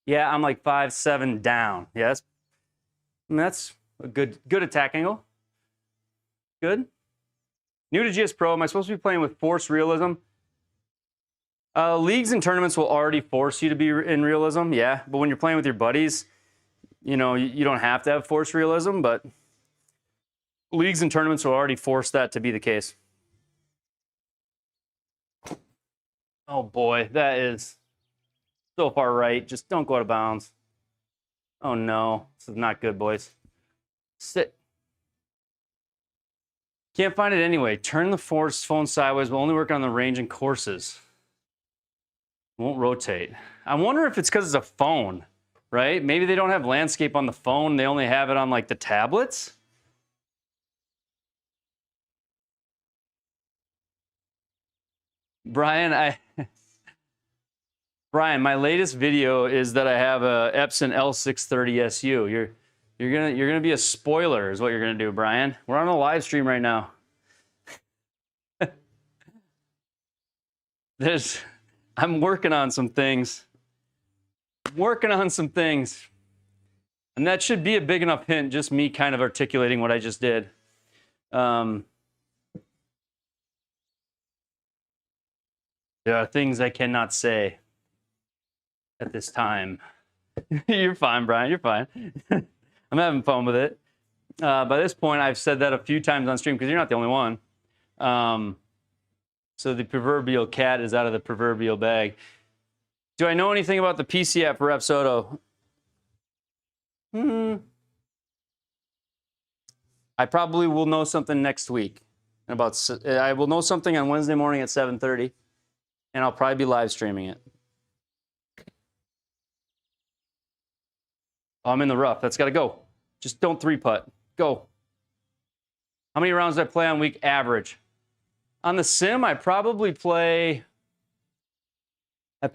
Yeah, I'm like 5'7" down. Yeah, that's a good attack angle. Good. New to GS Pro, am I supposed to be playing with force realism? Leagues and tournaments will already force you to be in realism, yeah. But when you're playing with your buddies, you don't have to have force realism, but leagues and tournaments will already force that to be the case. Oh boy, that is so far right. Just don't go out of bounds. Oh no, this is not good, boys. Sit. Can't find it anyway. Turn the phone sideways. Will only work on the range and courses. Won't rotate. I wonder if it's because it's a phone, right? Maybe they don't have landscape on the phone. They only have it on like the tablets. Brian, Brian, my latest video is that I have a Epson L630 SU. You're gonna be a spoiler, is what you're gonna do, Brian. We're on a live stream right now. I'm working on some things. And that should be a big enough hint, just me kind of articulating what I just did. There are things I cannot say at this time. You're fine, Brian. You're fine. I'm having fun with it. By this point, I've said that a few times on stream because you're not the only one. So the proverbial cat is out of the proverbial bag. Do I know anything about the PC app for Repsodo? I probably will know something next week. I will know something on Wednesday morning at 7:30, and I'll probably be live streaming it. Oh, I'm in the rough. That's got to go. Just don't three-putt. Go. How many rounds do I play on week average? On the sim, I probably play the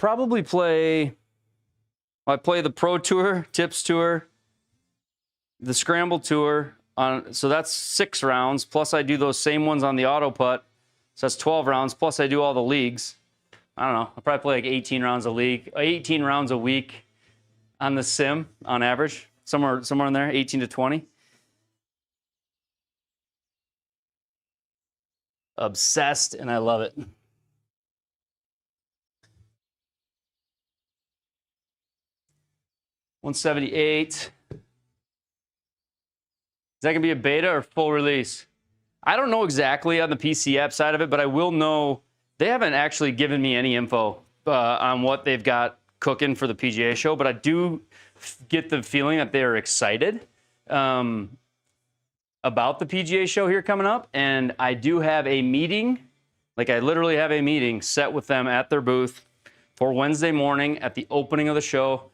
Pro Tour, Tips Tour, the Scramble Tour. So that's 6 rounds, plus I do those same ones on the Auto Putt. So that's 12 rounds, plus I do all the leagues. I don't know. I'll probably play like 18 rounds a week on the sim on average. Somewhere in there, 18 to 20. Obsessed, and I love it. $178. Is that going to be a beta or full release? I don't know exactly on the PC app side of it, but I will know they haven't actually given me any info on what they've got cooking for the PGA show, but I do get the feeling that they are excited about the PGA show here coming up, and I do have a meeting, like I literally have a meeting set with them at their booth for Wednesday morning at the opening of the show.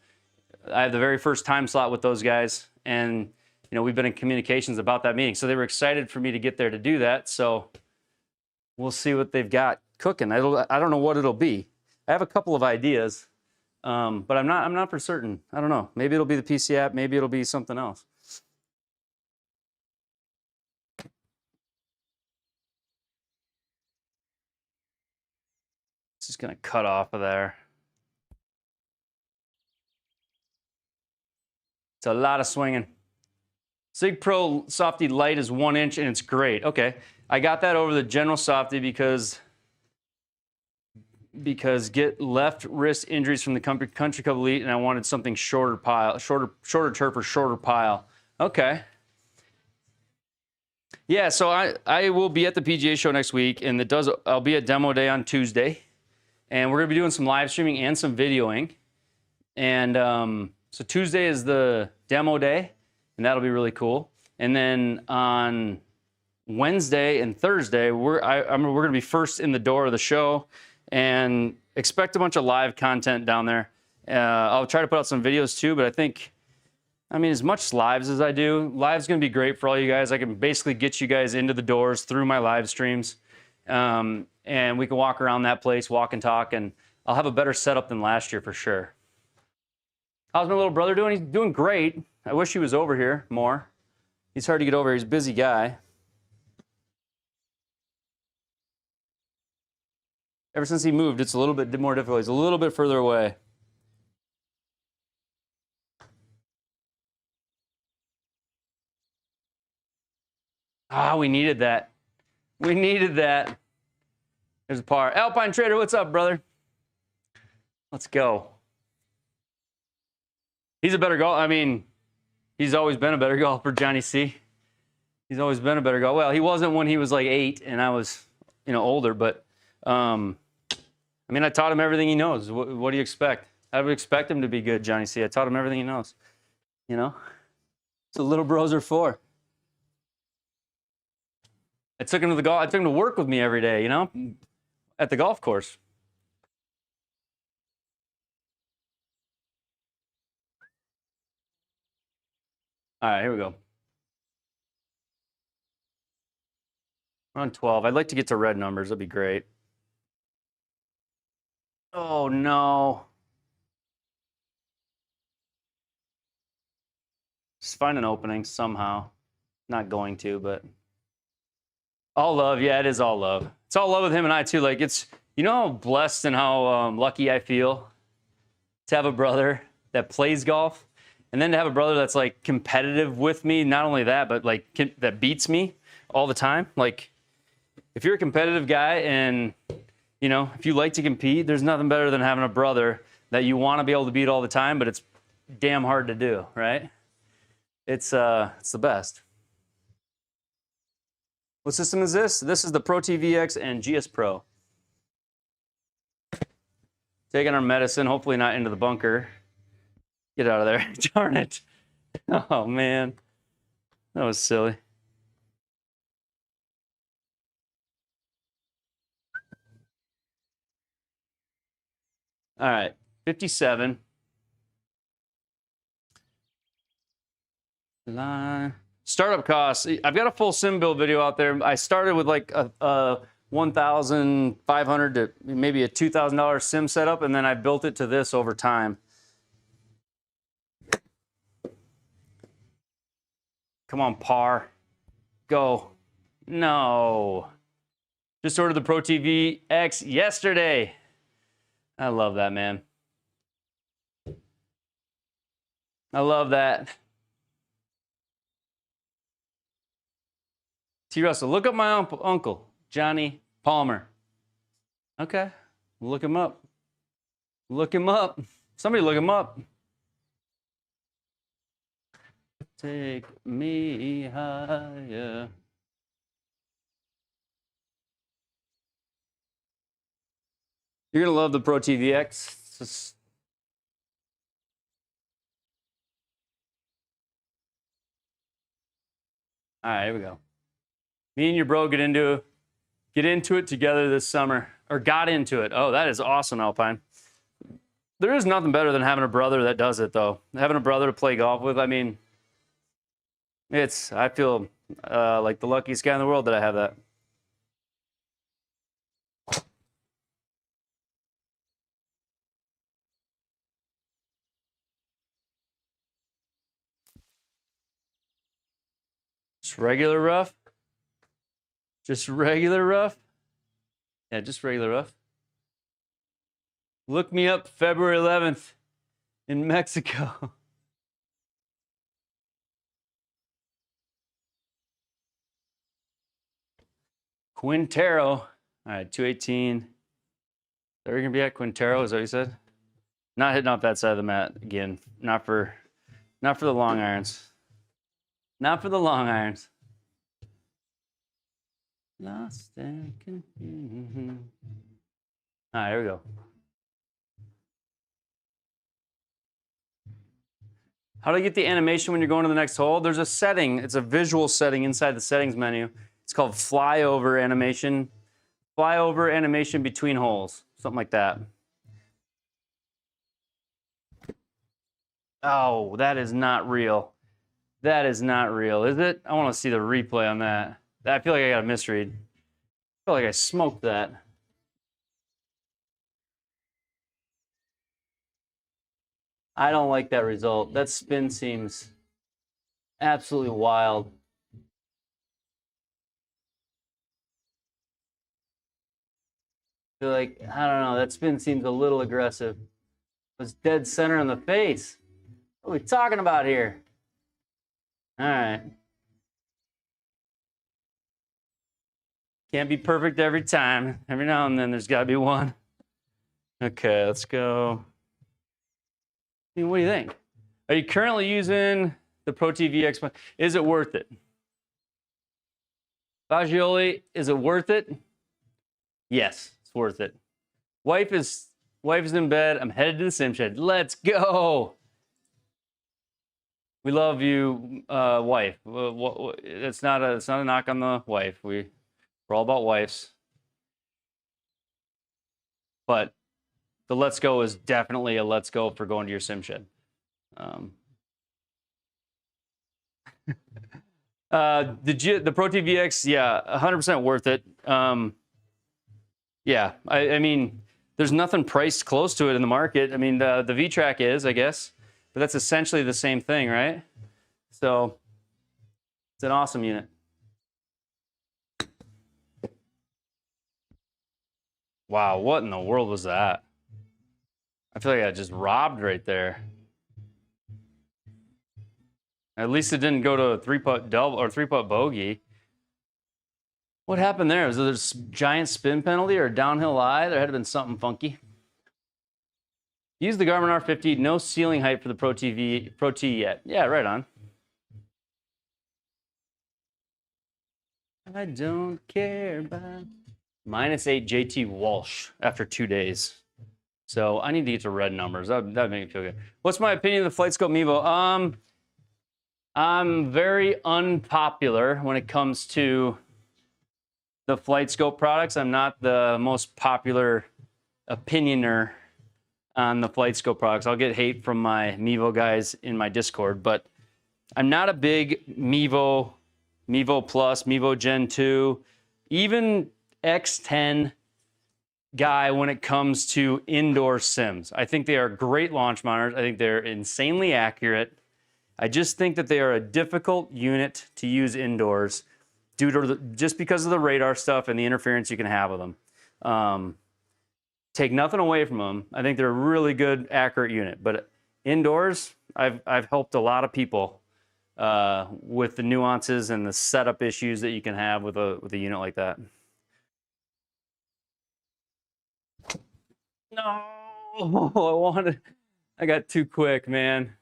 I have the very first time slot with those guys, and we've been in communications about that meeting, so they were excited for me to get there to do that. So we'll see what they've got cooking. I don't know what it'll be. I have a couple of ideas, but I'm not for certain. I don't know. Maybe it'll be the PC app. Maybe it'll be something else. Just gonna cut off of there. It's a lot of swinging. Sig Pro Softy Light is 1 inch and it's great. Okay, I got that over the General Softy because get left wrist injuries from the Country Club Elite, and I wanted something shorter turf or shorter pile. Okay. Yeah, so I will be at the PGA show next week, and I'll be at demo day on Tuesday. And we're going to be doing some live streaming and some videoing. And so Tuesday is the demo day, and that'll be really cool. And then on Wednesday and Thursday, we're going to be first in the door of the show, and expect a bunch of live content down there. I'll try to put out some videos too, but I mean, as much lives as I do, live's going to be great for all you guys. I can basically get you guys into the doors through my live streams. And we can walk around that place, walk and talk, and I'll have a better setup than last year for sure. How's my little brother doing? He's doing great. I wish he was over here more. He's hard to get over. He's a busy guy. Ever since he moved, it's a little bit more difficult. He's a little bit further away. Ah, we needed that. We needed that. There's a par. Alpine Trader, what's up, brother? Let's go. He's a better golfer. I mean, he's always been a better golfer, Johnny C. He's always been a better golfer. Well, he wasn't when he was like 8 and I was, older, but I mean, I taught him everything he knows. What do you expect? I would expect him to be good, Johnny C. I taught him everything he knows. You know? That's what little bros are for. I took him to the golf. I took him to work with me every day, you know, at the golf course. All right, here we go. We're on 12. I'd like to get to red numbers. That'd be great. Oh, no. Just find an opening somehow. Not going to, but all love. Yeah, it is all love. It's all love with him and I too. Like, it's, you know how blessed and how lucky I feel to have a brother that plays golf, and then to have a brother that's like competitive with me. Not only that, but like that beats me all the time. Like, if you're a competitive guy and, you know, if you like to compete, there's nothing better than having a brother that you want to be able to beat all the time, but it's damn hard to do, right? It's the best. What system is this? This is the Pro TVX and GS Pro. Taking our medicine, hopefully not into the bunker. Get out of there. Darn it. Oh, man. That was silly. All right, 57. Startup costs. I've got a full sim build video out there. I started with like a $1,500 to maybe a $2,000 sim setup, and then I built it to this over time. Come on, par. Go. No. Just ordered the Pro TV X yesterday. I love that, man. I love that. T. Russell, look up my uncle, Johnny Palmer. Okay, look him up. Look him up. Somebody look him up. Take me higher. You're gonna love the Pro TVX. All right, here we go. Me and your bro get into it together this summer, or got into it. Oh, that is awesome, Alpine. There is nothing better than having a brother that does it, though. Having a brother to play golf with, I mean, I feel like the luckiest guy in the world that I have that. Just regular rough. Just regular rough. Yeah, just regular rough. Look me up February 11th in Mexico. Quintero. All right, 218. Is that where you're going to be at? Quintero, is that what you said? Not hitting off that side of the mat again. Not for the long irons. Not for the long irons. Lost and confused. All right, here we go. How do I get the animation when you're going to the next hole? There's a setting. It's a visual setting inside the settings menu. It's called flyover animation. Flyover animation between holes. Something like that. Oh, that is not real. That is not real, is it? I want to see the replay on that. I feel like I got a misread. I feel like I smoked that. I don't like that result. That spin seems absolutely wild. I feel like, I don't know, that spin seems a little aggressive. It was dead center in the face. What are we talking about here? All right. Can't be perfect every time. Every now and then there's got to be one. Okay, let's go. I mean, what do you think? Are you currently using the Pro TV X? Is it worth it? Fagioli, is it worth it? Yes, it's worth it. Wife is in bed. I'm headed to the sim shed. Let's go. We love you, wife. It's not a knock on the wife. We're all about wives. But the let's go is definitely a let's go for going to your sim shed. The Pro TVX, yeah, 100% worth it. Yeah, I mean, there's nothing priced close to it in the market. I mean, the V-Track is, I guess, but that's essentially the same thing, right? So it's an awesome unit. Wow, what in the world was that? I feel like I just robbed right there. At least it didn't go to a 3-putt double or 3-putt bogey. What happened there? Was there a giant spin penalty or a downhill lie? There had to have been something funky. Use the Garmin R50. No ceiling height for the Pro T yet. Yeah, right on. I don't care about -8 JT Walsh after 2 days. So I need to get to red numbers. That'd make me feel good. What's my opinion of the FlightScope Mevo? I'm very unpopular when it comes to the FlightScope products. I'm not the most popular opinioner on the FlightScope products. I'll get hate from my Mevo guys in my Discord, but I'm not a big Mevo Plus, Mevo Gen 2, even X10 guy when it comes to indoor sims. I think they are great launch monitors. I think they're insanely accurate. I just think that they are a difficult unit to use indoors due to just because of the radar stuff and the interference you can have with them. Take nothing away from them. I think they're a really good, accurate unit. But indoors, I've helped a lot of people with the nuances and the setup issues that you can have with a unit like that. No, I got too quick, man.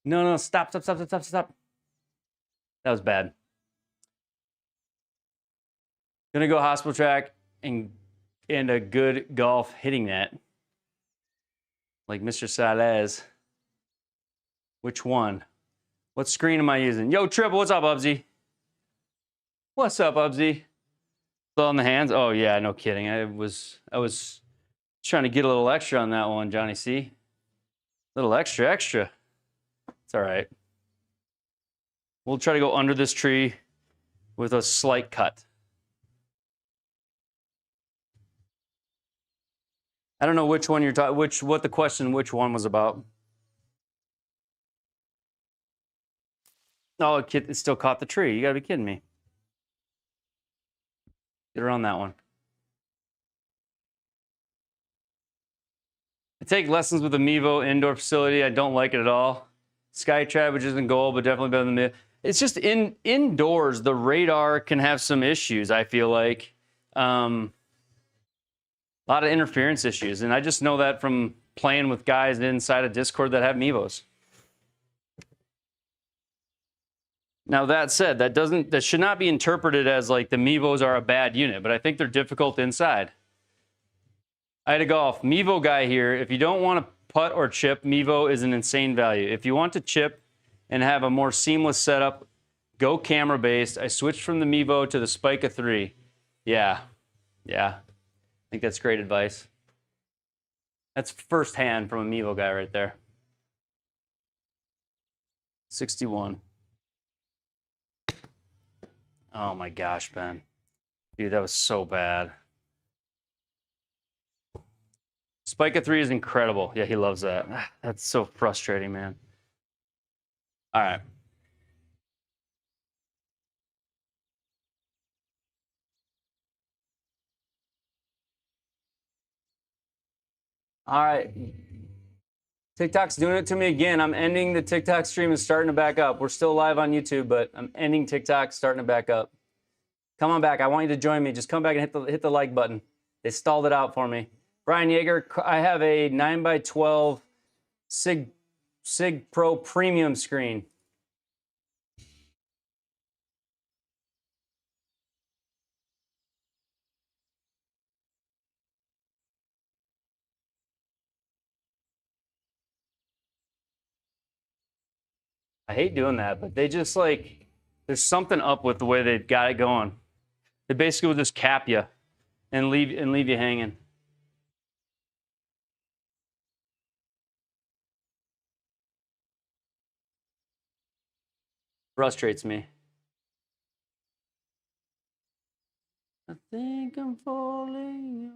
No, stop. That was bad. Gonna go hospital track and a good golf hitting net. Like Mr. Salez. Which one? What screen am I using? Yo, Triple, what's up, Ubsy? What's up, Ubsy? Still on the hands? Oh yeah, no kidding. I was trying to get a little extra on that one, Johnny C. Little extra. It's all right. We'll try to go under this tree with a slight cut. I don't know which one you're talking, which one was about. Oh, it still caught the tree. You gotta be kidding me. Get around that one. I take lessons with the Mevo indoor facility. I don't like it at all. Skytrad, which isn't gold, but definitely better than the. It's just indoors, the radar can have some issues, I feel like. A lot of interference issues. And I just know that from playing with guys inside of Discord that have Mevos. Now, that said, that should not be interpreted as like the Mevos are a bad unit, but I think they're difficult inside. I had a golf. Mevo guy here. If you don't want to putt or chip, Mevo is an insane value. If you want to chip and have a more seamless setup, go camera-based. I switched from the Mevo to the Spica 3. Yeah. I think that's great advice. That's firsthand from a Mevo guy right there. 61. Oh my gosh, Ben. Dude, that was so bad. Spica 3 is incredible. Yeah, he loves that. That's so frustrating, man. All right. All right. TikTok's doing it to me again. I'm ending the TikTok stream and starting to back up. We're still live on YouTube, but I'm ending TikTok, starting to back up. Come on back. I want you to join me. Just come back and hit the like button. They stalled it out for me. Brian Yeager, I have a 9x12 Sig Pro premium screen. I hate doing that, but they just like, there's something up with the way they've got it going. They basically will just cap you and leave you hanging. Frustrates me. I think I'm falling.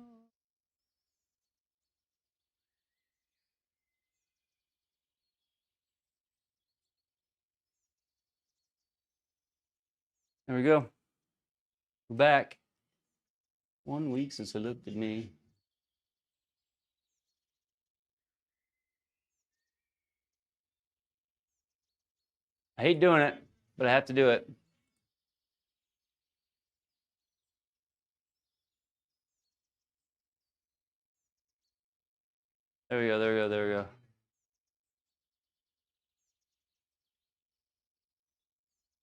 There we go. We're back. 1 week since I looked at me. I hate doing it, but I have to do it. There we go, there we go, there we go.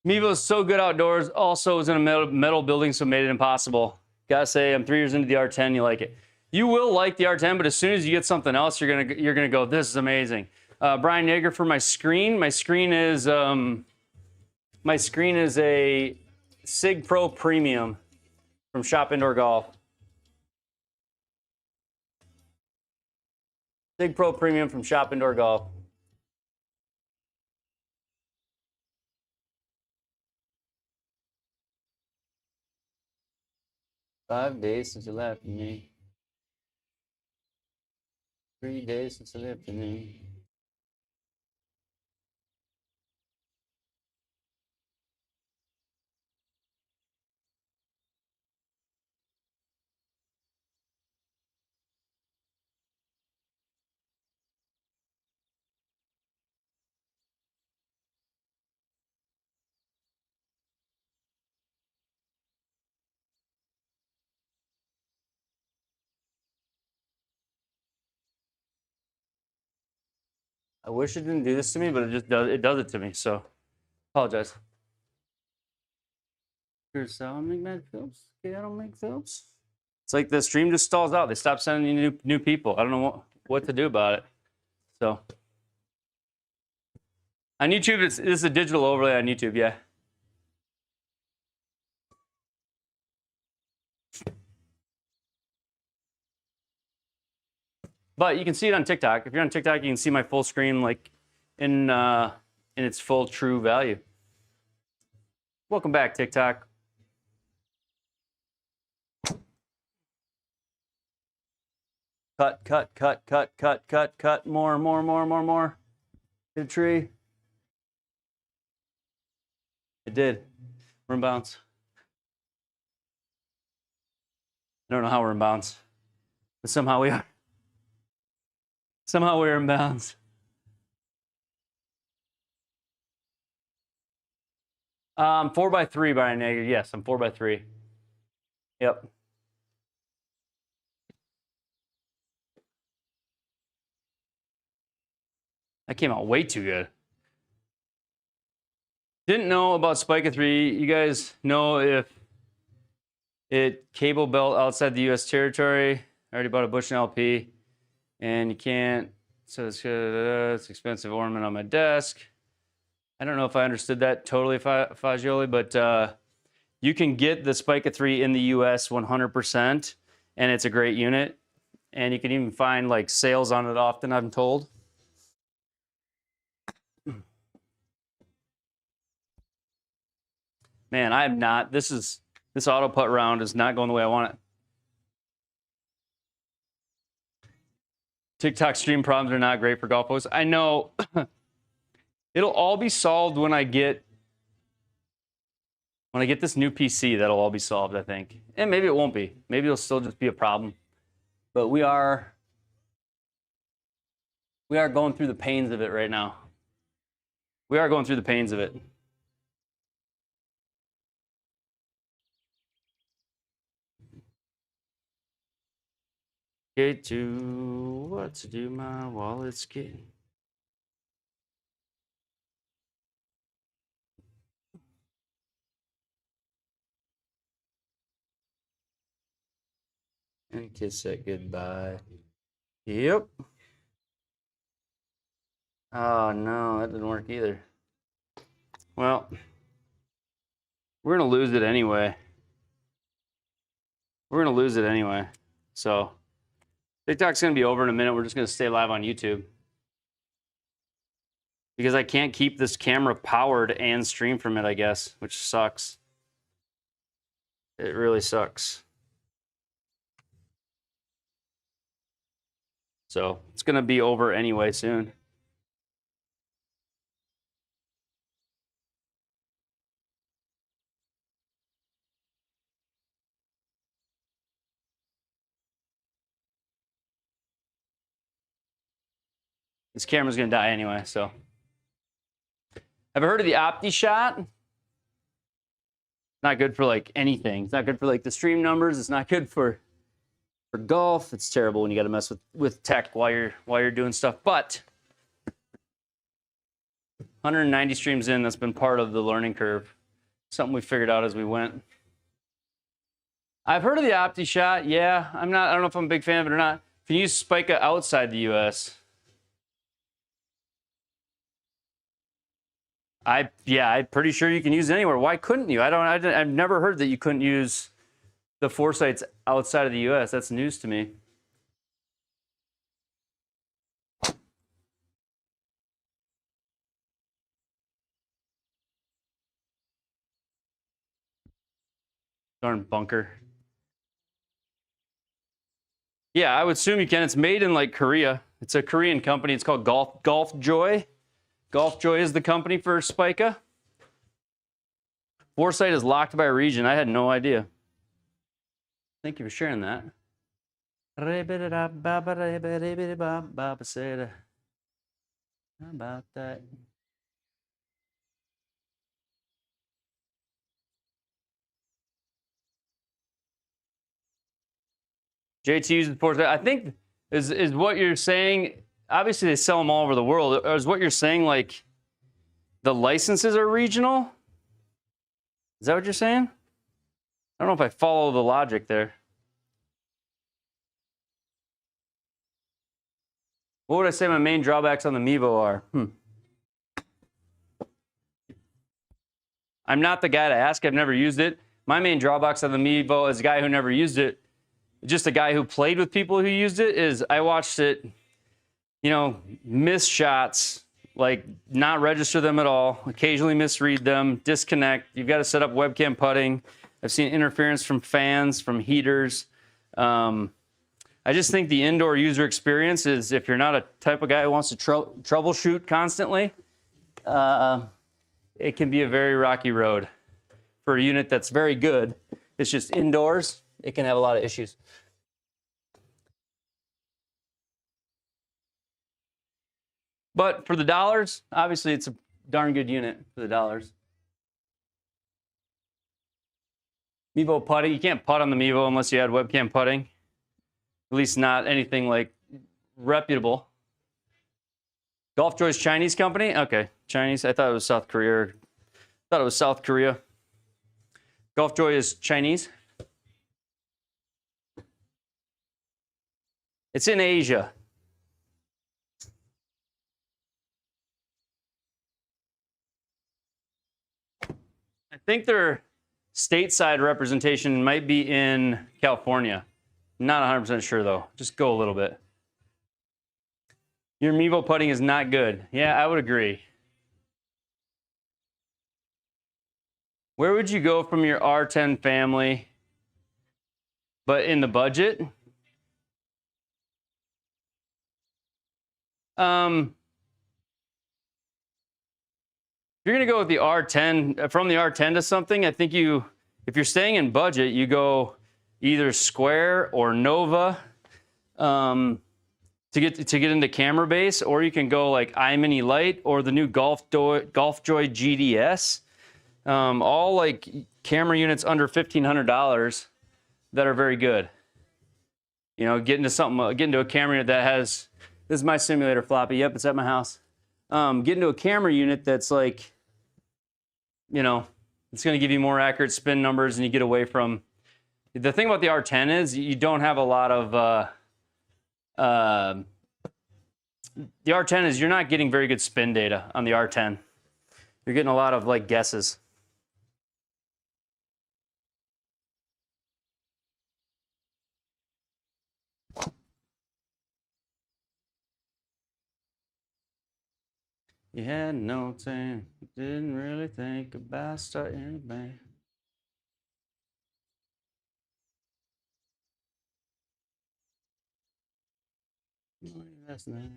Mevo is so good outdoors. Also is in a metal building, so made it impossible. Gotta say, I'm 3 years into the R10. You like it? You will like the R10, but as soon as you get something else, you're gonna go, this is amazing. Brian Yeager for my screen. My screen is a Sig Pro Premium from Shop Indoor Golf. Sig Pro Premium from Shop Indoor Golf. "5 days since you left me. 3 days since you left me." I wish it didn't do this to me, but it does it to me, so apologize. Here's how I make mad films. Okay, I don't make films. It's like the stream just stalls out. They stop sending you new people. I don't know what to do about it. So on YouTube, this is a digital overlay on YouTube, yeah. But you can see it on TikTok. If you're on TikTok, you can see my full screen like in its full true value. Welcome back, TikTok. Cut, cut, cut, cut, cut, cut, cut. More. Hit a tree. It did. We're in bounds. I don't know how we're in bounds, but somehow we are. Somehow we're in bounds. 4x3, Brian Yeager. Yes, I'm 4x3. Yep. That came out way too good. Didn't know about Spica 3. You guys know if it cable belt outside the U.S. territory. I already bought a Bush and LP, and you can't. So it's expensive ornament on my desk. I don't know if I understood that totally, Fagioli, but you can get the Spica 3 in the U.S. 100%, and it's a great unit. And you can even find like sales on it often, I'm told. Man, I am not. This auto putt round is not going the way I want it. TikTok stream problems are not great for golf posts. I know. It'll all be solved when I get this new PC. That'll all be solved, I think. And maybe it won't be. Maybe it'll still just be a problem. But we are going through the pains of it right now. We are going through the pains of it. Get to what to do, my wallet's getting. And kiss it goodbye. Yep. Oh no, that didn't work either. Well, we're going to lose it anyway. We're going to lose it anyway. So TikTok's going to be over in a minute. We're just going to stay live on YouTube. Because I can't keep this camera powered and stream from it, I guess, which sucks. It really sucks. So it's going to be over anyway soon. This camera's going to die anyway, so. Ever heard of the Opti shot? Not good for like anything. It's not good for like the stream numbers. It's not good for golf. It's terrible when you got to mess with tech while you're doing stuff. But 190 streams in, that's been part of the learning curve. Something we figured out as we went. I've heard of the Opti shot. Yeah, I don't know if I'm a big fan of it or not. If you use Spica outside the US, I'm pretty sure you can use it anywhere. Why couldn't you? I've never heard that you couldn't use the foresights outside of the US. That's news to me. Darn bunker. Yeah, I would assume you can. It's made in like Korea. It's a Korean company. It's called Golf Joy. Golf Joy is the company for Spica. Foresight is locked by region. I had no idea. Thank you for sharing that. How about that? JT uses Foresight. I think is what you're saying. Obviously, they sell them all over the world. Or is what you're saying like the licenses are regional? Is that what you're saying? I don't know if I follow the logic there. What would I say my main drawbacks on the Mevo are? I'm not the guy to ask. I've never used it. My main drawbacks on the Mevo as a guy who never used it, just a guy who played with people who used it, is I watched it, miss shots, like not register them at all, occasionally misread them, disconnect. You've got to set up webcam putting. I've seen interference from fans, from heaters. I just think the indoor user experience is, if you're not a type of guy who wants to troubleshoot constantly, it can be a very rocky road. For a unit that's very good, it's just indoors, it can have a lot of issues. But for the dollars, obviously it's a darn good unit for the dollars. Mevo putting, you can't putt on the Mevo unless you had webcam putting. At least not anything like reputable. Golf Joy's Chinese company? Okay, Chinese. I thought it was South Korea. Golf Joy is Chinese. It's in Asia. I think their stateside representation might be in California. Not 100% sure though. Just go a little bit. Your Mevo putting is not good. Yeah, I would agree. Where would you go from your R10 family, but in the budget? If you're gonna go with the R10, from the R10 to something, I think if you're staying in budget, you go either Square or Nova to get into camera base, or you can go like iMini Lite or the new Golf Joy GDS. All like camera units under $1,500 that are very good. Get into a camera unit that has, this is my simulator floppy. Yep, it's at my house. Get into a camera unit that's like, it's going to give you more accurate spin numbers, and you get away from. The thing about the R10 is you don't have a lot of. The R10 is you're not getting very good spin data on the R10. You're getting a lot of like guesses. You had no time, didn't really think about starting a band. Last night,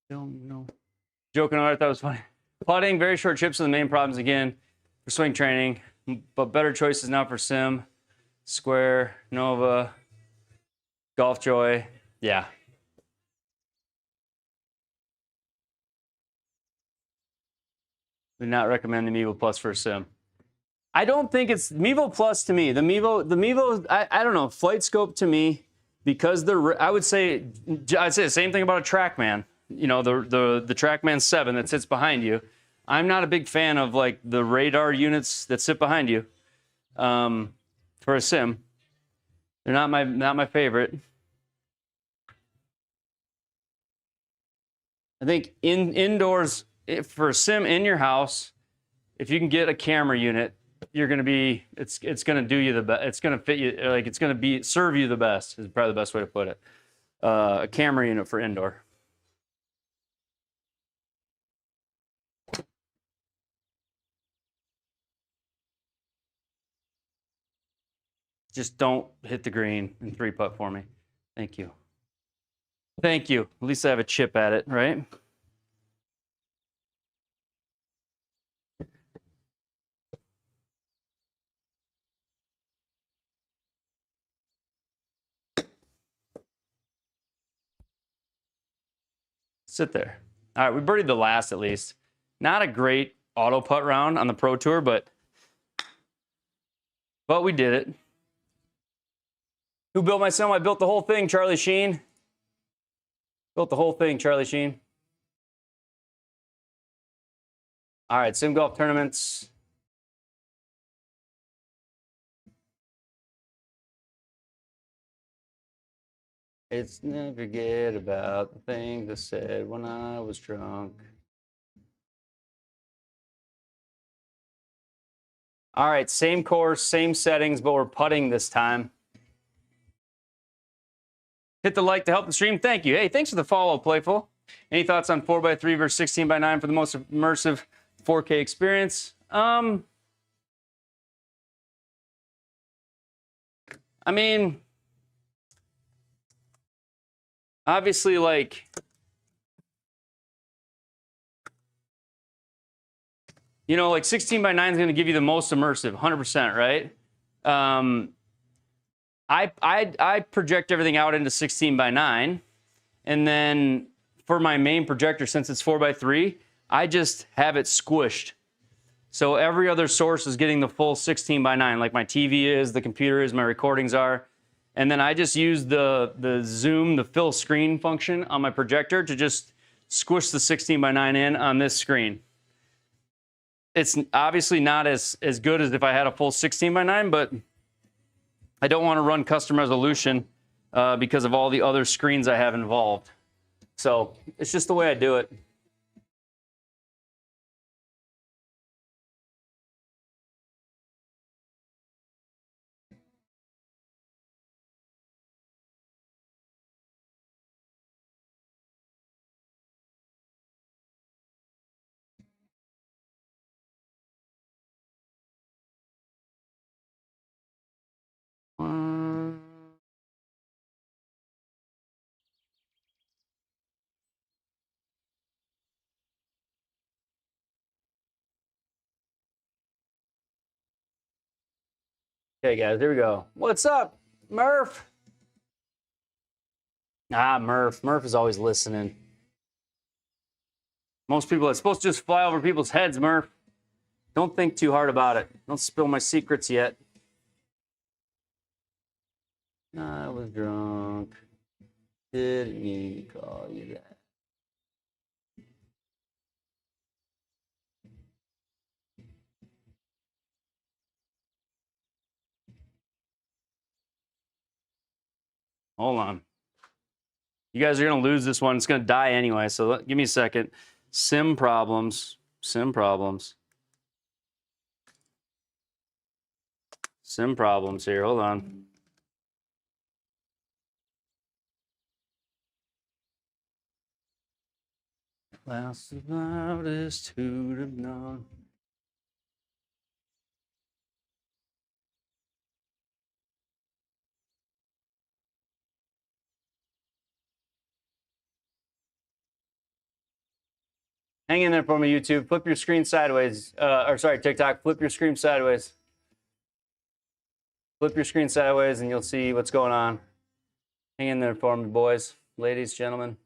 don't know. Joking on it, I thought it was funny. Putting, very short chips are the main problems again for swing training, but better choices now for sim, square, Nova, Golf Joy. Yeah. Would not recommend the Mevo Plus for a sim. I don't think it's Mevo Plus to me. The Mevo, I don't know. Flight Scope to me, because I'd say the same thing about a TrackMan. You know, the TrackMan 7 that sits behind you. I'm not a big fan of like the radar units that sit behind you for a sim. They're not my favorite. I think indoors for a sim in your house, if you can get a camera unit, you're gonna be it's gonna do you the best. It's gonna fit you, like it's gonna serve you the best is probably the best way to put it. A camera unit for indoor. Just don't hit the green and 3-putt for me. Thank you. Thank you. At least I have a chip at it, right? Sit there. All right, we birdied the last at least. Not a great auto putt round on the Pro Tour, but we did it. Who built my sim? I built the whole thing, Charlie Sheen. Built the whole thing, Charlie Sheen. All right, sim golf tournaments. It's never forget about the things I said when I was drunk. All right, same course, same settings, but we're putting this time. Hit the like to help the stream. Thank you. Hey, thanks for the follow, Playful. Any thoughts on 4x3 versus 16x9 for the most immersive 4K experience? I mean, obviously, like, you know, like 16x9 is going to give you the most immersive, 100%, right? I project everything out into 16x9, and then for my main projector, since it's 4x3, I just have it squished. So every other source is getting the full 16x9, like my TV is, the computer is, my recordings are. And then I just use the zoom, the fill screen function on my projector to just squish the 16x9 in on this screen. It's obviously not as good as if I had a full 16x9, but I don't want to run custom resolution because of all the other screens I have involved. So it's just the way I do it. Okay, guys, here we go. What's up, Murph? Murph. Murph is always listening. Most people, it's supposed to just fly over people's heads, Murph. Don't think too hard about it. Don't spill my secrets yet. I was drunk. Didn't mean to call you that. Hold on. You guys are going to lose this one. It's going to die anyway. So give me a second. Sim problems. Sim problems. Sim problems here. Hold on. Last the loudest who'd have known. Hang in there for me, YouTube. Flip your screen sideways. Or sorry, TikTok. Flip your screen sideways. Flip your screen sideways and you'll see what's going on. Hang in there for me, boys, ladies, gentlemen.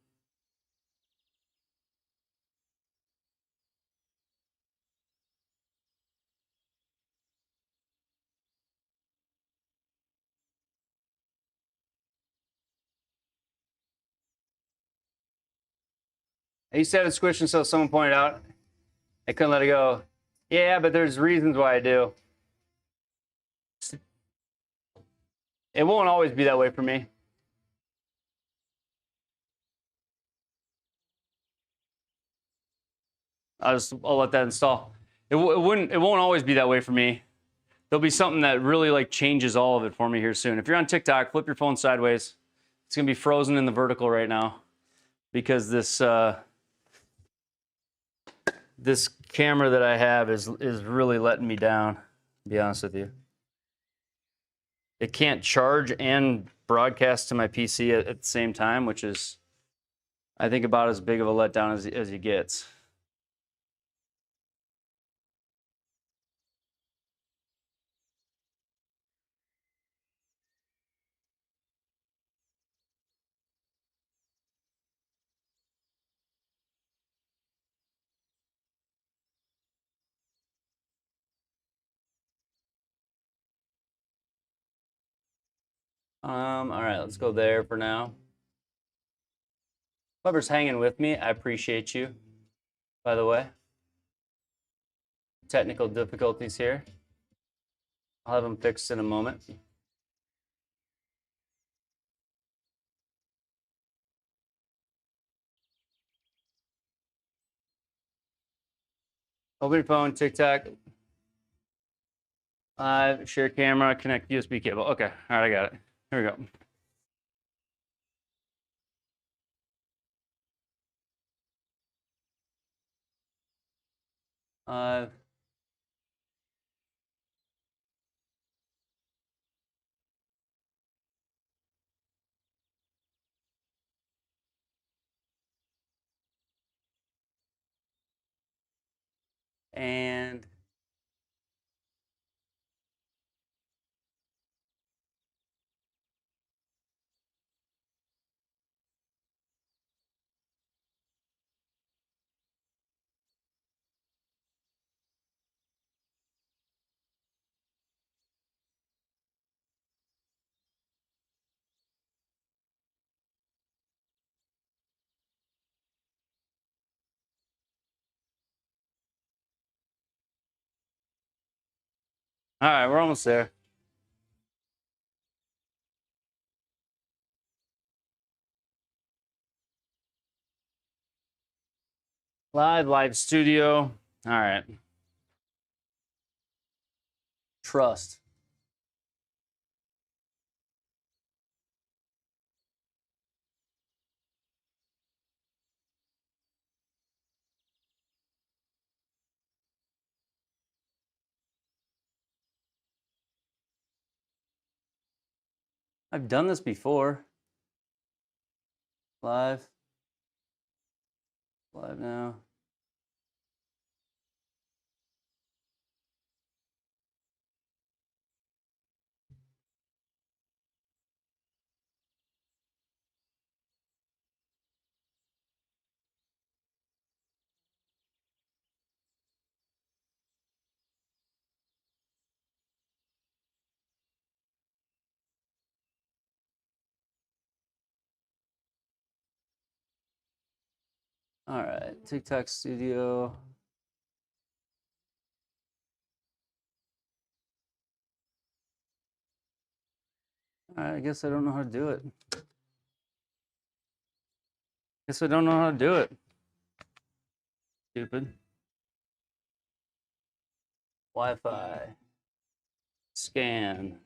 I used to have it squished until someone pointed out I couldn't let it go. Yeah, but there's reasons why I do. It won't always be that way for me. I'll let that install. It won't always be that way for me. There'll be something that really like changes all of it for me here soon. If you're on TikTok, flip your phone sideways. It's gonna be frozen in the vertical right now because this camera that I have is really letting me down, to be honest with you. It can't charge and broadcast to my PC at the same time, which is, I think, about as big of a letdown as he gets. All right, let's go there for now. Whoever's hanging with me, I appreciate you, by the way. Technical difficulties here. I'll have them fixed in a moment. Open your phone, TikTok. Live, share camera, connect USB cable. Okay, all right, I got it. Here we go. And all right, we're almost there. Live studio. All right. Trust. I've done this before. Live now. All right, TikTok studio. All right, I guess I don't know how to do it. Guess I don't know how to do it. Stupid. Wi-Fi. Scan.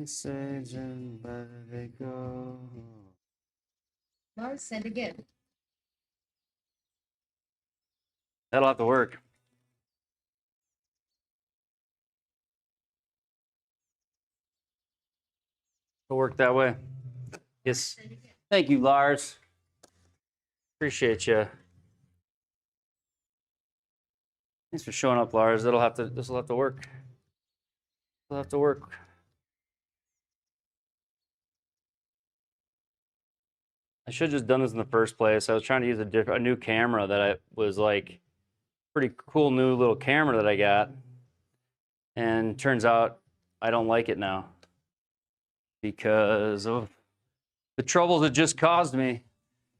Sage and where they go. Lars, send again. That'll have to work. It'll work that way. Yes. Thank you, Lars. Appreciate you. Thanks for showing up, Lars. This will have to work. It'll have to work. I should have just done this in the first place. I was trying to use a new camera that I was like, pretty cool new little camera that I got. And turns out I don't like it now because of the troubles it just caused me.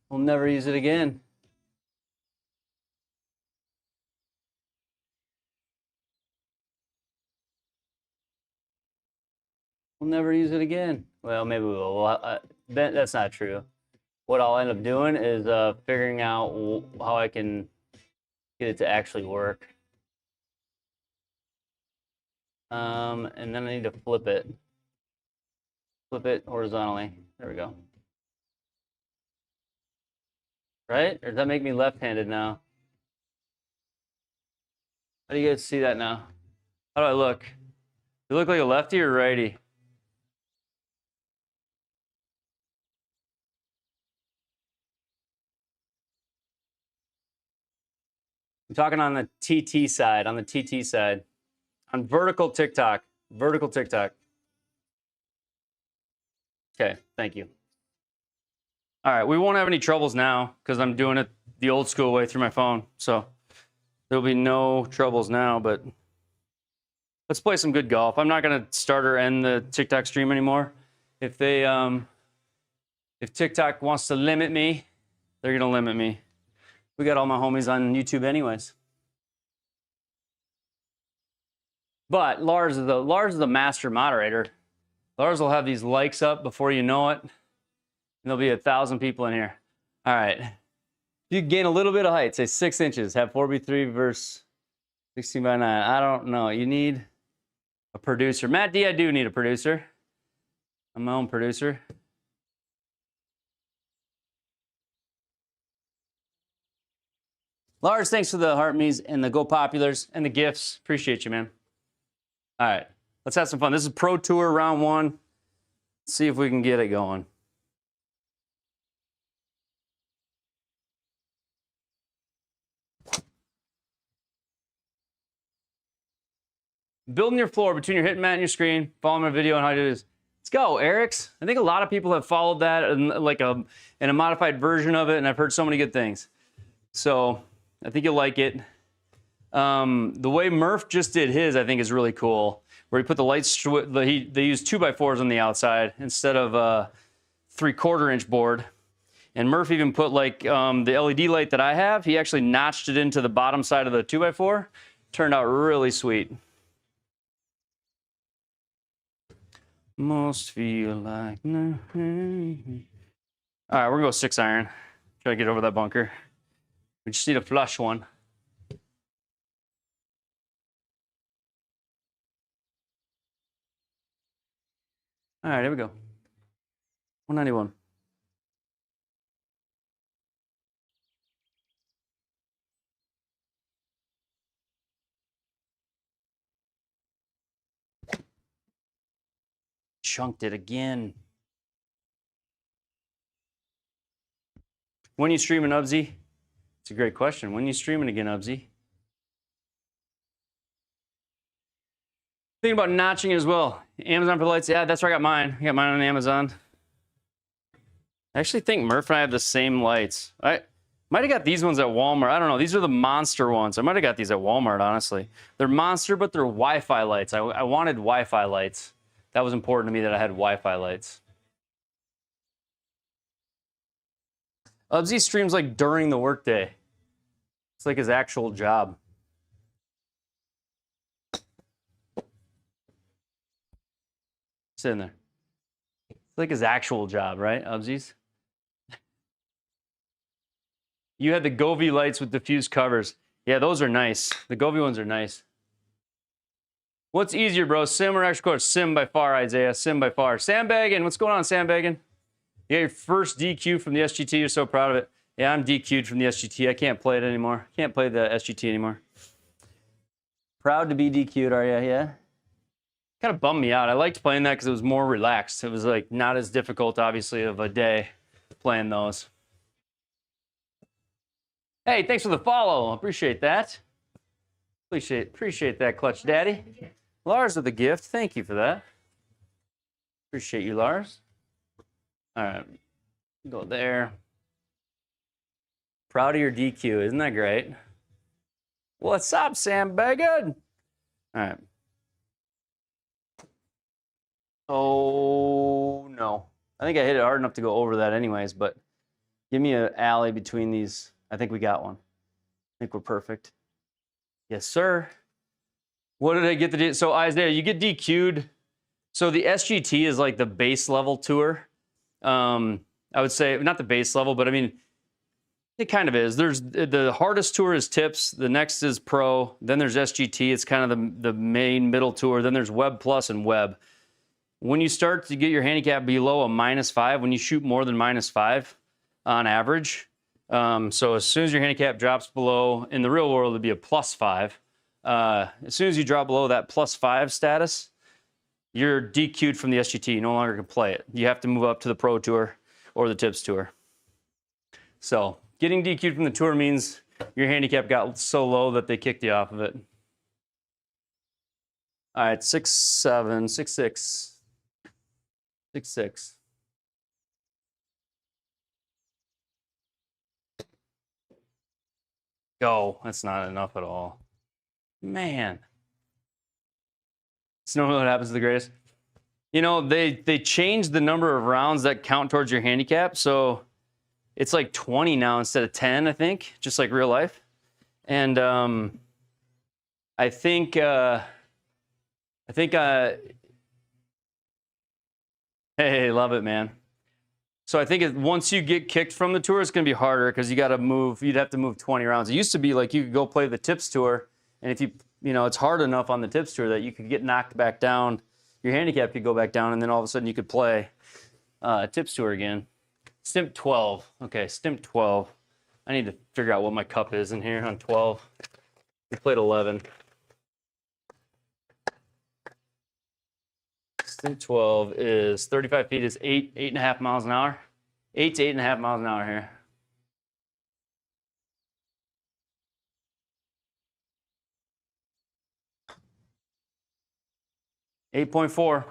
I'll never use it again. We'll never use it again. Well, maybe we will. That's not true. What I'll end up doing is figuring out how I can get it to actually work. And then I need to flip it. Flip it horizontally. There we go. Right? Or does that make me left-handed now? How do you guys see that now? How do I look? Do I look like a lefty or righty? I'm talking on the TT side, on vertical TikTok. Vertical TikTok. Okay, thank you. All right, we won't have any troubles now because I'm doing it the old school way through my phone. So there'll be no troubles now, but let's play some good golf. I'm not gonna start or end the TikTok stream anymore. If they, if TikTok wants to limit me, they're gonna limit me. We got all my homies on YouTube anyways. But Lars is the master moderator. Lars will have these likes up before you know it. And there'll be 1,000 people in here. All right. If you gain a little bit of height, say 6 inches, have 4x3 versus 16x9. I don't know. You need a producer. Matt D, I do need a producer. I'm my own producer. Lars, thanks for the heart me's and the Go Populars and the gifts. Appreciate you, man. All right, let's have some fun. This is Pro Tour round 1. Let's see if we can get it going. Building your floor between your hit mat and your screen. Follow my video on how to do this. Let's go, Eric's. I think a lot of people have followed that in like in a modified version of it, and I've heard so many good things. So I think you'll like it. The way Murph just did his, I think, is really cool. Where he put the lights, they used 2x4s on the outside instead of a 3/4 inch board. And Murph even put like the LED light that I have. He actually notched it into the bottom side of the 2x4. Turned out really sweet. Most feel like no. All right, we're gonna go 6 iron. Try to get over that bunker. We just need a flush one. All right, here we go. 191. Chunked it again. When you streaming, Ubsy? It's a great question. When you streaming again, Ubsy? Thinking about notching it as well. Amazon for the lights. Yeah, that's where I got mine. I got mine on Amazon. I actually think Murph and I have the same lights. I might have got these ones at Walmart. I don't know. These are the Monster ones. I might have got these at Walmart, honestly. They're Monster, but they're Wi-Fi lights. I wanted Wi-Fi lights. That was important to me that I had Wi-Fi lights. Ubsy streams like during the workday. It's like his actual job. Sitting there. It's like his actual job, right, Ubsies? You had the Govey lights with diffused covers. Yeah, those are nice. The Govey ones are nice. What's easier, bro? Sim or extra core? Sim by far, Isaiah. Sim by far. Sandbagging. What's going on, Sandbagging? You got your first DQ from the SGT. You're so proud of it. Yeah, I'm DQ'd from the SGT. I can't play it anymore. Can't play the SGT anymore. Proud to be DQ'd, are you? Yeah. Kind of bummed me out. I liked playing that because it was more relaxed. It was like not as difficult, obviously, of a day playing those. Hey, thanks for the follow. Appreciate that. Appreciate that, Clutch Daddy. Lars with the gift. Thank you for that. Appreciate you, Lars. All right. Go there. Proud of your DQ. Isn't that great? What's up, Sam Beggin? All right. Oh, no. I think I hit it hard enough to go over that anyways, but give me an alley between these. I think we got one. I think we're perfect. Yes, sir. What did I get to do? So, Isaiah, you get DQ'd. So the SGT is like the base level tour. I would say, not the base level, but I mean, it kind of is. There's the hardest tour is tips. The next is pro. Then there's SGT. It's kind of the main middle tour. Then there's Web Plus and Web. When you start to get your handicap below a -5, when you shoot more than -5 on average, so as soon as your handicap drops below, in the real world, it'd be a +5. As soon as you drop below that +5 status, you're DQ'd from the SGT. You no longer can play it. You have to move up to the Pro Tour or the Tips Tour. So getting DQ'd from the tour means your handicap got so low that they kicked you off of it. All right, 6-7, 6-6, 6-6. Go. That's not enough at all. Man. It's normally what happens to the greatest. You know, they changed the number of rounds that count towards your handicap. So it's like 20 now instead of 10, I think, just like real life. And I think hey, love it, man. So I think once you get kicked from the tour, it's going to be harder because you got to move. You'd have to move 20 rounds. It used to be like you could go play the Tips Tour, and if you know, it's hard enough on the Tips Tour that you could get knocked back down. Your handicap could go back down, and then all of a sudden you could play Tips Tour again. Stimp 12. Okay, Stimp 12. I need to figure out what my cup is in here on 12. We played 11. Stimp 12 is 35 feet is 8.5 miles an hour. 8 to 8.5 miles an hour here. Eight 8.4.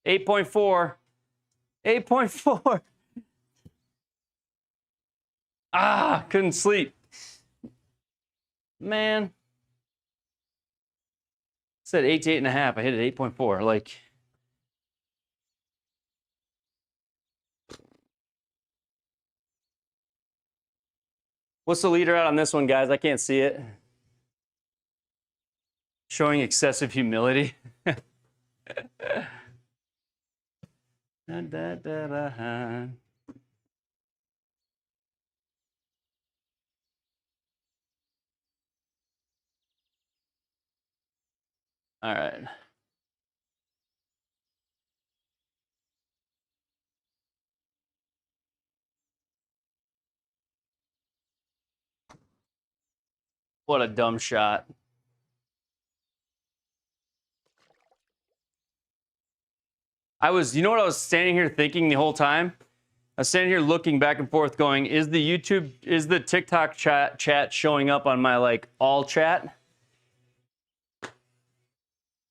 8.4. 8.4. Ah, couldn't sleep. Man. Said 8 to 8.5. I hit it 8.4. Like, what's the leader out on this one, guys? I can't see it. Showing excessive humility. Da, da, da, da. All right. What a dumb shot. You know what I was standing here thinking the whole time? I was standing here looking back and forth going, is the TikTok chat showing up on my like all chat?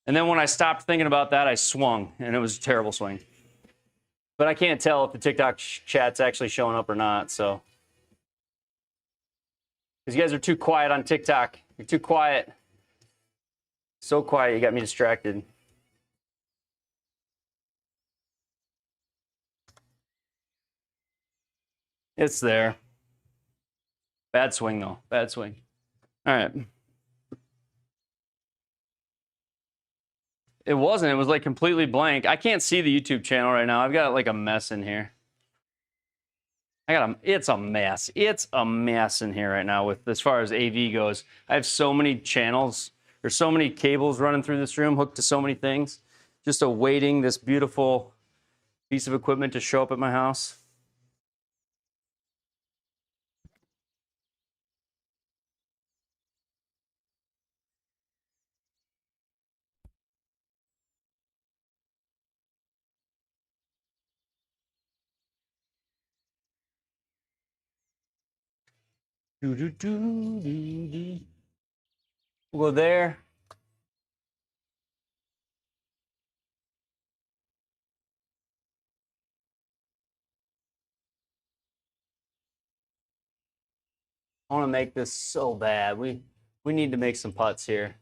And then when I stopped thinking about that, I swung, and it was a terrible swing. But I can't tell if the TikTok chat's actually showing up or not, so. Because you guys are too quiet on TikTok. You're too quiet. So quiet, you got me distracted. It's there. Bad swing, though. Bad swing. All right. It wasn't. It was like completely blank. I can't see the YouTube channel right now. I've got like a mess in here. It's a mess. It's a mess in here right now with as far as AV goes. I have so many channels. There's so many cables running through this room, hooked to so many things, just awaiting this beautiful piece of equipment to show up at my house. We'll go there. I want to make this so bad. We need to make some putts here.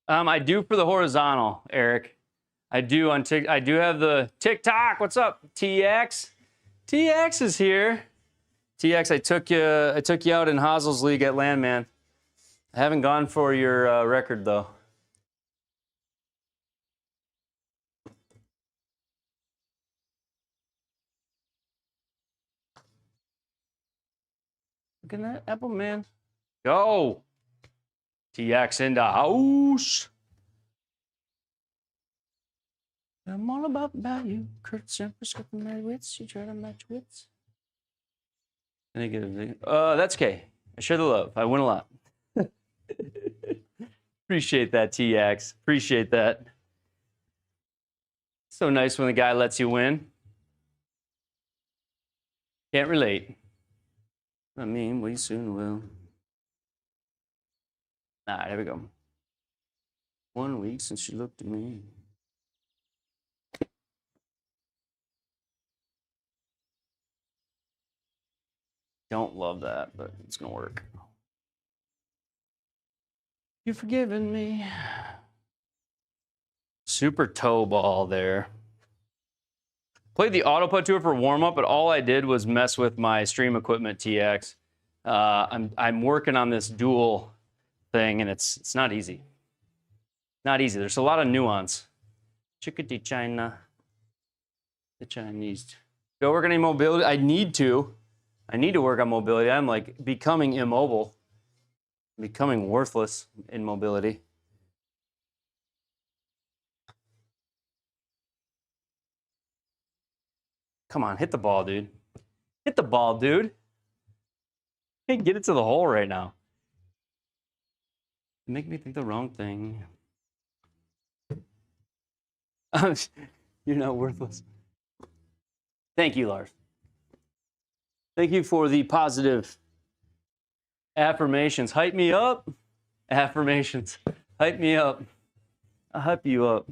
I do for the horizontal, Eric. I do on I do have the TikTok. What's up, TX? TX is here. TX, I took you out in Hazel's league at Landman. I haven't gone for your record though. Look at that apple, man. Go. TX in the house. I'm all about value. Kurt Semper's got the merry wits. You try to match wits. That's okay. I share the love. I win a lot. Appreciate that, TX. Appreciate that. So nice when the guy lets you win. Can't relate. I mean, we soon will. All right, here we go. 1 week since you looked at me. Don't love that, but it's gonna work. You've forgiven me. Super toe ball there. Played the auto putt tour for warm up, but all I did was mess with my stream equipment, TX. I'm working on this dual thing, and it's not easy. Not easy. There's a lot of nuance. Chickadee China, the Chinese. Do I work on any mobility? I need to. I need to work on mobility. I'm like becoming immobile, becoming worthless in mobility. Come on, hit the ball, dude. Hit the ball, dude. Can't get it to the hole right now. You make me think the wrong thing. You're not worthless. Thank you, Lars. Thank you for the positive affirmations. Hype me up. Affirmations. Hype me up. I'll hype you up.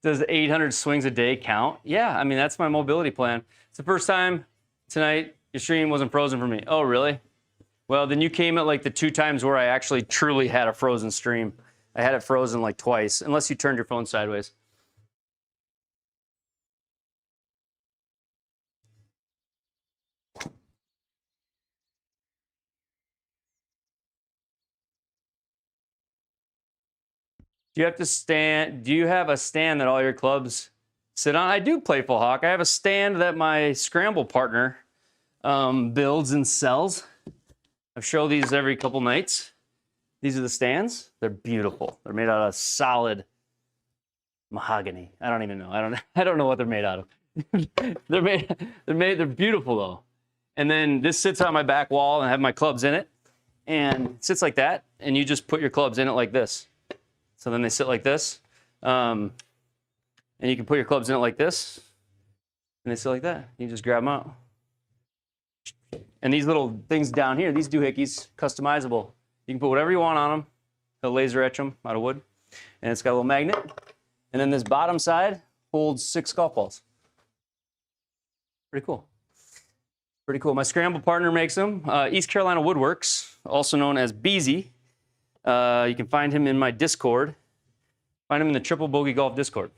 Does 800 swings a day count? Yeah, I mean, that's my mobility plan. It's the first time tonight your stream wasn't frozen for me. Oh, really? Well, then you came at like the 2 times where I actually truly had a frozen stream. I had it frozen like twice, unless you turned your phone sideways. Do you have to stand? Do you have a stand that all your clubs sit on? I do, Playful Hawk. I have a stand that my scramble partner builds and sells. I show these every couple nights. These are the stands. They're beautiful. They're made out of solid mahogany. I don't even know. I don't know what they're made out of. They're beautiful though. And then this sits on my back wall and I have my clubs in it. And it sits like that. And you just put your clubs in it like this. So then they sit like this. And you can put your clubs in it like this. And they sit like that. You just grab them out. And these little things down here, these doohickeys, customizable. You can put whatever you want on them. They'll laser etch them out of wood. And it's got a little magnet. And then this bottom side holds 6 golf balls. Pretty cool. Pretty cool. My scramble partner makes them. East Carolina Woodworks, also known as Beezy. You can find him in my Discord. Find them in the Triple Bogey Golf Discord.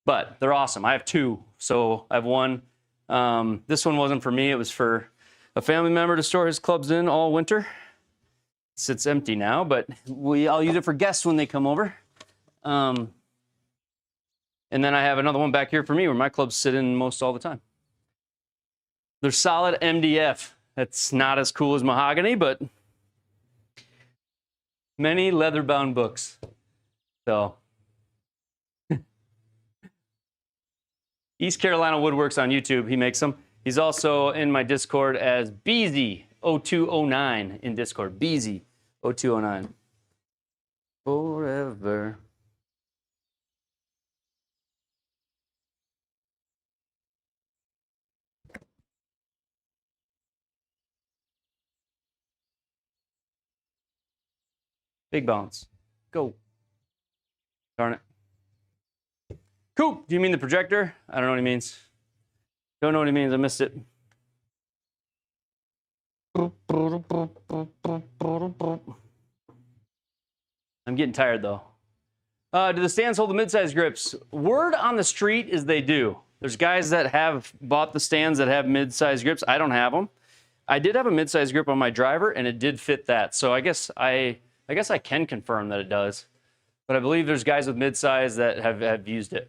But they're awesome. I have two. So I have one. This one wasn't for me. It was for a family member to store his clubs in all winter. It sits empty now, but I'll use it for guests when they come over. And then I have another one back here for me where my clubs sit in most all the time. They're solid MDF. That's not as cool as mahogany, but many leather-bound books. So, East Carolina Woodworks on YouTube. He makes them. He's also in my Discord as Beezy0209 in Discord. Beezy0209. Forever. Big bounce. Go. Darn it. Coop, do you mean the projector? I don't know what he means. Don't know what he means. I missed it. I'm getting tired, though. Do the stands hold the mid-size grips? Word on the street is they do. There's guys that have bought the stands that have mid-size grips. I don't have them. I did have a mid-size grip on my driver, and it did fit that. So I guess I can confirm that it does. But I believe there's guys with mid-size that have used it.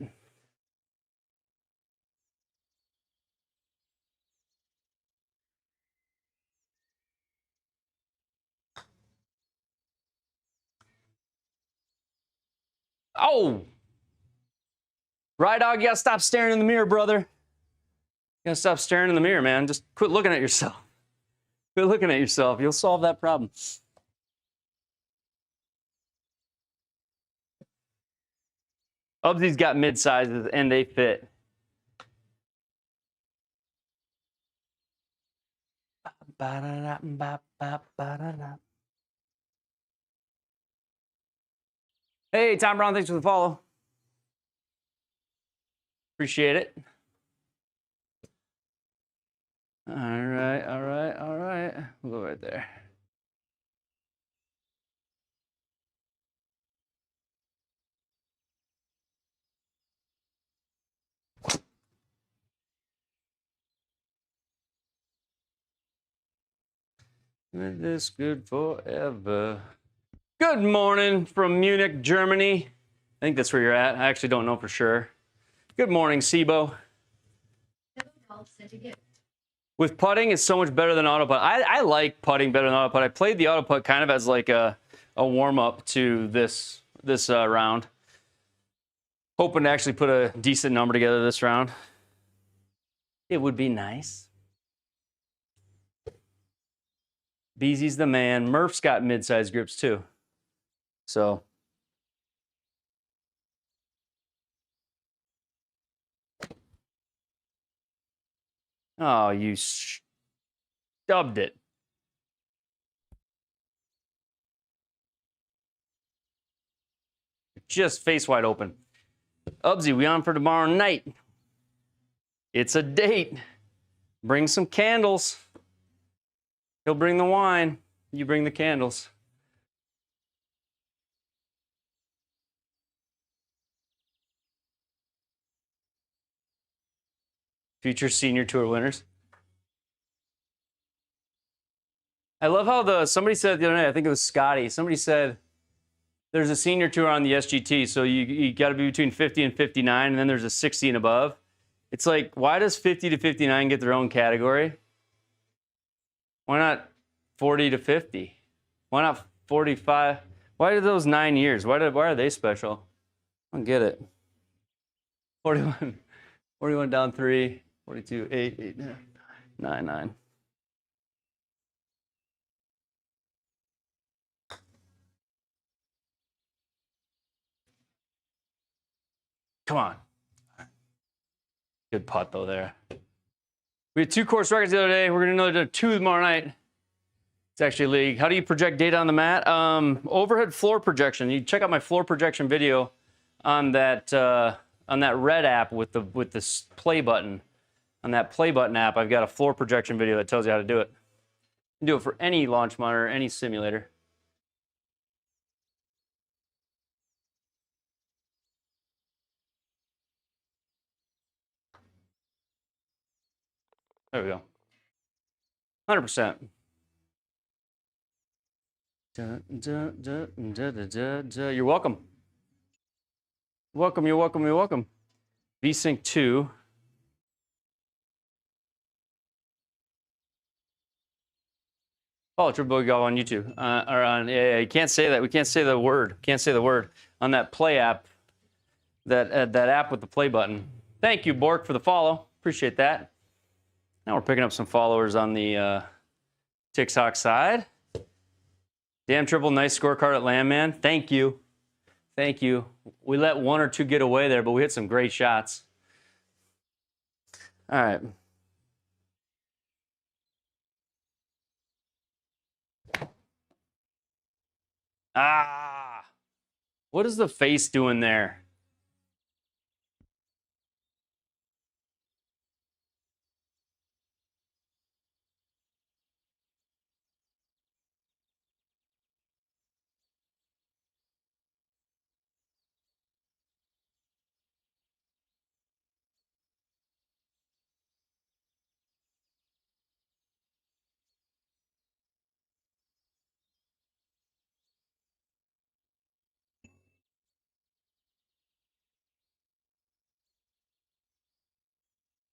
Oh! Ride Dog, you gotta stop staring in the mirror, brother. You gotta stop staring in the mirror, man. Just quit looking at yourself. Quit looking at yourself. You'll solve that problem. Ubsy's got mid-sizes and they fit. Hey, Tom Brown, thanks for the follow. Appreciate it. All right, all right, all right. We'll go right there. Is this good forever? Good morning from Munich, Germany. I think that's where you're at. I actually don't know for sure. Good morning, Sibo. With putting, it's so much better than auto putt. I like putting better than auto putt. I played the auto putt kind of as like a warm-up to this round. Hoping to actually put a decent number together this round. It would be nice. Beezy's the man. Murph's got mid-size grips too. So. Oh, you stubbed it. Just face wide open. Ubsy, we on for tomorrow night? It's a date. Bring some candles. He'll bring the wine. You bring the candles. Future senior tour winners. I love how somebody said the other night, I think it was Scotty, somebody said there's a senior tour on the SGT, so you got to be between 50 and 59, and then there's a 60 and above. It's like, why does 50 to 59 get their own category? Why not 40 to 50? Why not 45? Why are those 9 years? Why are they special? I don't get it. 41 down 3, 42, 8, 9, 9. Come on. Good putt, though, there. We had 2 course records the other day. We're going to do another 2 tomorrow night. It's actually a league. How do you project data on the mat? Overhead floor projection. You check out my floor projection video on that red app with this play button. On that play button app, I've got a floor projection video that tells you how to do it. You can do it for any launch monitor, any simulator. There we go. 100%. You're welcome. Welcome, you're welcome, you're welcome. VSync 2. Oh, Triple Bogey on YouTube. Or on, yeah, you can't say that. We can't say the word. Can't say the word. On that play app, that app with the play button. Thank you, Bork, for the follow. Appreciate that. Now we're picking up some followers on the TikTok side. Damn Triple, nice scorecard at Landman. Thank you. Thank you. We let one or two get away there, but we hit some great shots. All right. Ah, what is the face doing there?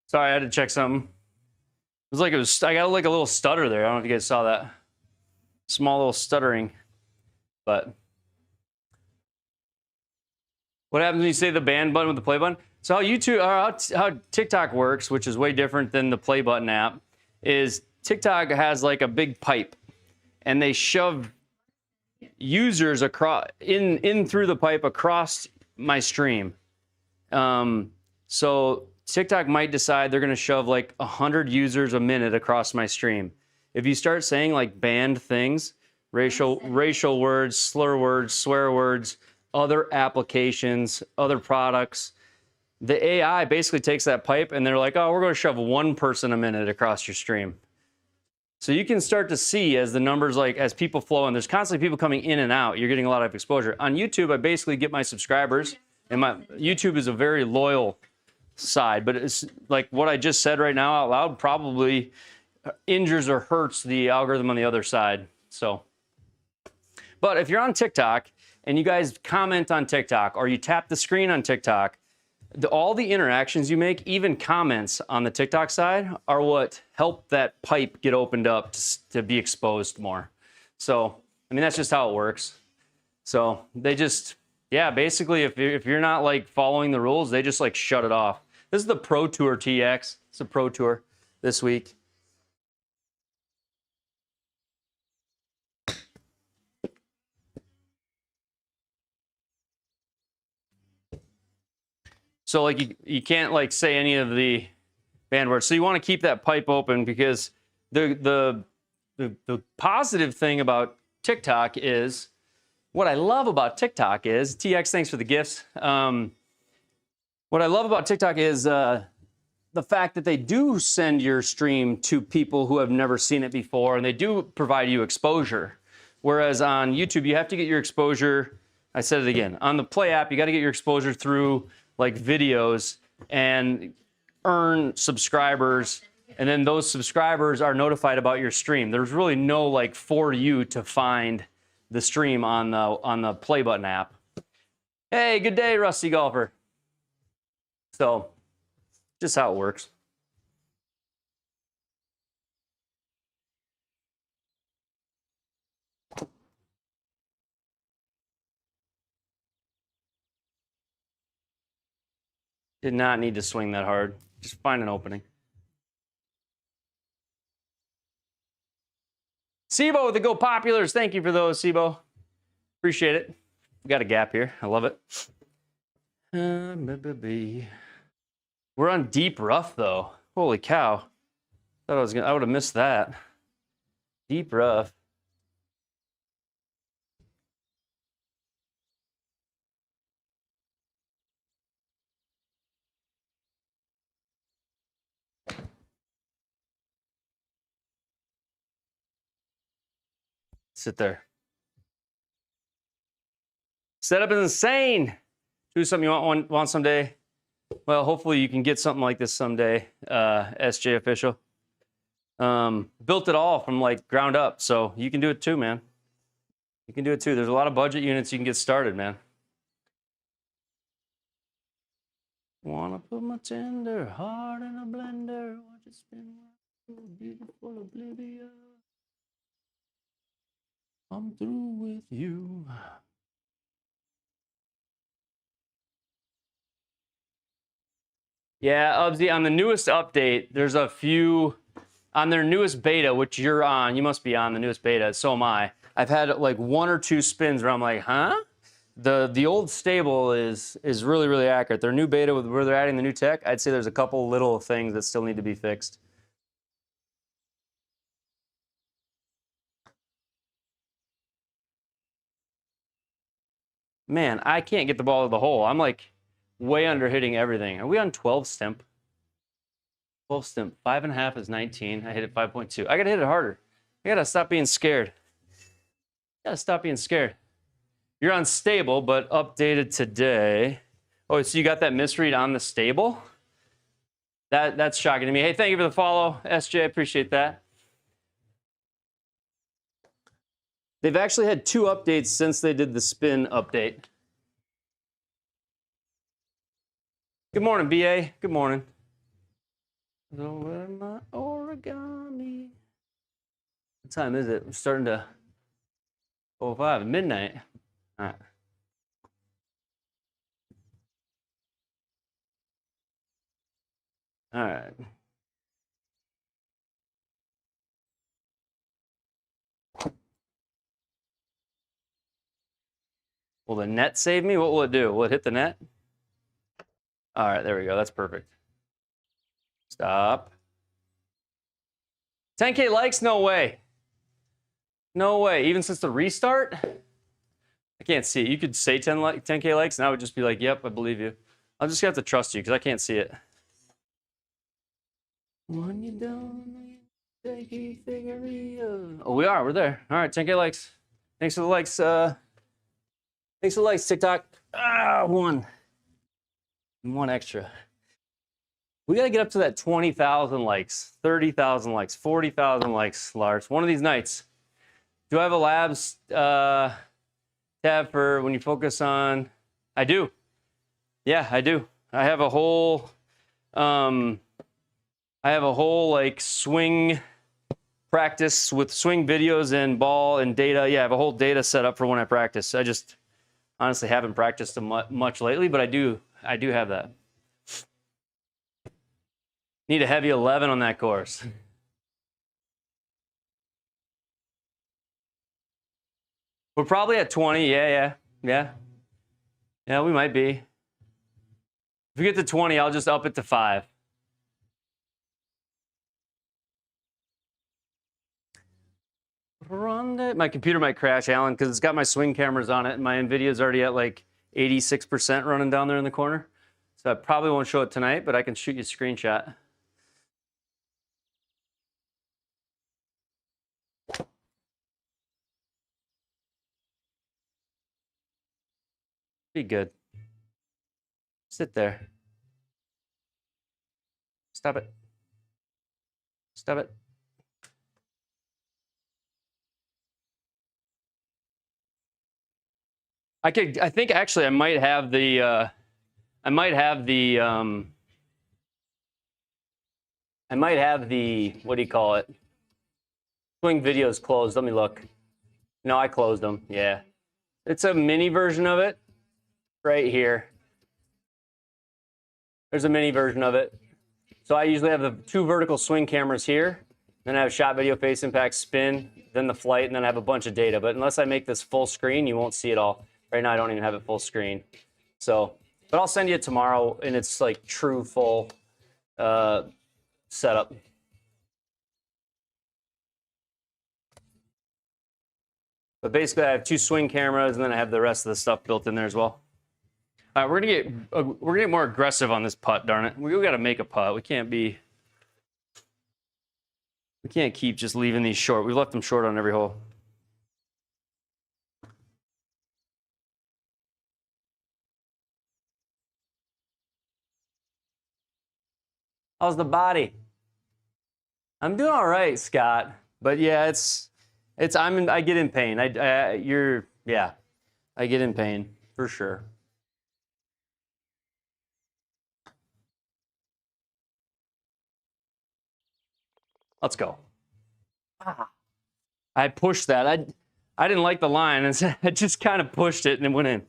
Sorry, I had to check something. It was like I got like a little stutter there. I don't know if you guys saw that. Small little stuttering. But what happens when you say the band button with the play button? So how YouTube, or how TikTok works, which is way different than the play button app, is TikTok has like a big pipe, and they shove users across in through the pipe across my stream. So TikTok might decide they're going to shove like 100 users a minute across my stream. If you start saying like banned things, racial words, slur words, swear words, other applications, other products, the AI basically takes that pipe and they're like, oh, we're going to shove one person a minute across your stream. So you can start to see as the numbers, like as people flow, and there's constantly people coming in and out, you're getting a lot of exposure. On YouTube, I basically get my subscribers, and my YouTube is a very loyal side, but it's like what I just said right now out loud probably injures or hurts the algorithm on the other side. So, but if you're on TikTok and you guys comment on TikTok or you tap the screen on TikTok, all the interactions you make, even comments on the TikTok side, are what help that pipe get opened up to be exposed more. So, I mean, that's just how it works. So they just, yeah, basically, if you're not like following the rules, they just like shut it off. This is the Pro Tour TX. It's a Pro Tour this week. So like you can't like say any of the banned words. So you want to keep that pipe open, because the positive thing about TikTok is, what I love about TikTok is, TX, thanks for the gifts. What I love about TikTok is the fact that they do send your stream to people who have never seen it before, and they do provide you exposure. Whereas on YouTube, you have to get your exposure, I said it again, on the Play app, you got to get your exposure through like videos and earn subscribers, and then those subscribers are notified about your stream. There's really no like for you to find the stream on the Play button app. Hey, good day, Rusty Golfer. So, just how it works. Did not need to swing that hard. Just find an opening. Sibo with the Go Populars. Thank you for those, Sibo. Appreciate it. We got a gap here. I love it. We're on deep rough though. Holy cow. I would have missed that. Deep rough. Sit there. Setup is insane. Do something you want someday. Well, hopefully you can get something like this someday, SJ official. Built it all from like ground up. So you can do it too, man. You can do it too. There's a lot of budget units you can get started, man. Wanna put my tender heart in a blender, watch it spin like beautiful oblivion. I'm through with you. Yeah, Ubsy, on the newest update, there's a few on their newest beta, which you're on. You must be on the newest beta. So am I. I've had like 1 or 2 spins where I'm like, huh? The old stable is really, really accurate. Their new beta with where they're adding the new tech, I'd say there's a couple little things that still need to be fixed. Man, I can't get the ball to the hole. I'm like way under hitting everything. Are we on 12 stimp? 12 stimp. 5.5 is 19. I hit it 5.2. I gotta hit it harder. I gotta stop being scared. Gotta stop being scared. You're on stable, but updated today. Oh, so you got that misread on the stable? That's shocking to me. Hey, thank you for the follow, SJ. I appreciate that. They've actually had 2 updates since they did the spin update. Good morning, BA. Good morning. Over my origami. What time is it? We're starting to 05, midnight. All right. All right. Will the net save me? What will it do? Will it hit the net? All right, there we go. That's perfect. Stop. 10K likes? No way. No way. Even since the restart? I can't see it. You could say 10K likes, and I would just be like, yep, I believe you. I'm just going to have to trust you because I can't see it. When you don't take it, figure it out. Oh, we are. We're there. All right, 10K likes. Thanks for the likes. Thanks for the likes, TikTok. One extra. We got to get up to that 20,000 likes, 30,000 likes, 40,000 likes, Lars. One of these nights. Do I have a labs tab for when you focus on? I do. Yeah, I do. I have a whole like swing practice with swing videos and ball and data. Yeah, I have a whole data set up for when I practice. I just honestly haven't practiced much lately, but I do have that. Need a heavy 11 on that course. We're probably at 20. Yeah, we might be. If we get to 20, I'll just up it to 5. My computer might crash, Alan, because it's got my swing cameras on it, and my NVIDIA's already at like 86% running down there in the corner. So I probably won't show it tonight, but I can shoot you a screenshot. Be good. Sit there. Stop it. Stop it. I think actually I might have the what do you call it? Swing videos closed. Let me look. No, I closed them. Yeah. It's a mini version of it right here. There's a mini version of it. So I usually have the 2 vertical swing cameras here. Then I have shot, video, face impact, spin, then the flight, and then I have a bunch of data. But unless I make this full screen, you won't see it all. Right now, I don't even have it full screen. So, but I'll send you it tomorrow, and it's like true full setup. But basically, I have 2 swing cameras, and then I have the rest of the stuff built in there as well. All right, we're gonna get more aggressive on this putt. Darn it, we got to make a putt. We can't keep just leaving these short. We've left them short on every hole. How's the body? I'm doing all right, Scott. But yeah, I get in pain. Yeah, I get in pain for sure. Let's go. I pushed that. I didn't like the line, and so I just kind of pushed it and it went in.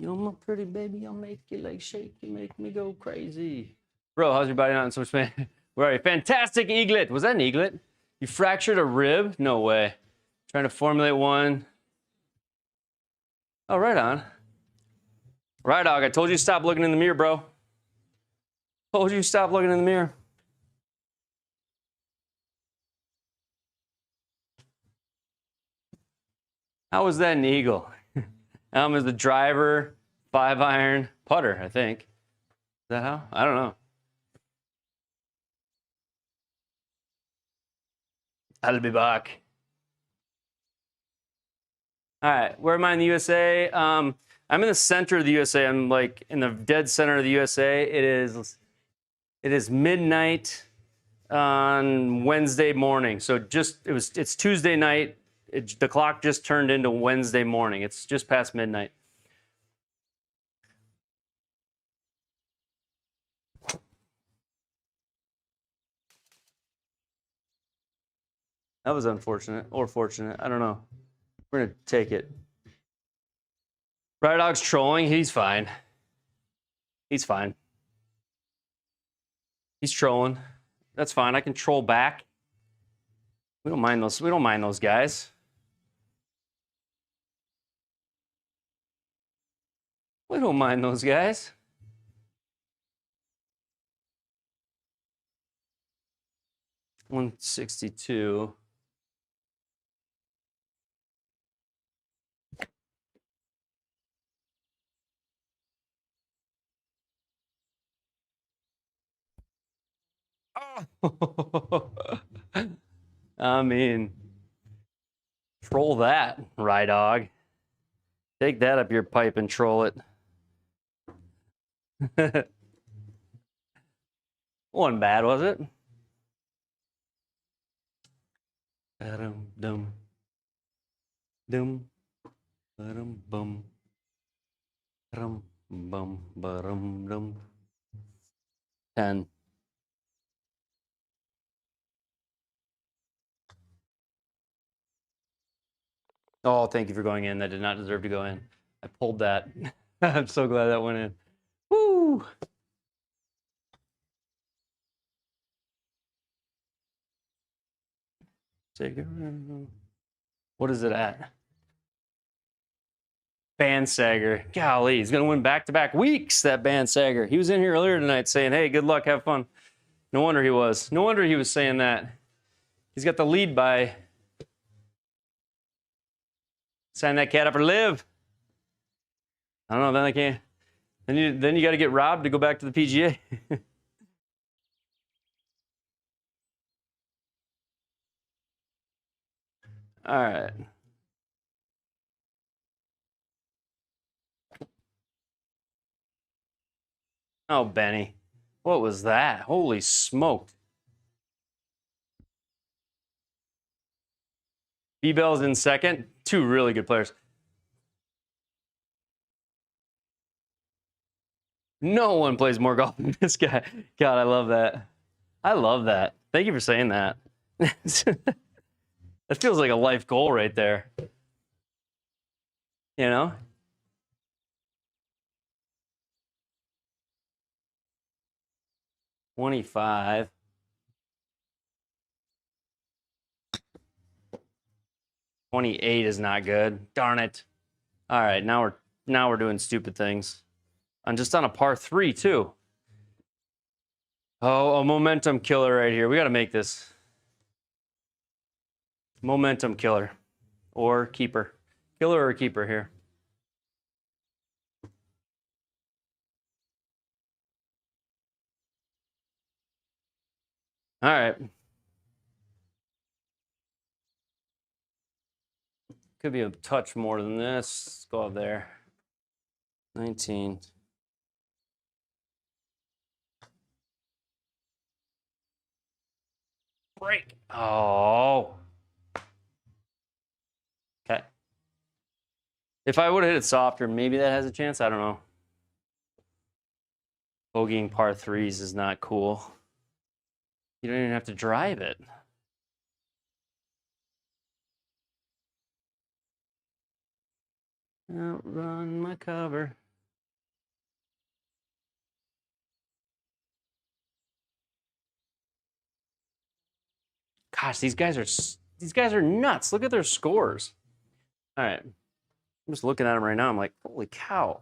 You're my pretty baby, I'll make your legs shake, you make me go crazy. Bro, how's your body not in so much pain? Where are you? Fantastic eaglet. Was that an eaglet? You fractured a rib? No way. Trying to formulate one. Oh, right on. Right, dog. I told you to stop looking in the mirror, bro. Told you to stop looking in the mirror. How was that an eagle? As the driver, 5-iron putter, I think. Is that how? I don't know. I'll be back. All right, where am I in the USA? I'm in the center of the USA. I'm like in the dead center of the USA. It is midnight on Wednesday morning. So it's Tuesday night. The clock just turned into Wednesday morning. It's just past midnight. That was unfortunate or fortunate. I don't know. We're gonna take it. Right Dog's trolling. He's fine. He's fine. He's trolling. That's fine. I can troll back. We don't mind those. We don't mind those guys. We don't mind those guys. $162. Oh. I mean, troll that, Rye Dog. Take that up your pipe and troll it. Wasn't bad, was it? Dum dum dum bum bum bum bum dum 10. Oh, thank you for going in. That did not deserve to go in. I pulled that. I'm so glad that went in. Woo! What is it at? Bandsager. Golly, he's going to win back-to-back weeks, that Bandsager. He was in here earlier tonight saying, hey, good luck, have fun. No wonder he was. No wonder he was saying that. He's got the lead by... Sign that cat up or live. I don't know, then I can't... Then you got to get robbed to go back to the PGA. All right. Oh, Benny. What was that? Holy smoke. B-Bell's in second. Two really good players. No one plays more golf than this guy. God, I love that. I love that. Thank you for saying that. That feels like a life goal right there. You know? $25. 28 is not good. Darn it. All right, now we're doing stupid things. I'm just on a par 3 too. Oh, a momentum killer right here. We got to make this. Momentum killer or keeper. Killer or keeper here. All right. Could be a touch more than this. Let's go up there. 19. break. Oh. Okay. If I would have hit it softer, maybe that has a chance. I don't know. Bogeying par threes is not cool. You don't even have to drive it. Outrun my cover. Gosh, these guys are nuts. Look at their scores. All right. I'm just looking at them right now. I'm like, holy cow.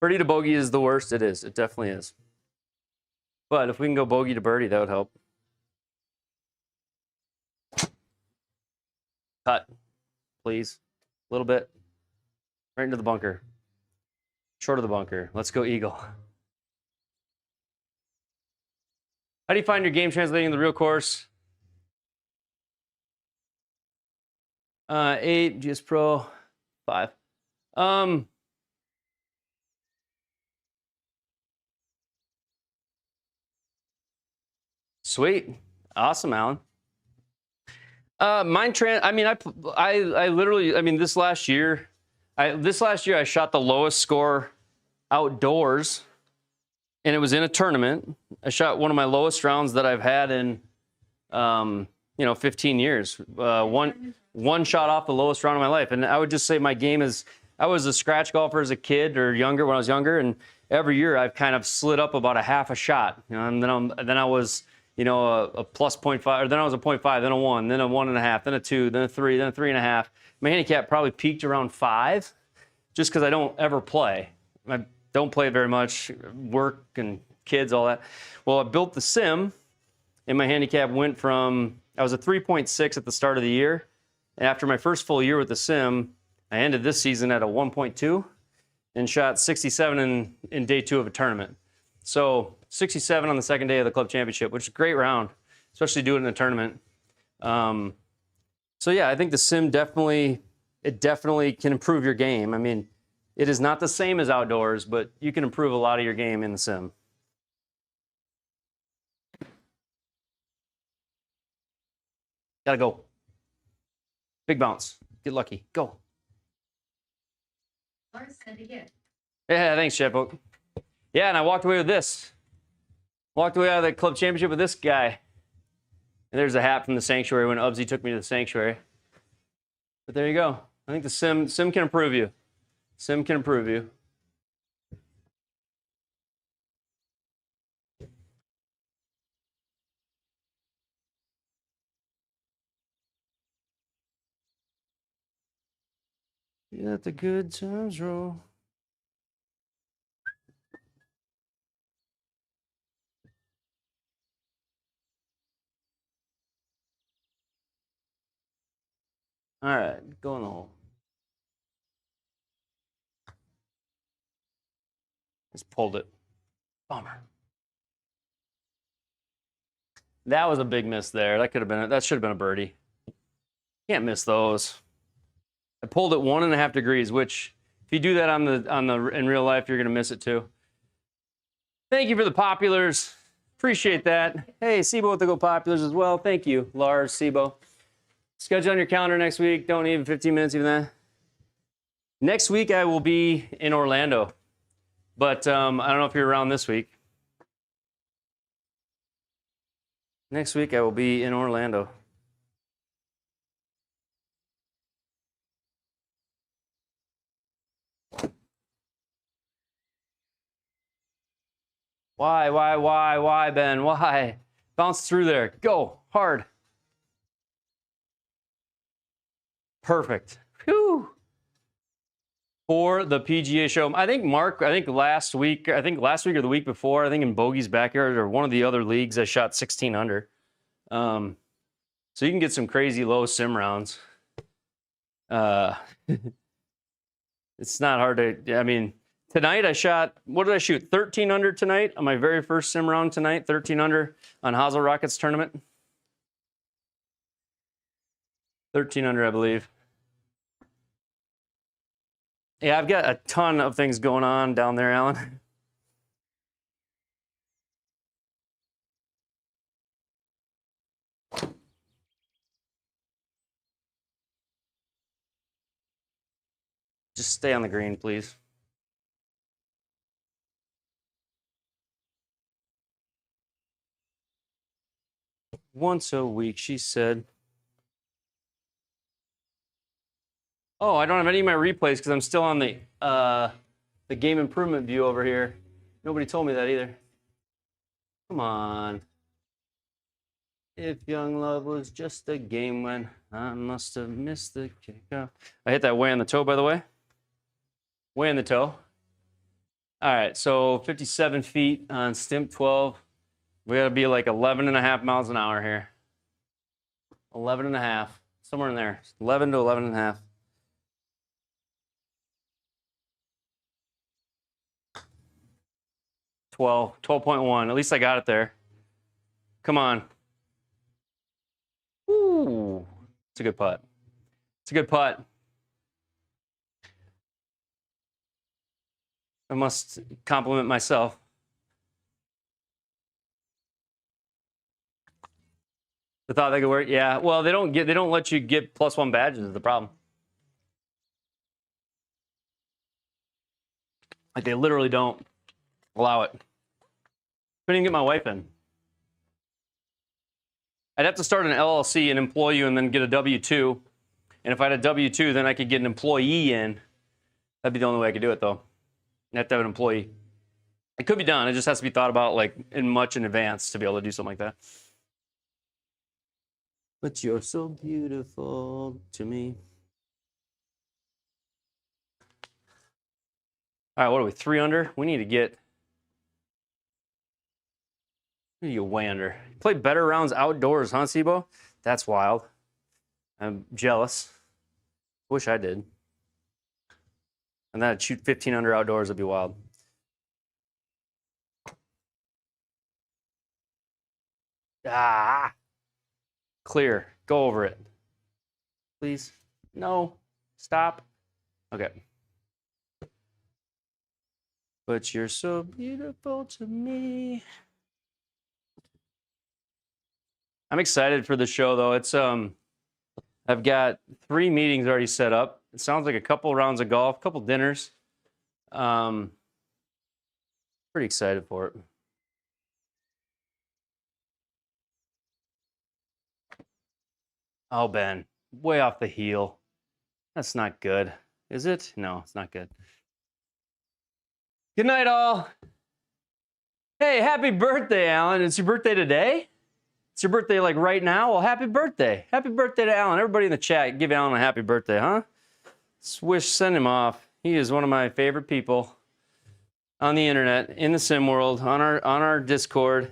Birdie to bogey is the worst. It is. It definitely is. But if we can go bogey to birdie, that would help. Cut, please. A little bit. Right into the bunker. Short of the bunker. Let's go eagle. How do you find your game translating to the real course? 8, GS Pro, 5. Sweet. Awesome, Alan. I mean, this last year I shot the lowest score outdoors, and it was in a tournament. I shot one of my lowest rounds that I've had in 15 years. One shot off the lowest round of my life. And I would just say my game is, I was a scratch golfer as a kid or younger when I was younger, and every year I've kind of slid up about a half a shot. And then I was a plus 0.5, or then I was a 0.5, then a 1, then a 1.5, then a 2, then a 3, then a 3.5. My handicap probably peaked around 5, just because I don't ever play. I don't play very much, work and kids, all that. Well, I built the sim, and my handicap went from, I was a 3.6 at the start of the year. And after my first full year with the sim, I ended this season at a 1.2 and shot 67 in day 2 of a tournament. So 67 on the second day of the club championship, which is a great round, especially do it in a tournament. So yeah, I think the sim definitely can improve your game. I mean, it is not the same as outdoors, but you can improve a lot of your game in the sim. Gotta go. Big bounce. Get lucky. Go. Yeah, thanks, Chadbook. Yeah, and I walked away with this. Walked away out of the club championship with this guy. And there's a hat from the sanctuary when Ubsy took me to the sanctuary. But there you go. I think the sim can improve you. Sim can improve you. Let the good times roll. All right, go in the hole. Just pulled it. Bummer. That was a big miss there. That should have been a birdie. Can't miss those. I pulled it 1.5 degrees, which if you do that in real life, you're gonna miss it too. Thank you for the populars. Appreciate that. Hey, Sibo with the Go Populars as well. Thank you, Lars, Sibo. Schedule on your calendar next week. Don't even 15 minutes, even that. Next week I will be in Orlando, but I don't know if you're around this week. Next week I will be in Orlando. Why, Ben? Why? Bounce through there. Go hard. Perfect. Whew. For the PGA show. I think last week or the week before, I think in Bogey's backyard or one of the other leagues, I shot 16 under. So you can get some crazy low sim rounds. It's not hard to, I mean, tonight I shot, what did I shoot? 13 under tonight on my very first sim round tonight, 13 under on Hazel Rockets tournament. 13 under, I believe. Yeah, I've got a ton of things going on down there, Alan. Just stay on the green, please. Once a week, she said. Oh, I don't have any of my replays because I'm still on the game improvement view over here. Nobody told me that either. Come on. If young love was just a game when I must have missed the kickoff. I hit that way on the toe, by the way. Way on the toe. All right, so 57 feet on stimp 12. We gotta be like 11 and a half miles an hour here. 11 and a half, somewhere in there. 11 to 11 and a half. Twelve, 12.1. At least I got it there. Come on. Ooh, it's a good putt. It's a good putt. I must compliment myself. The thought they could work, yeah. Well, they don't let you get +1 badges is the problem. Like they literally don't allow it. Couldn't even get my wife in. I'd have to start an LLC and employ you and then get a W-2. And if I had a W-2, then I could get an employee in. That'd be the only way I could do it, though. You have to have an employee. It could be done. It just has to be thought about like in advance to be able to do something like that. But you're so beautiful to me. All right, what are we, 3 under? We need to get way under. Play better rounds outdoors, huh, Sibo? That's wild. I'm jealous. Wish I did. And then I'd shoot 15 under outdoors would be wild. Ah! Clear. Go over it. Please. No. Stop. Okay. But you're so beautiful to me. I'm excited for the show, though. It's I've got 3 meetings already set up. It sounds like a couple rounds of golf, a couple dinners. Pretty excited for it. Oh, Ben, way off the heel. That's not good, is it? No, it's not good. Good night, all. Hey, happy birthday, Alan. It's your birthday today? It's your birthday like right now? Well, happy birthday. Happy birthday to Alan. Everybody in the chat, give Alan a happy birthday, huh? Send him off. He is one of my favorite people on the internet, in the sim world, on our Discord.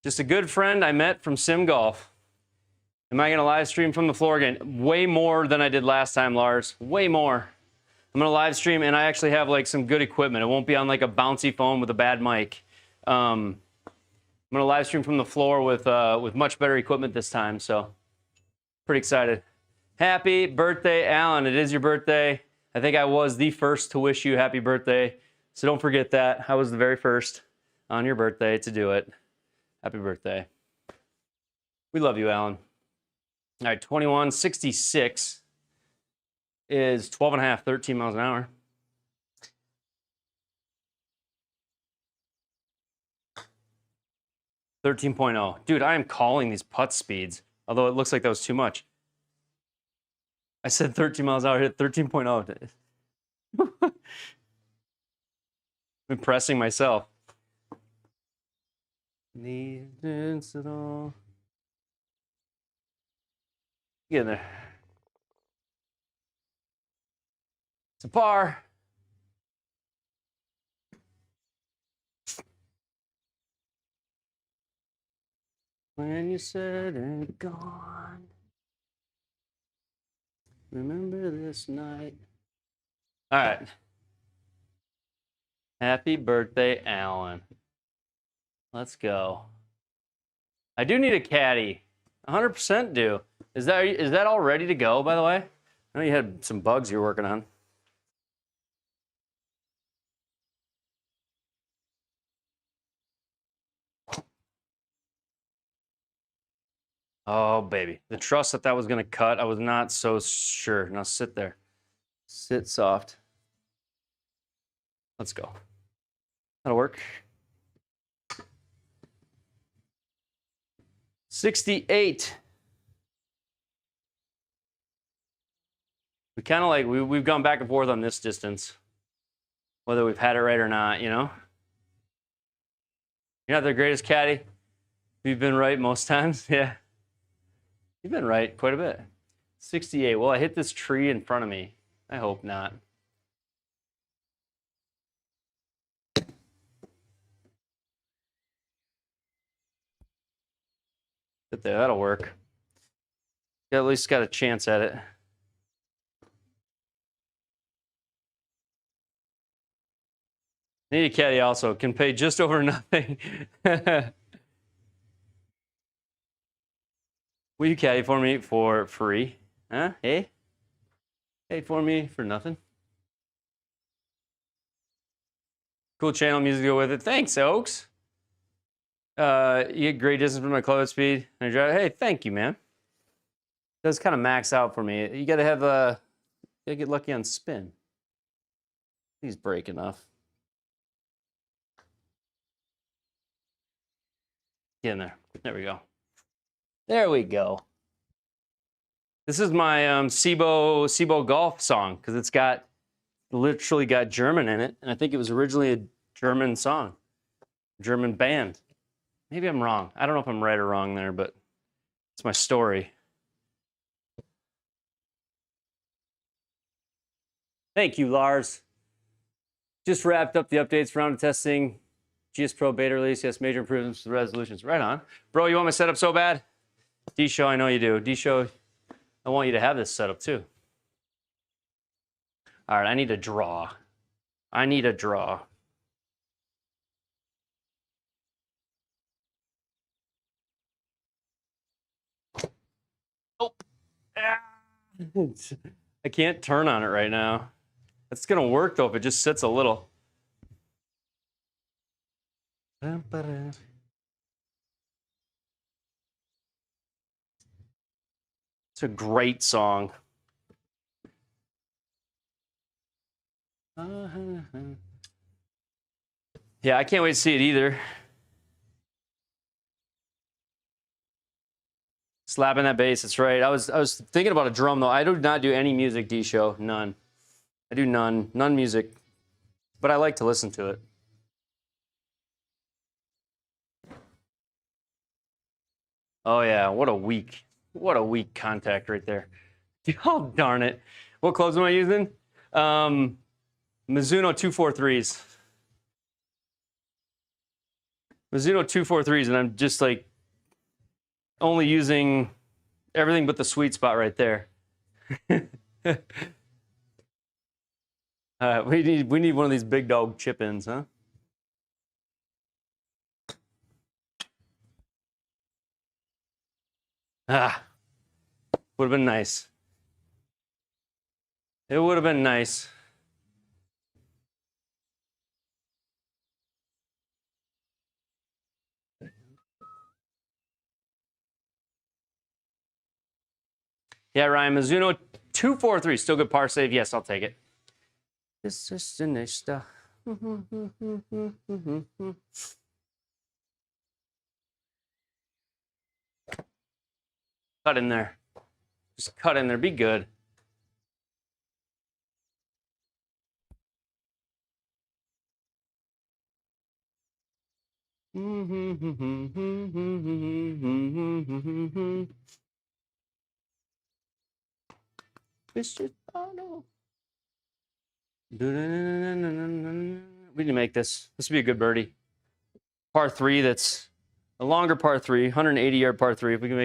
Just a good friend I met from Sim Golf. Am I going to live stream from the floor again? Way more than I did last time, Lars. Way more. I'm going to live stream, and I actually have like some good equipment. It won't be on like a bouncy phone with a bad mic. I'm going to live stream from the floor with much better equipment this time, so pretty excited. Happy birthday, Alan. It is your birthday. I think I was the first to wish you happy birthday, so don't forget that. I was the very first on your birthday to do it. Happy birthday. We love you, Alan. All right, 2166 is 12 and a half, 13 miles an hour. .0. Dude, I am calling these putt speeds, although it looks like that was too much. I said 13 miles an hour, hit 13.0. I'm impressing myself. Needn't at all. Get in there. It's a par. When you said and gone, remember this night. All right. Happy birthday, Alan. Let's go. I do need a caddy. 100% do. Is that all ready to go, by the way? I know you had some bugs you were working on. Oh, baby. The trust that was going to cut, I was not so sure. Now sit there. Sit soft. Let's go. That'll work. 68. We kind of like, we've gone back and forth on this distance, whether we've had it right or not, you know? You're not the greatest caddy. You've been right most times. Yeah. You've been right quite a bit. 68. Well, I hit this tree in front of me. I hope not. But there, that'll work. You at least got a chance at it. Need a caddy also. Can pay just over nothing. Will you caddy for me for free? Huh? Hey? Hey for me for nothing? Cool channel music to go with it. Thanks, Oaks. You get great distance from my club speed. And I drive. Hey, thank you, man. It does kind of max out for me. You gotta have you gotta get lucky on spin. Please break enough. Get in there. There we go. There we go. This is my SIBO golf song because it's literally got German in it, and I think it was originally a German song, German band. Maybe I'm wrong. I don't know if I'm right or wrong there, but it's my story. Thank you, Lars. Just wrapped up the updates, round of testing, GS Pro beta release. Yes, major improvements to the resolutions. Right on. Bro, you want my setup so bad? D-Show, I know you do. D-Show, I want you to have this setup too. All right, I need a draw. I need a draw. Oh. I can't turn on it right now. It's gonna work though if it just sits a little. It's a great song. Yeah, I can't wait to see it either. Slapping that bass, that's right. I was thinking about a drum though. I do not do any music, D-Show, none. I do none music, but I like to listen to it. Oh yeah, what a weak contact right there. Oh darn it. What clubs am I using? Mizuno 243s. Mizuno 243s, and I'm just like only using everything but the sweet spot right there. We need one of these big dog chip-ins, huh? Ah, would have been nice. It would have been nice. Yeah, Ryan, Mizuno 243, still good par save. Yes, I'll take it. This is finished. Cut in there. Just cut in there. Be good. We need to make this. This would be a good birdie. Par 3, that's a longer par 3, 180-yard par 3. If we can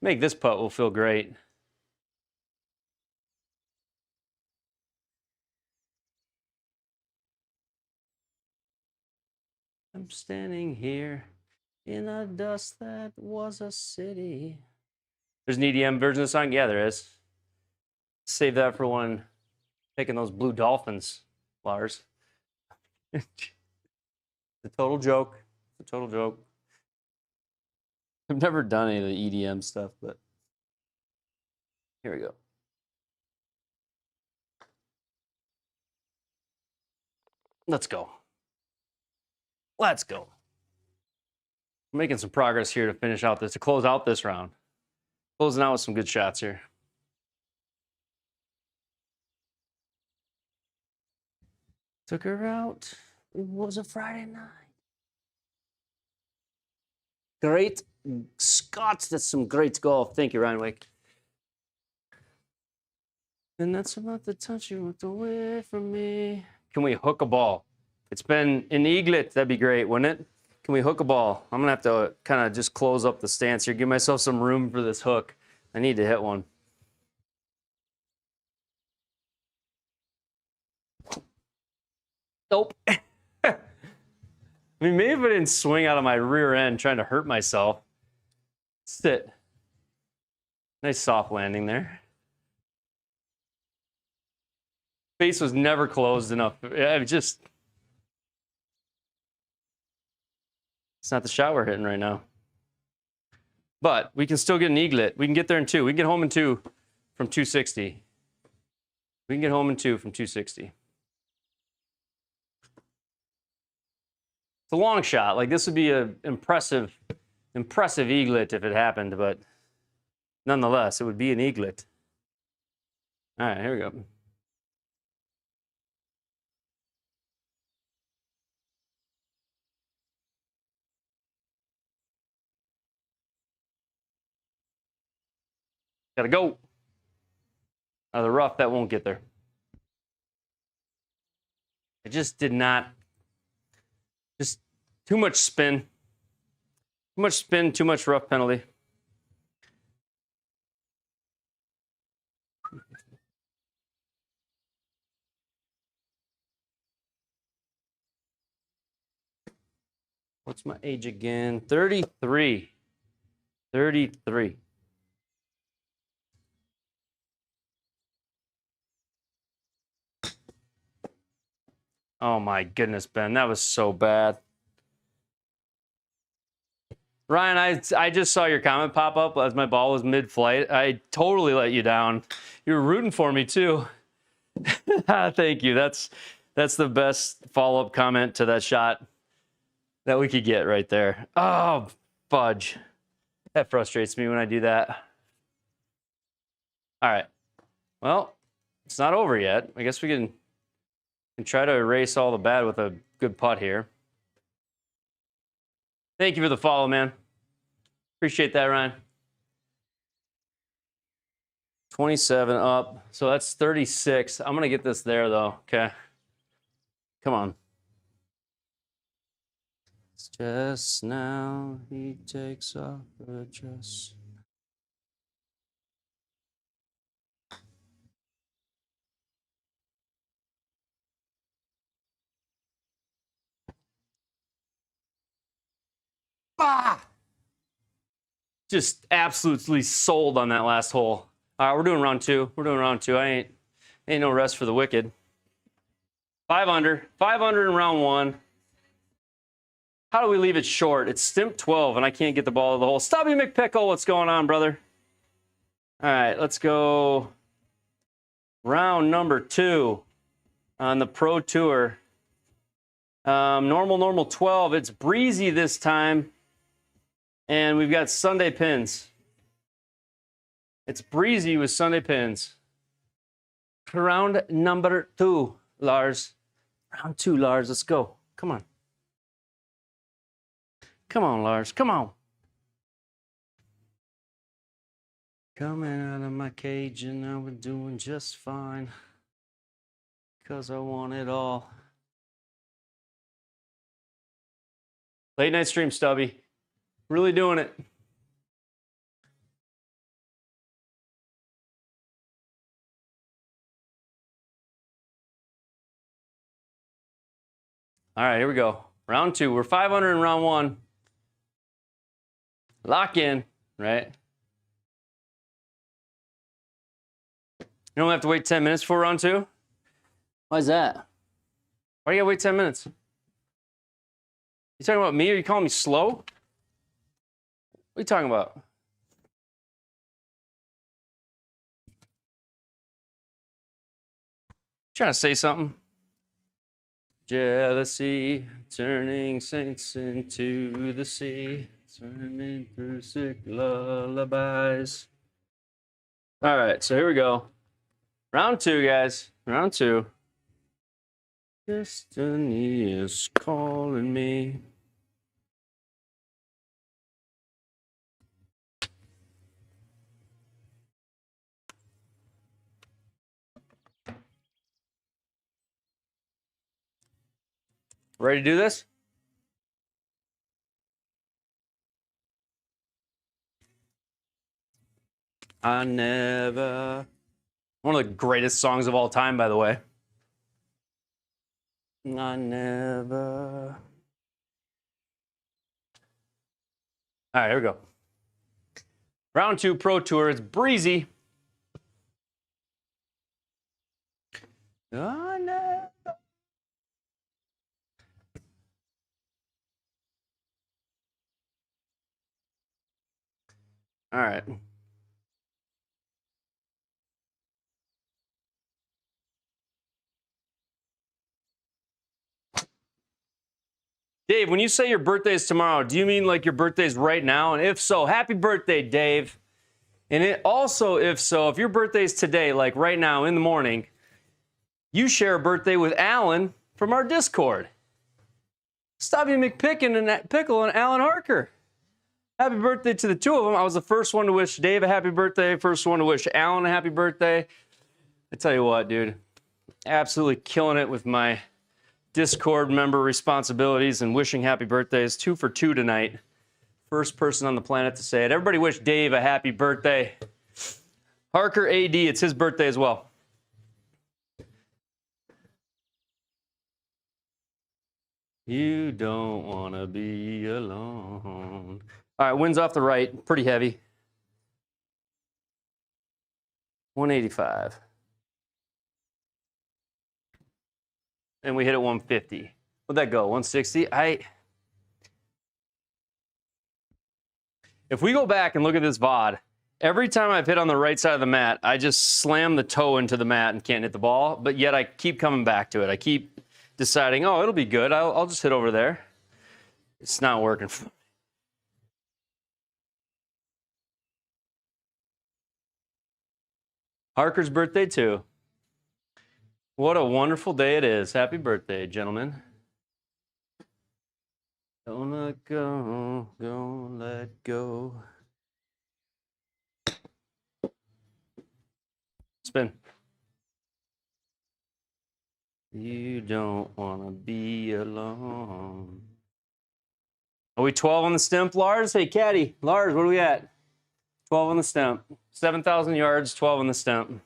make this putt, we'll feel great. I'm standing here in the dust that was a city. There's an EDM version of the song? Yeah, there is. Save that for when taking those blue dolphins, Lars. It's a total joke. It's a total joke. I've never done any of the EDM stuff, but here we go. Let's go. Let's go. I'm making some progress here to finish out this, to close out this round. Closing out with some good shots here. Took her out. It was a Friday night. Great Scott. That's some great golf. Thank you, Ryan Wake. And that's about the touch you walked away from me. Can we hook a ball? It's been an eaglet. That'd be great, wouldn't it? Can we hook a ball? I'm going to have to kind of just close up the stance here. Give myself some room for this hook. I need to hit one. Nope. I mean, maybe if I didn't swing out of my rear end trying to hurt myself. Sit. Nice soft landing there. Face was never closed enough. It's not the shot we're hitting right now. But we can still get an eaglet. We can get there in 2. We can get home in 2 from 260. We can get home in 2 from 260. It's a long shot. Like, this would be an impressive eaglet if it happened, but nonetheless, it would be an eaglet. All right, here we go. Gotta go. Out of the rough, that won't get there. It just did not. Just too much spin. Too much spin, too much rough penalty. What's my age again? 33. 33. Oh my goodness, Ben, that was so bad. Ryan, I just saw your comment pop up as my ball was mid-flight. I totally let you down. You were rooting for me too. Thank you. That's the best follow-up comment to that shot that we could get right there. Oh, fudge. That frustrates me when I do that. All right. Well, it's not over yet. I guess we can try to erase all the bad with a good putt here. Thank you for the follow, man. Appreciate that, Ryan. 27 up. So that's 36. I'm going to get this there, though. Okay. Come on. Just now he takes off her dress. Ah! Just absolutely sold on that last hole. All right, we're doing round 2. We're doing round 2. Ain't no rest for the wicked. 5 under. 5 under in round 1. How do we leave it short? It's stimp 12, and I can't get the ball to the hole. Stubby McPickle, what's going on, brother? All right, let's go round number 2 on the Pro Tour. Normal 12. It's breezy this time. And we've got Sunday pins. It's breezy with Sunday pins. Round number 2, Lars. Round 2, Lars. Let's go. Come on. Come on, Lars. Come on. Coming out of my cage and I was doing just fine. Because I want it all. Late night stream, Stubby. Really doing it. All right, here we go. Round 2. We're 500 in round 1. Lock in, right? You don't have to wait 10 minutes for round 2? Why is that? Why do you gotta wait 10 minutes? You talking about me or you calling me slow? What are you talking about? Trying to say something? Jealousy, turning saints into the sea, turning through sick lullabies. All right, so here we go. Round 2, guys. Round 2. Destiny is calling me. Ready to do this? I never. One of the greatest songs of all time, by the way. I never. All right, here we go. Round 2 Pro Tour. It's breezy. I never. All right. Dave, when you say your birthday is tomorrow, do you mean like your birthday's right now? And if so, happy birthday, Dave. And it also, if so, if your birthday's today, like right now in the morning, you share a birthday with Alan from our Discord. Stubby McPicken and Pickle and Alan Harker. Happy birthday to the two of them. I was the first one to wish Dave a happy birthday, first one to wish Alan a happy birthday. I tell you what, dude, absolutely killing it with my Discord member responsibilities and wishing happy birthdays. 2 for 2 tonight. First person on the planet to say it. Everybody wish Dave a happy birthday. Harker AD, it's his birthday as well. You don't want to be alone. All right, winds off the right, pretty heavy. 185. And we hit it 150. What'd that go? 160? If we go back and look at this VOD, every time I've hit on the right side of the mat, I just slam the toe into the mat and can't hit the ball, but yet I keep coming back to it. I keep deciding, oh, it'll be good. I'll just hit over there. It's not working. Harker's birthday too. What a wonderful day it is. Happy birthday, gentlemen. Don't let go, don't let go. Spin. You don't want to be alone. Are we 12 on the stump, Lars? Hey, Caddy. Lars, what are we at? 12 on the stump. 7,000 yards, 12 on the stump.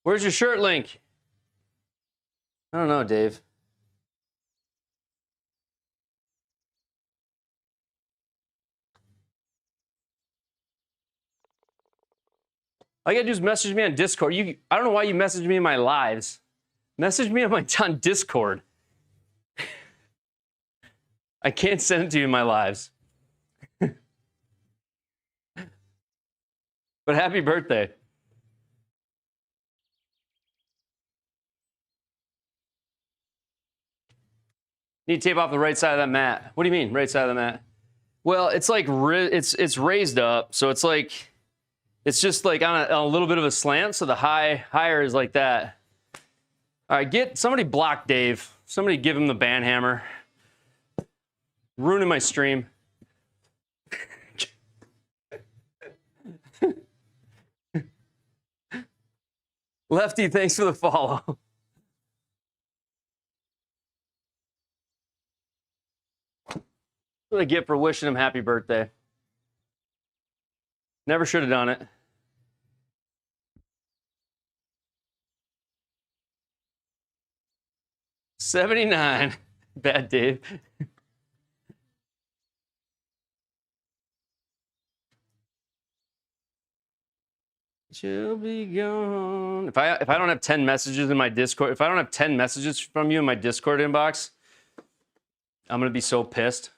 Where's your shirt link? I don't know, Dave. All you gotta do is message me on Discord. I don't know why you message me in my lives. Message me on Discord. I can't send it to you in my lives. But happy birthday. Need to tape off the right side of that mat. What do you mean, right side of the mat? Well, it's like it's raised up, so it's like it's just like on a little bit of a slant, so the higher is like that. All right, somebody block Dave. Somebody give him the band hammer. Ruining my stream. Lefty, thanks for the follow. What I get for wishing him happy birthday. Never should have done it. $79. Bad Dave. She'll be gone. If I don't have 10 messages in my Discord, if I don't have 10 messages from you in my Discord inbox, I'm gonna be so pissed.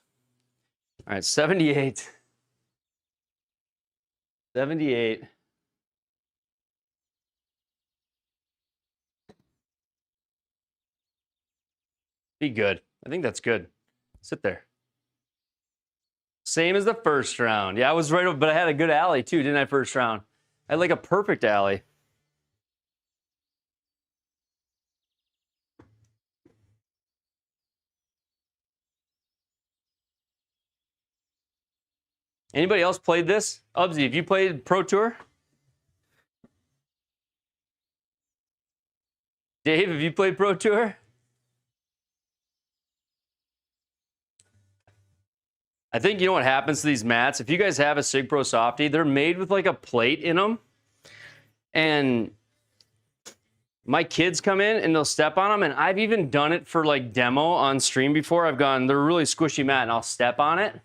All right, 78. 78. Be good. I think that's good. Sit there. Same as the first round. Yeah, I was right, but I had a good alley too, didn't I, first round? I had like a perfect alley. Anybody else played this? Ubsy, have you played Pro Tour? Dave, have you played Pro Tour? I think you know what happens to these mats? If you guys have a Sig Pro Softie, they're made with like a plate in them. And my kids come in and they'll step on them. And I've even done it for like demo on stream before. I've gone, they're a really squishy mat and I'll step on it.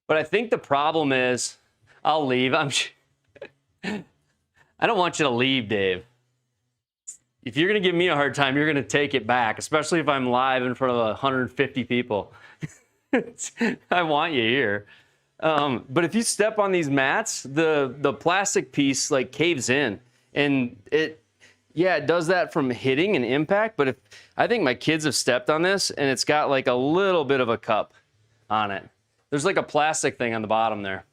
But I think the problem is, I'll leave. I don't want you to leave, Dave. If you're going to give me a hard time, you're going to take it back, especially if I'm live in front of 150 people. I want you here. But if you step on these mats, the plastic piece like caves in, and it does that from hitting and impact. But if I think my kids have stepped on this and it's got like a little bit of a cup on it. There's like a plastic thing on the bottom there.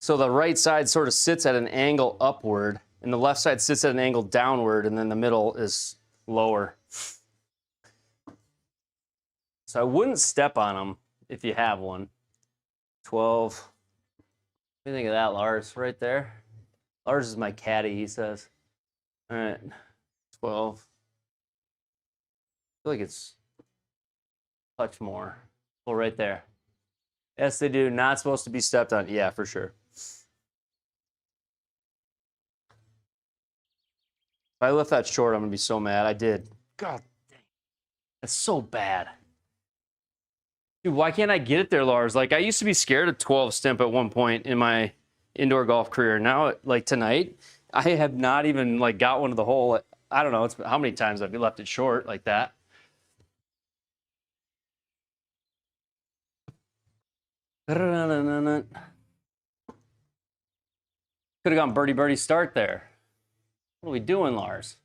So the right side sort of sits at an angle upward, and the left side sits at an angle downward, and then the middle is lower. So I wouldn't step on them if you have one. 12. What do you think of that, Lars? Right there? Lars is my caddy, he says. All right, 12. I feel like it's a touch more. Oh, right there. Yes, they do. Not supposed to be stepped on. Yeah, for sure. If I left that short, I'm going to be so mad. I did. God dang. That's so bad. Dude, why can't I get it there, Lars? Like, I used to be scared of 12 stimp at one point in my indoor golf career. Now, like tonight, I have not even like got one to the hole. I don't know how many times I've left it short like that. Could have gone birdie start there. What are we doing, Lars?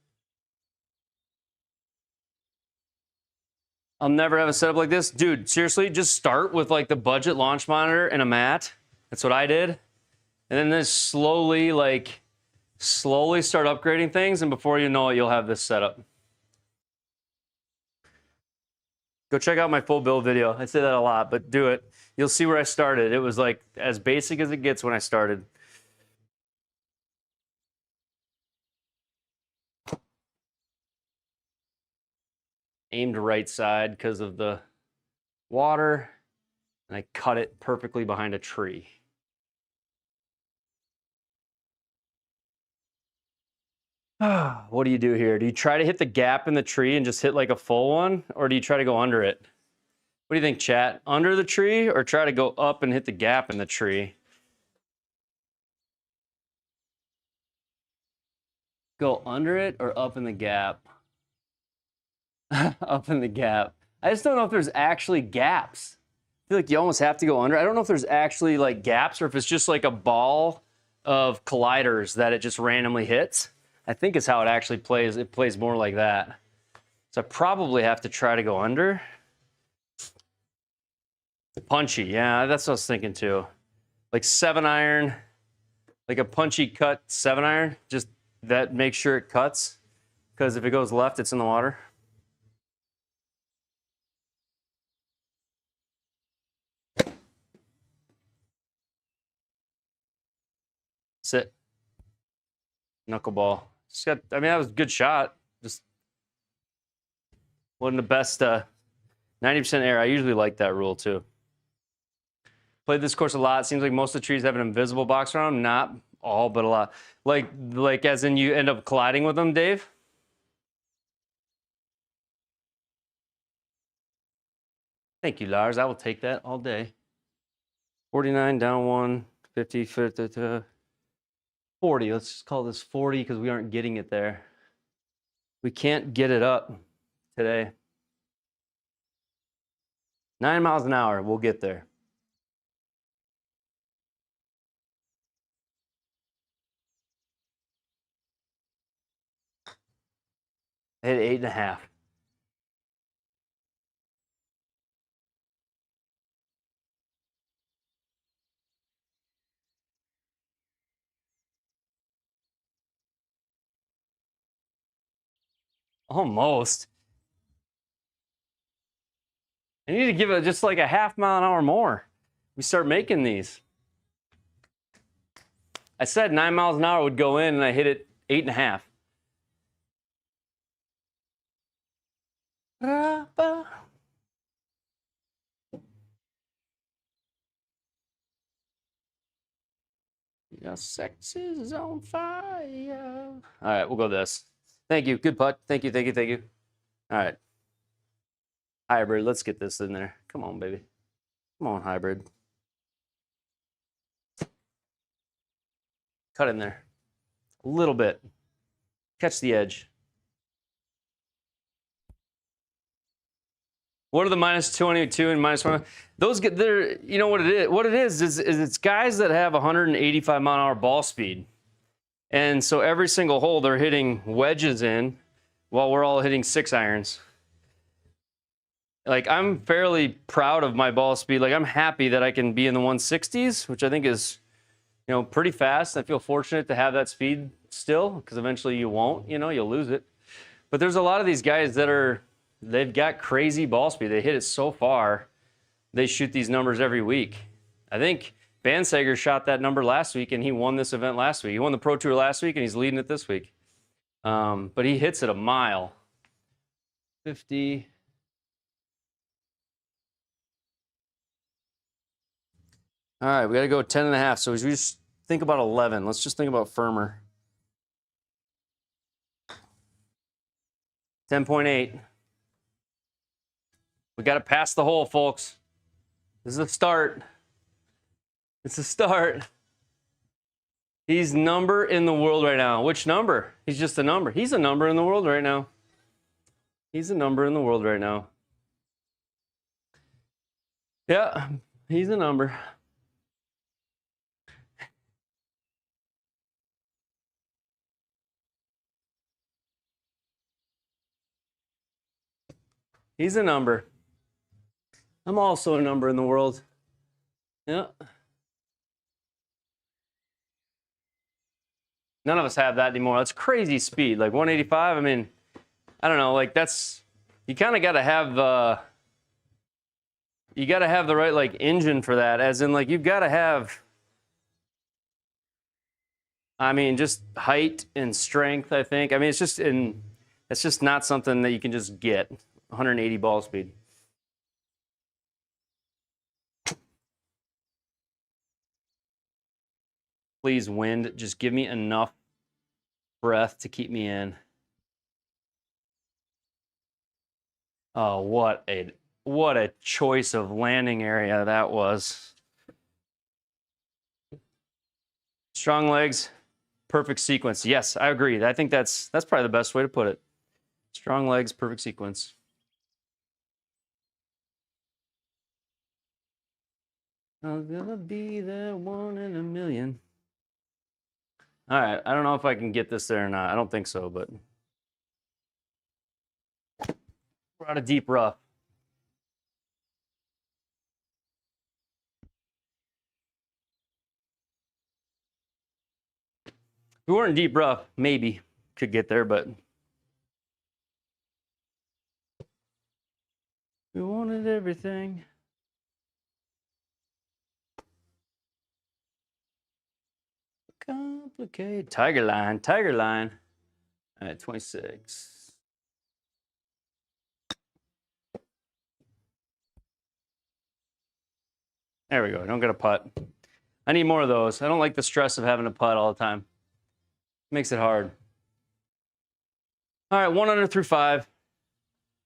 I'll never have a setup like this. Dude, seriously, just start with like the budget launch monitor and a mat. That's what I did. And then just slowly start upgrading things, and before you know it, you'll have this setup. Go check out my full build video. I say that a lot, but do it. You'll see where I started. It was like as basic as it gets when I started. Aimed right side because of the water, and I cut it perfectly behind a tree. What do you do here? Do you try to hit the gap in the tree and just hit like a full one, or do you try to go under it? What do you think, chat? Under the tree, or try to go up and hit the gap in the tree? Go under it or up in the gap? Up in the gap. I just don't know if there's actually gaps. I feel like you almost have to go under. I don't know if there's actually like gaps or if it's just like a ball of colliders that it just randomly hits. I think is how it actually plays. It plays more like that. So I probably have to try to go under. Punchy, yeah, that's what I was thinking too. Like 7-iron, like a punchy cut 7-iron, just that makes sure it cuts. Because if it goes left, it's in the water. Sit. Knuckleball. Just got, I mean, that was a good shot. Just wasn't the best 90% air. I usually like that rule too. Played this course a lot. Seems like most of the trees have an invisible box around them. Not all, but a lot. Like as in you end up colliding with them, Dave? Thank you, Lars. I will take that all day. 49, down 1, 50, 40. Let's just call this 40 because we aren't getting it there. We can't get it up today. 9 miles an hour. We'll get there. hit 8.5. Almost. I need to give it just like a half mile an hour more. We start making these. I said 9 miles an hour would go in, and I hit it 8.5. Your sex is on fire. All right, we'll go this. Thank you. Good putt. Thank you, thank you, thank you. All right. Hybrid, let's get this in there. Come on, baby. Come on, hybrid. Cut in there. A little bit. Catch the edge. What are the minus 22 and minus 1? Those get there. You know what it is? What it is it's guys that have 185 mile an hour ball speed. And so every single hole they're hitting wedges in while we're all hitting 6 irons. Like, I'm fairly proud of my ball speed. Like, I'm happy that I can be in the 160s, which I think is, you know, pretty fast. I feel fortunate to have that speed still, because eventually you won't, you know, you'll lose it. But there's a lot of these guys that they've got crazy ball speed. They hit it so far, they shoot these numbers every week. I think Bansager shot that number last week, and he won this event last week. He won the Pro Tour last week, and he's leading it this week. But he hits it a mile. 50. All right, we got to go 10.5. So we just think about 11. Let's just think about firmer. 10.8. We got to pass the hole, folks. This is a start. It's a start. He's number in the world right now. Which number? He's just a number. He's a number in the world right now. He's a number in the world right now. Yeah, he's a number. He's a number. I'm also a number in the world. Yeah. None of us have that anymore. That's crazy speed. Like 185, I mean, I don't know, like that's, you kind of got to have, you got to have the right like engine for that, as in like you've got to have, I mean, just height and strength, I think. I mean, it's just not something that you can just get. 180 ball speed. Please, wind, just give me enough breath to keep me in. Oh, what a choice of landing area that was. Strong legs, perfect sequence. Yes, I agree. I think that's probably the best way to put it. Strong legs, perfect sequence. I'm gonna be that one in a million. All right, I don't know if I can get this there or not. I don't think so, but we're out of deep rough. If we weren't in deep rough, maybe could get there, but we wanted everything. Complicated. Tiger line, tiger line. All right, 26. There we go. I don't get a putt. I need more of those. I don't like the stress of having a putt all the time. Makes it hard. All right, 1 under through 5.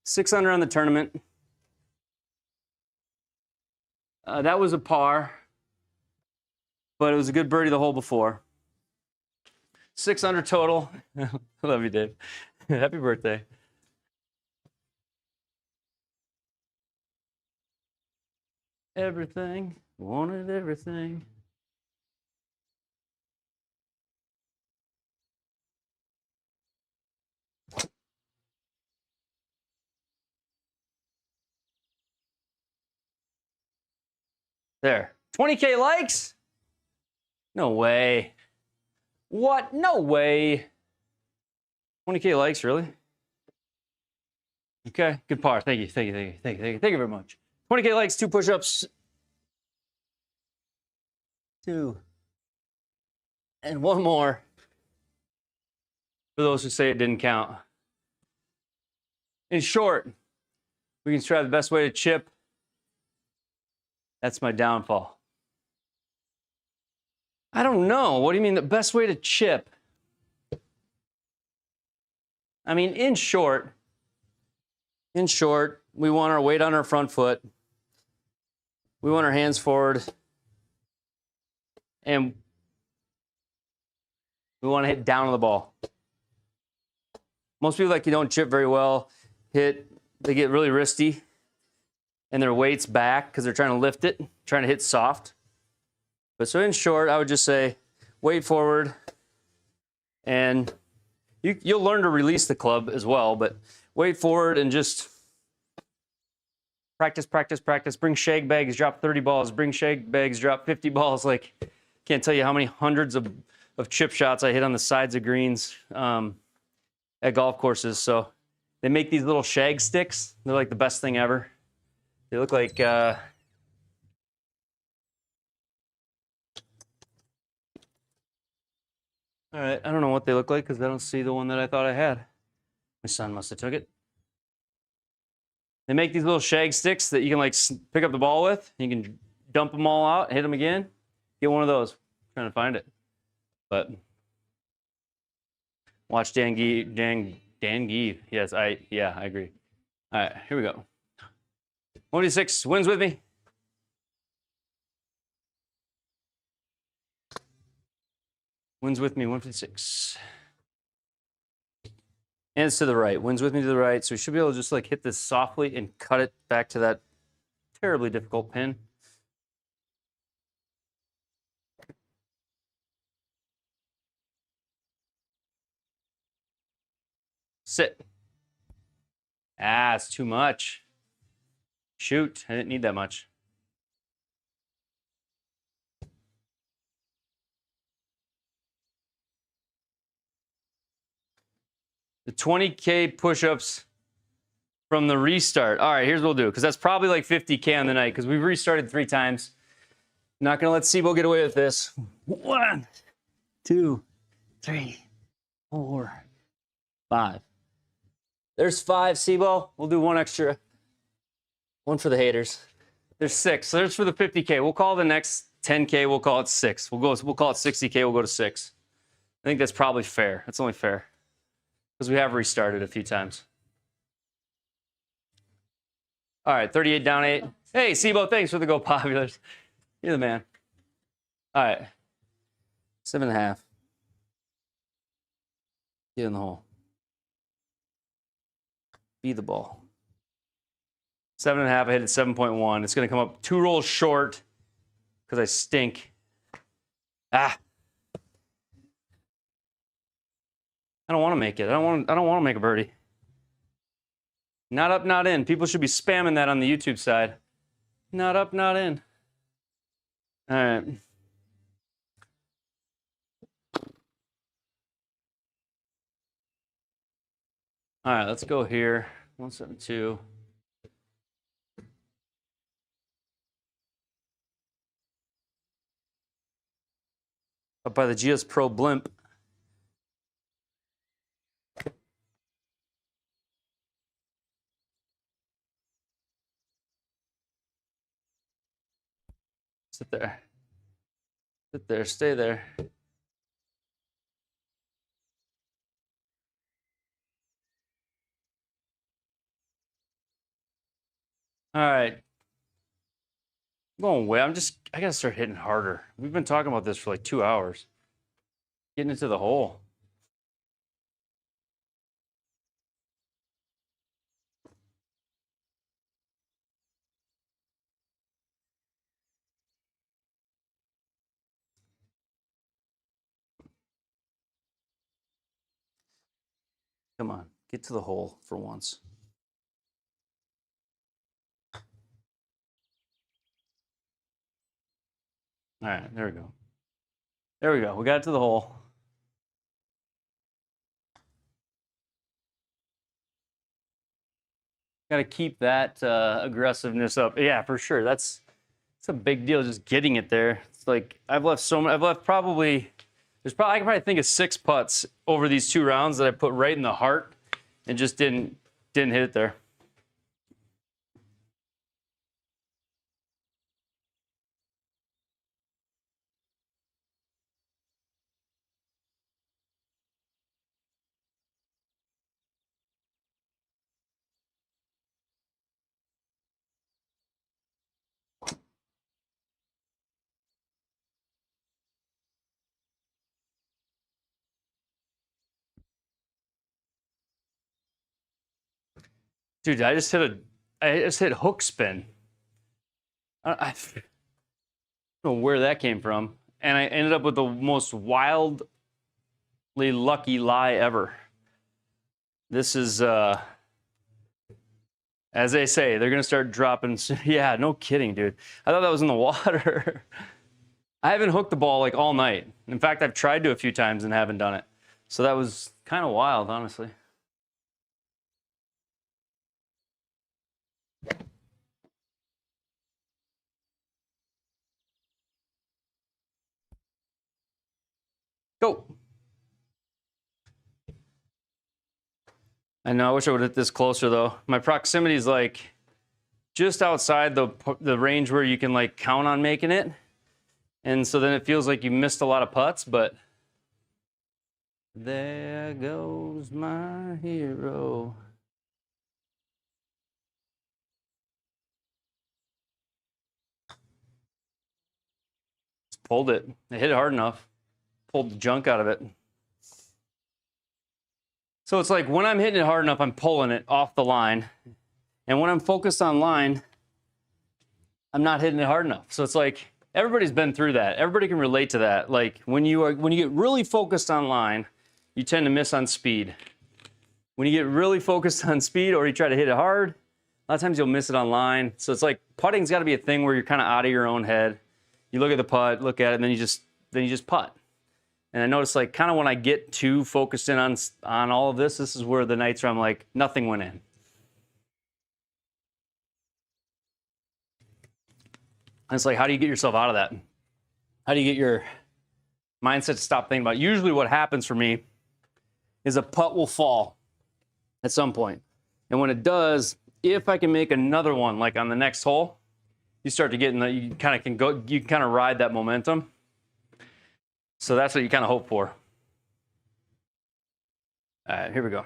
6 under on the tournament. That was a par, but it was a good birdie the hole before. 6 under total. I love you, Dave. Happy birthday. Everything. Wanted everything. There. 20K likes? No way. What? No way. 20K likes, really? Okay, good par. Thank you, thank you, thank you, thank you, thank you, thank you very much. 20K likes, 2 push-ups. 2. And 1 more. For those who say it didn't count. In short, we can try the best way to chip. That's my downfall. I don't know. What do you mean the best way to chip? I mean, in short, we want our weight on our front foot. We want our hands forward. And we want to hit down on the ball. Most people you don't chip very well, they get really wristy and their weight's back because they're trying to lift it, trying to hit soft. But so in short, I would just say weight forward, and you'll learn to release the club as well, but weight forward and just practice, practice, practice. Bring shag bags, drop 30 balls. Bring shag bags, drop 50 balls. Like, can't tell you how many hundreds of chip shots I hit on the sides of greens at golf courses. So they make these little shag sticks. They're like the best thing ever. They look like all right, I don't know what they look like because I don't see the one that I thought I had. My son must have took it. They make these little shag sticks that you can pick up the ball with. You can dump them all out, hit them again. Get one of those. I'm trying to find it. But watch Dan Geeve. Yes, I agree. All right, here we go. 1d6 wins with me. Wins with me, 156. And it's to the right. Wins with me to the right. So we should be able to just hit this softly and cut it back to that terribly difficult pin. Sit. Ah, it's too much. Shoot, I didn't need that much. The 20K push-ups from the restart. All right, here's what we'll do, because that's probably 50K on the night, because we've restarted 3 times. Not going to let Sibo get away with this. 1, 2, 3, 4, 5. There's 5, Sibo. We'll do 1 extra. 1 for the haters. There's 6. So there's for the 50K. We'll call the next 10K, we'll call it 6. We'll call it 60K, we'll go to 6. I think that's probably fair. That's only fair. Because we have restarted a few times. All right, 38 down 8. Hey, Sibo, thanks for the Go Populars. You're the man. All right. 7.5. Get in the hole. Be the ball. 7.5, I hit it 7.1. It's going to come up 2 rolls short because I stink. Ah. I don't want to make it. I don't want to make a birdie. Not up, not in. People should be spamming that on the YouTube side. Not up, not in. All right. All right, let's go here. 172. Up by the GS Pro blimp. Sit there. Sit there, stay there. All right. I'm going away. I gotta start hitting harder. We've been talking about this for 2 hours. Getting into the hole. Come on, get to the hole for once. All right, there we go. There we go. We got it to the hole. Got to keep that aggressiveness up. Yeah, for sure. It's a big deal just getting it there. It's like I've left probably, I can probably think of 6 putts over these 2 rounds that I put right in the heart and just didn't hit it there. Dude, I just hit hook spin. I don't know where that came from. And I ended up with the most wildly lucky lie ever. This is, as they say, they're going to start dropping. Yeah, no kidding, dude. I thought that was in the water. I haven't hooked the ball like all night. In fact, I've tried to a few times and haven't done it. So that was kind of wild, honestly. Go. I know, I wish I would hit this closer though. My proximity is like just outside the range where you can like count on making it. And so then it feels like you missed a lot of putts, but there goes my hero. Just pulled it. I hit it hard enough. Pulled the junk out of it. So it's like when I'm hitting it hard enough, I'm pulling it off the line. And when I'm focused on line, I'm not hitting it hard enough. So it's like everybody's been through that. Everybody can relate to that. Like when you get really focused on line, you tend to miss on speed. When you get really focused on speed or you try to hit it hard, a lot of times you'll miss it on line. So it's like putting's got to be a thing where you're kind of out of your own head. You look at the putt, look at it, and then you just putt. And I notice like kind of when I get too focused in on all of this, this is where the nights where I'm like, nothing went in. And it's like, how do you get yourself out of that? How do you get your mindset to stop thinking about it? Usually what happens for me is a putt will fall at some point. And when it does, if I can make another one, like on the next hole, you start to get in you can kind of ride that momentum. So that's what you kind of hope for. All right, here we go.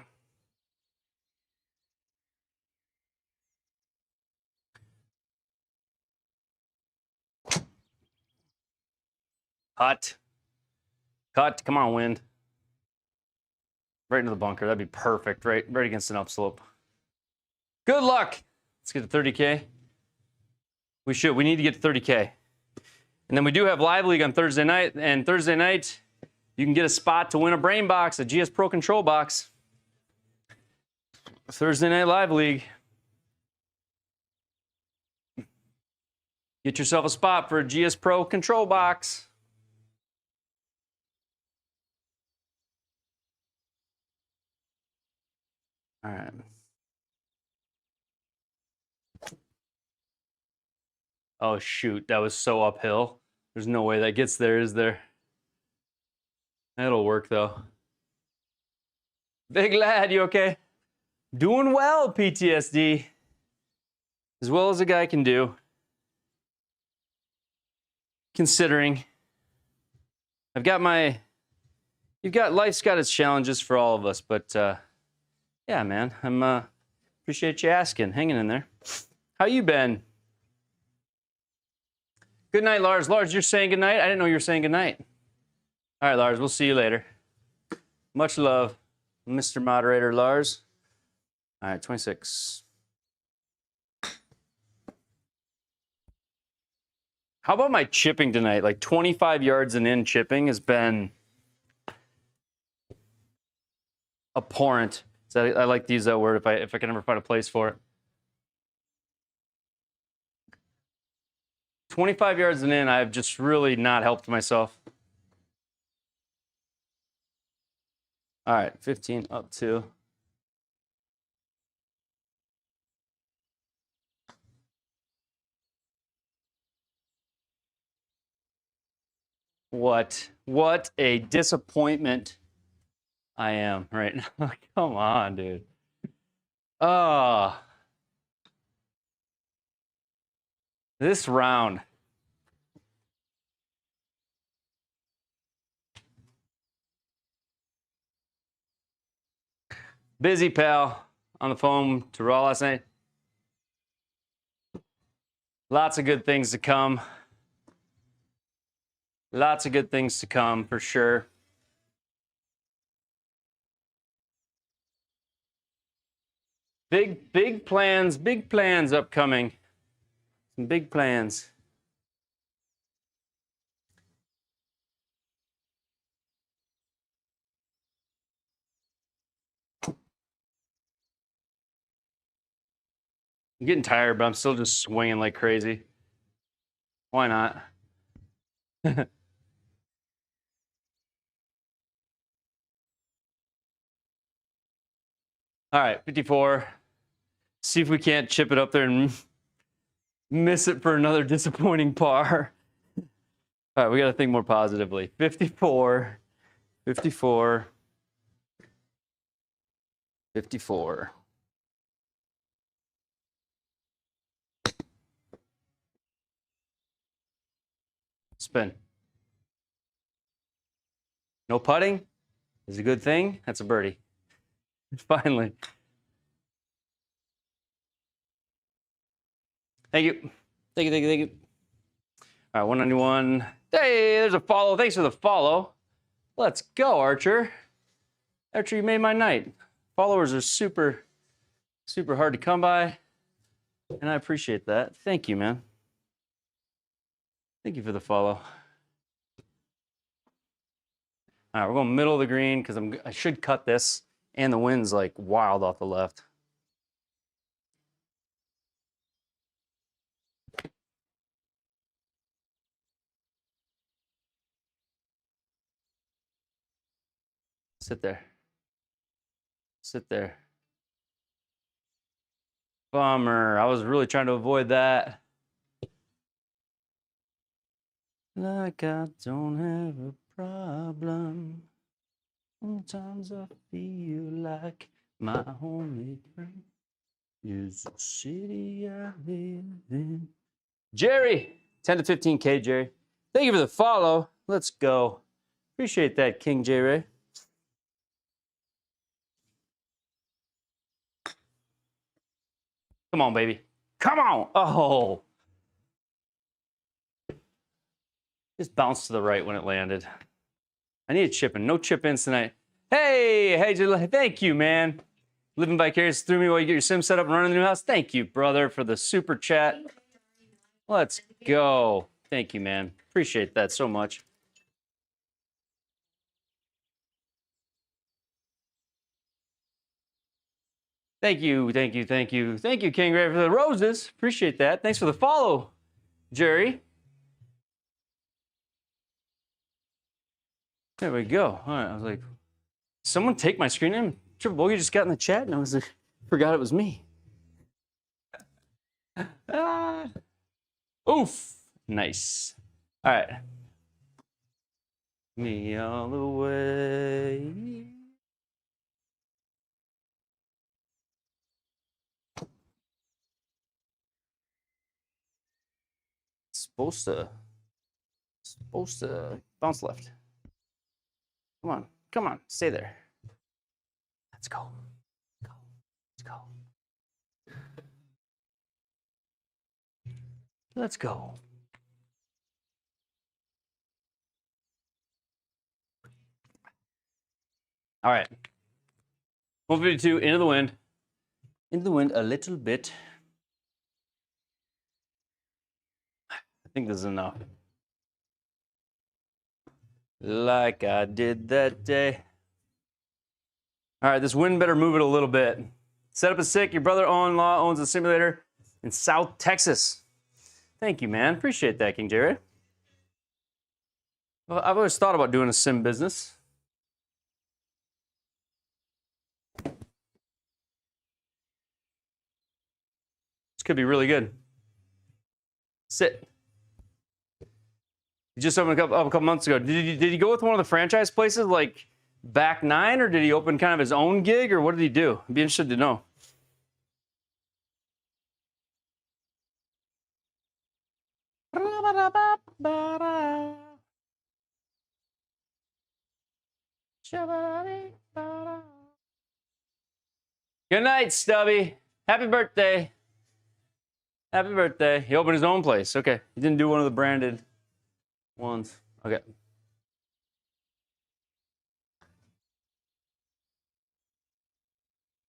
Cut. Come on, wind. Right into the bunker. That'd be perfect. Right against an upslope. Good luck. Let's get to 30K. We need to get to 30K. And then we do have Live League on Thursday night. And Thursday night, you can get a spot to win a brain box, a GS Pro control box. Thursday night Live League. Get yourself a spot for a GS Pro control box. All right. Oh, shoot. That was so uphill. There's no way that gets there, is there? That'll work, though. Big lad, you okay? Doing well, PTSD. As well as a guy can do. Considering. Life's got its challenges for all of us, but yeah, man. Appreciate you asking, hanging in there. How you been? Good night, Lars. Lars, you're saying good night? I didn't know you were saying good night. All right, Lars, we'll see you later. Much love, Mr. Moderator Lars. All right, 26. How about my chipping tonight? Like 25 yards and in chipping has been abhorrent. So I like to use that word if I can ever find a place for it. 25 yards and in, I've just really not helped myself. All right, 15 up 2. What a disappointment I am right now. Come on, dude. This round. Busy pal on the phone to Raw last night. Lots of good things to come. Lots of good things to come for sure. Big plans upcoming. Some big plans. I'm getting tired, but I'm still just swinging like crazy. Why not? All right, 54. See if we can't chip it up there and miss it for another disappointing par. All right, we got to think more positively. 54, 54, 54. Spin. No putting is a good thing. That's a birdie. Finally. Thank you. Thank you, thank you, thank you. All right, 191. Hey, there's a follow. Thanks for the follow. Let's go, Archer. Archer, you made my night. Followers are super hard to come by, and I appreciate that. Thank you, man. Thank you for the follow. All right, we're going middle of the green because I should cut this, and the wind's like wild off the left. Sit there. Sit there. Bummer. I was really trying to avoid that. Like I don't have a problem. Sometimes I feel like my only friend is the city I live in. Jerry, 10 to 15K, Jerry. Thank you for the follow. Let's go. Appreciate that, King J. Ray. Come on, baby. Come on. Oh. Just bounced to the right when it landed. I need a chip in. No chip ins tonight. Hey, thank you, man. Living vicariously through me while you get your sim set up and running the new house. Thank you, brother, for the super chat. Let's go. Thank you, man. Appreciate that so much. Thank you, thank you, thank you. Thank you, King Ray, for the roses. Appreciate that. Thanks for the follow, Jerry. There we go. All right, I was like, someone take my screen name. Triple Bogey just got in the chat, and I was like, forgot it was me. Oof. Nice. All right. Me all the way. Supposed to bounce left. Come on, stay there. Let's go. Let's go. Let's go. All right. 152 into the wind. Into the wind a little bit. I think this is enough. Like I did that day. All right, this wind better move it a little bit. Setup is sick. Your brother-in-law owns a simulator in South Texas. Thank you, man. Appreciate that, King Jared. Well, I've always thought about doing a sim business. This could be really good. Sit. He just opened a couple months ago. Did he go with one of the franchise places like Back Nine, or did he open kind of his own gig, or what did he do? I'd be interested to know. Good night, Stubby. Happy birthday. Happy birthday. He opened his own place. Okay. He didn't do one of the branded ones. Okay.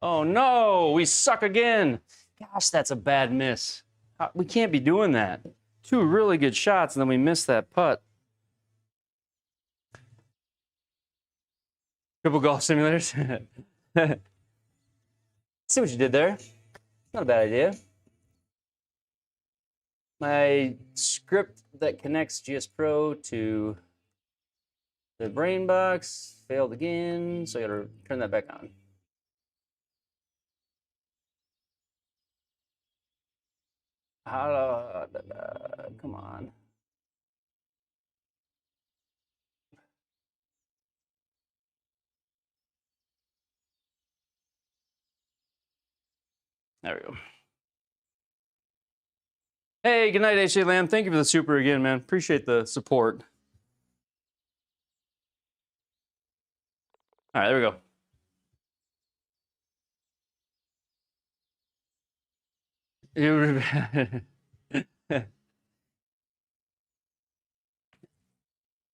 Oh no, we suck again. Gosh, that's a bad miss. We can't be doing that. 2 really good shots, and then we miss that putt. Triple golf simulators. See what you did there. Not a bad idea. My script that connects GS Pro to the brain box failed again, so I gotta turn that back on. Come on. There we go. Hey, good night, HA Lamb. Thank you for the super again, man. Appreciate the support. All right, there we go.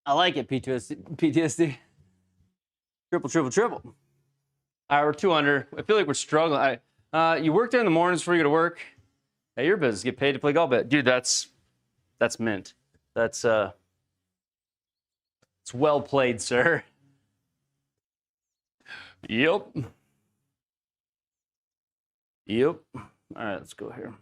I like it, PTSD. Triple, triple, triple. All right, we're 2 under. I feel like we're struggling. You work there in the mornings before you go to work. Hey, your business. Get paid to play golf. Dude, that's mint. It's well played, sir. Yep. Yep. All right, let's go here.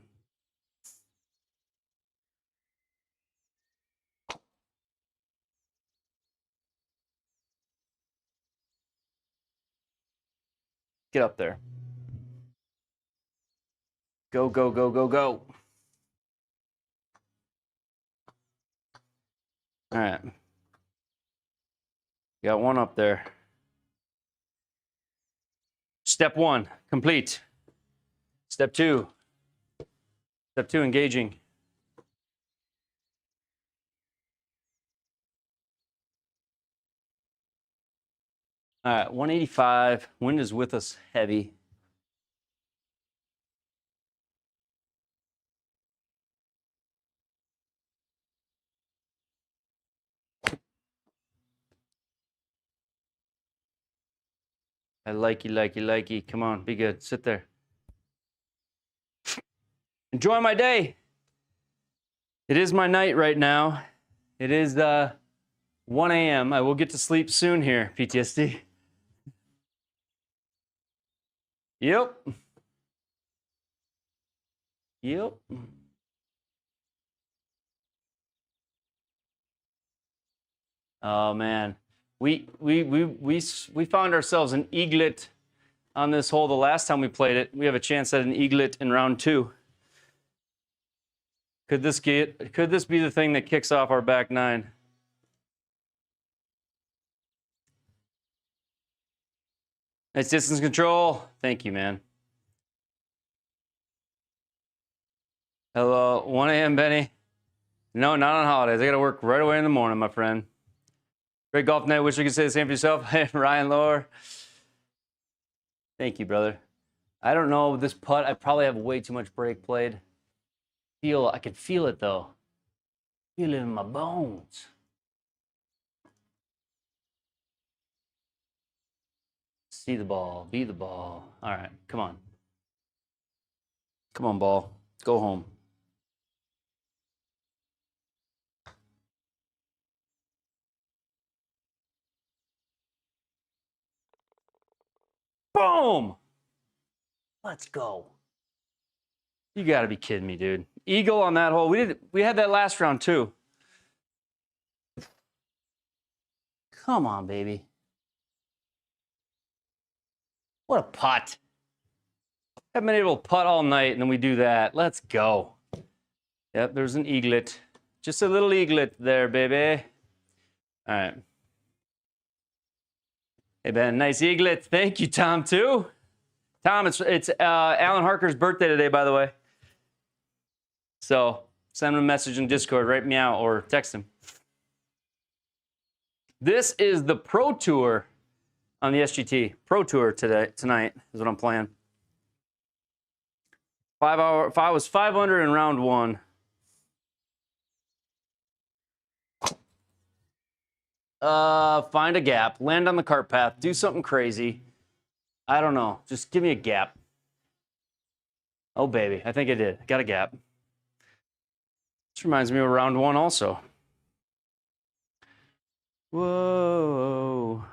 Get up there. Go, go, go, go, go. All right. Got one up there. Step 1, complete. Step 2. Step 2, engaging. All right, 185. Wind is with us heavy. I likey, likey, likey. Come on, be good. Sit there. Enjoy my day. It is my night right now. It is 1 a.m. I will get to sleep soon here, PTSD. Yep. Yep. Oh man, we found ourselves an eaglet on this hole the last time we played it. We have a chance at an eaglet in round 2. Could this be the thing that kicks off our back 9? Nice distance control. Thank you, man. Hello, 1 a.m. Benny. No, not on holidays. I got to work right away in the morning, my friend. Great golf night. Wish you could say the same for yourself. Hey, Ryan Lohr. Thank you, brother. I don't know this putt. I probably have way too much break played. I could feel it though. Feel it in my bones. See the ball, be the ball. All right, come on. Come on, ball. Go home. Boom! Let's go. You got to be kidding me, dude. Eagle on that hole. We had that last round too. Come on, baby. What a putt. Haven't been able to putt all night, and then we do that. Let's go. Yep, there's an eaglet. Just a little eaglet there, baby. All right. Hey, Ben, nice eaglet. Thank you, Tom, too. Tom, it's Alan Harker's birthday today, by the way. So send him a message in Discord, write me out, or text him. This is the Pro Tour on the SGT. Pro Tour tonight is what I'm playing. 5 hour. I was 5 under in round one. Find a gap, land on the cart path, do something crazy. I don't know. Just give me a gap. Oh, baby. I think I did. Got a gap. This reminds me of round one also. Whoa.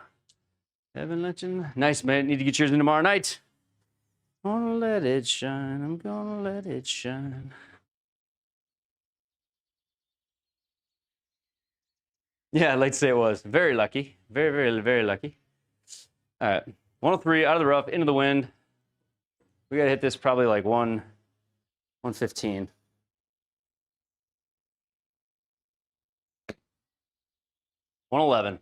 Heaven let you. Nice, man. Need to get yours in tomorrow night. Gonna let it shine. I'm gonna let it shine. Yeah, I'd like to say it was. Very lucky. Very, very, very lucky. All right. 103 out of the rough, into the wind. We got to hit this probably like 115. $111. As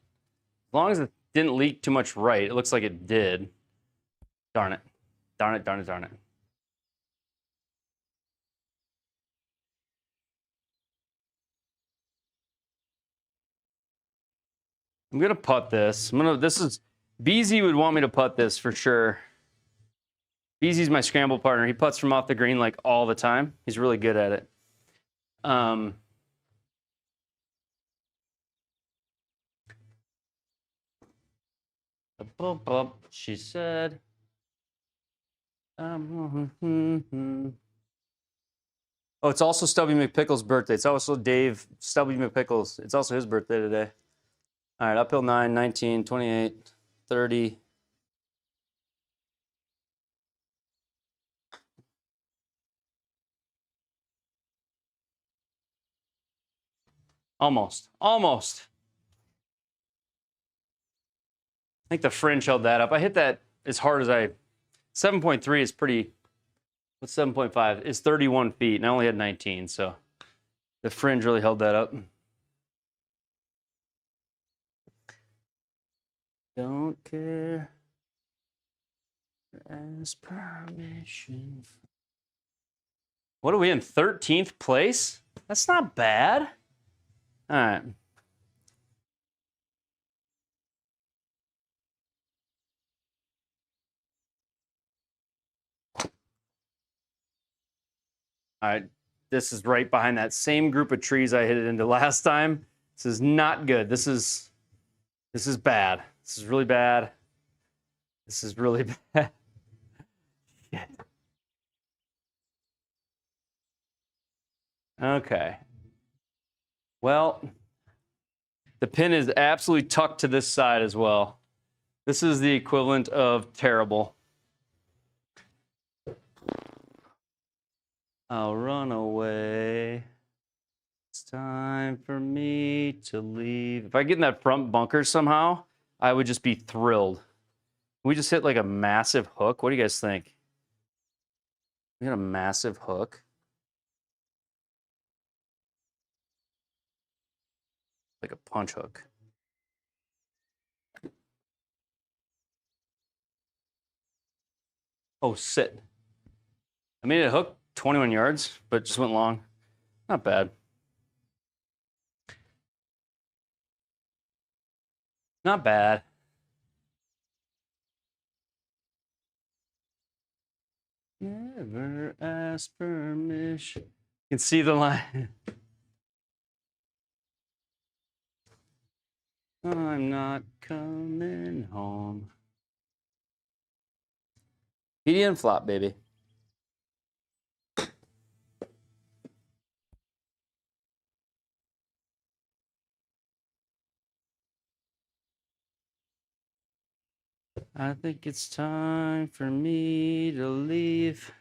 long as it didn't leak too much right, it looks like it did. Darn it. Darn it, darn it, darn it. I'm going to putt this. BZ would want me to putt this for sure. BZ's my scramble partner. He putts from off the green like all the time. He's really good at it. She said. Oh, it's also Stubby McPickle's birthday. It's also Dave Stubby McPickles. It's also his birthday today. All right, uphill 9, 19, 28, 30. Almost. Almost. I think the fringe held that up. I hit that as hard as 7.3 is pretty. What's 7.5? It's 31 feet, and I only had 19, so the fringe really held that up. Don't care. Ask permission. What are we in? 13th place? That's not bad. All right. All right. This is right behind that same group of trees I hit it into last time. This is not good. This is bad. This is really bad. This is really bad. Shit. Okay. Well, the pin is absolutely tucked to this side as well. This is the equivalent of terrible. I'll run away. It's time for me to leave. If I get in that front bunker somehow, I would just be thrilled. We just hit like a massive hook. What do you guys think? We got a massive hook. Like a punch hook. Oh, sit. I made it hook 21 yards, but just went long. Not bad. Not bad. Never ask permission. You can see the line. I'm not coming home. Median flop, baby. I think it's time for me to leave.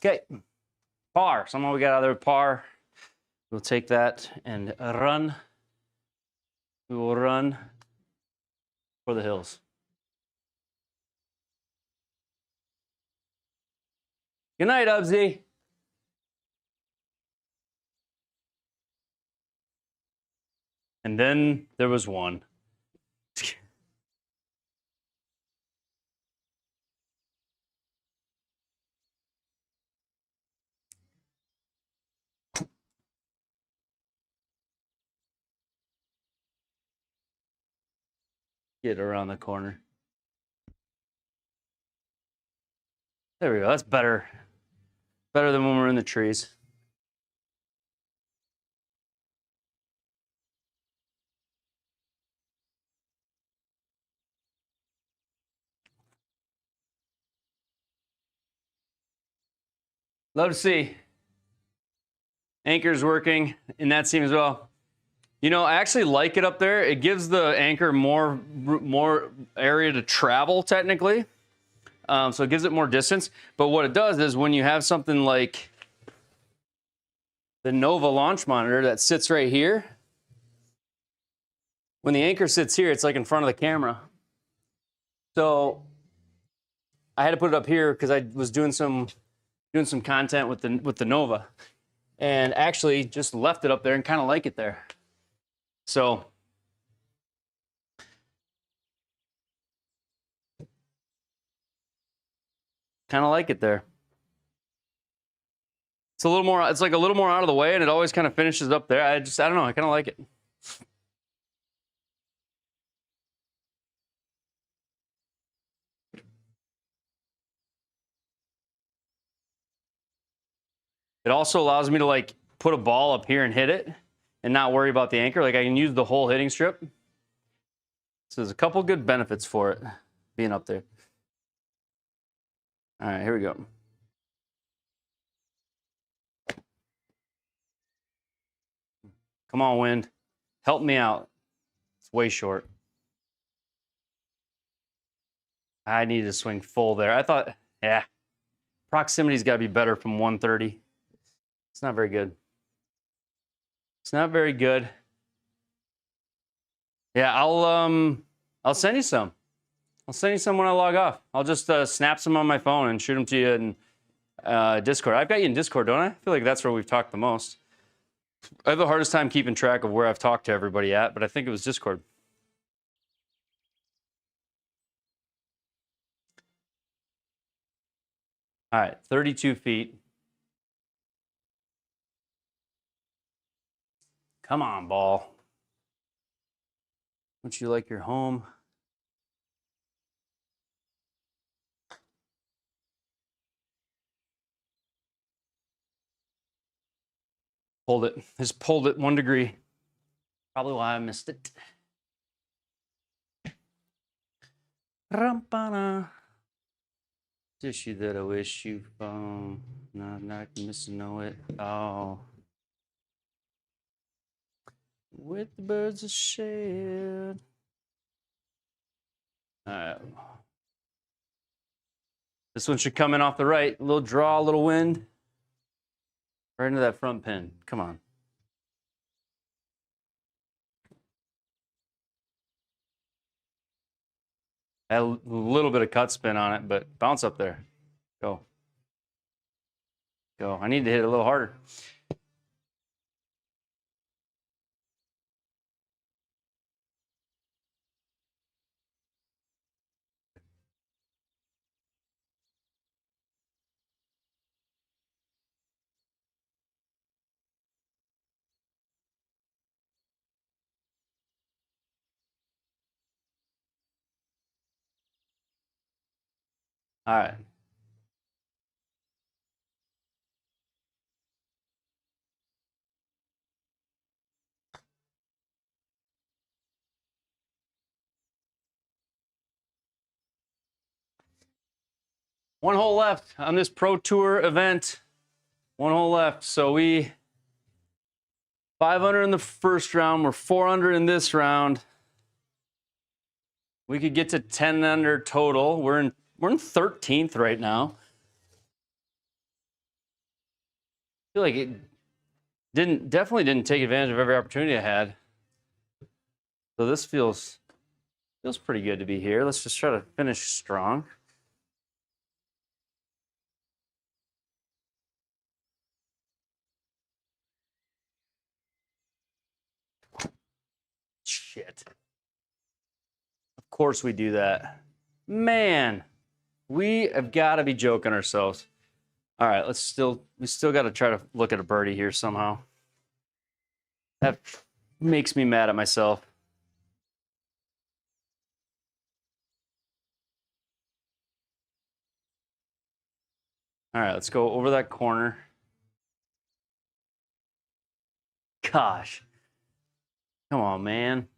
Okay, par. Somehow we got out of there with par. We'll take that and run. We will run for the hills. Good night, Ubsy. And then there was one. Get around the corner. There we go. That's better. Better than when we're in the trees. Love to see. Anchor's working in that seam as well. You know, I actually like it up there. It gives the anchor more area to travel, technically. So it gives it more distance. But what it does is when you have something like the Nova launch monitor that sits right here, when the anchor sits here, it's like in front of the camera. So I had to put it up here because I was doing some content with the Nova, and actually just left it up there and kind of like it there. So kind of like it there. It's a little more, it's like a little more out of the way, and it always kind of finishes up there. I don't know, I kind of like it. It also allows me to like put a ball up here and hit it and not worry about the anchor. Like I can use the whole hitting strip. So there's a couple good benefits for it being up there. All right, here we go. Come on, wind. Help me out. It's way short. I need to swing full there. I thought, yeah, proximity's got to be better from 130. It's not very good. It's not very good. Yeah, I'll send you some. I'll send you some when I log off. I'll just snap some on my phone and shoot them to you in Discord. I've got you in Discord, don't I? I feel like that's where we've talked the most. I have the hardest time keeping track of where I've talked to everybody at, but I think it was Discord. All right, 32 feet. Come on, ball. Don't you like your home? Pulled it. Just pulled it 1 degree. Probably why I missed it. Rampana. Tissue that I wish you found. Not missing no it. Oh. With the birds of shed. This one should come in off the right. A little draw, a little wind. Right into that front pin. Come on. I had a little bit of cut spin on it, but bounce up there. Go. Go. I need to hit it a little harder. All right. One hole left on this Pro Tour event. One hole left. So we 500 in the first round. We're 400 in this round. We could get to 10 under total. We're in 13th right now. feel like it definitely didn't take advantage of every opportunity I had. So this feels pretty good to be here. Let's just try to finish strong. Shit. Of course we do that. Man, we have got to be joking ourselves. All right, we still got to try to look at a birdie here somehow. That makes me mad at myself. All right, let's go over that corner. Gosh. Come on, man.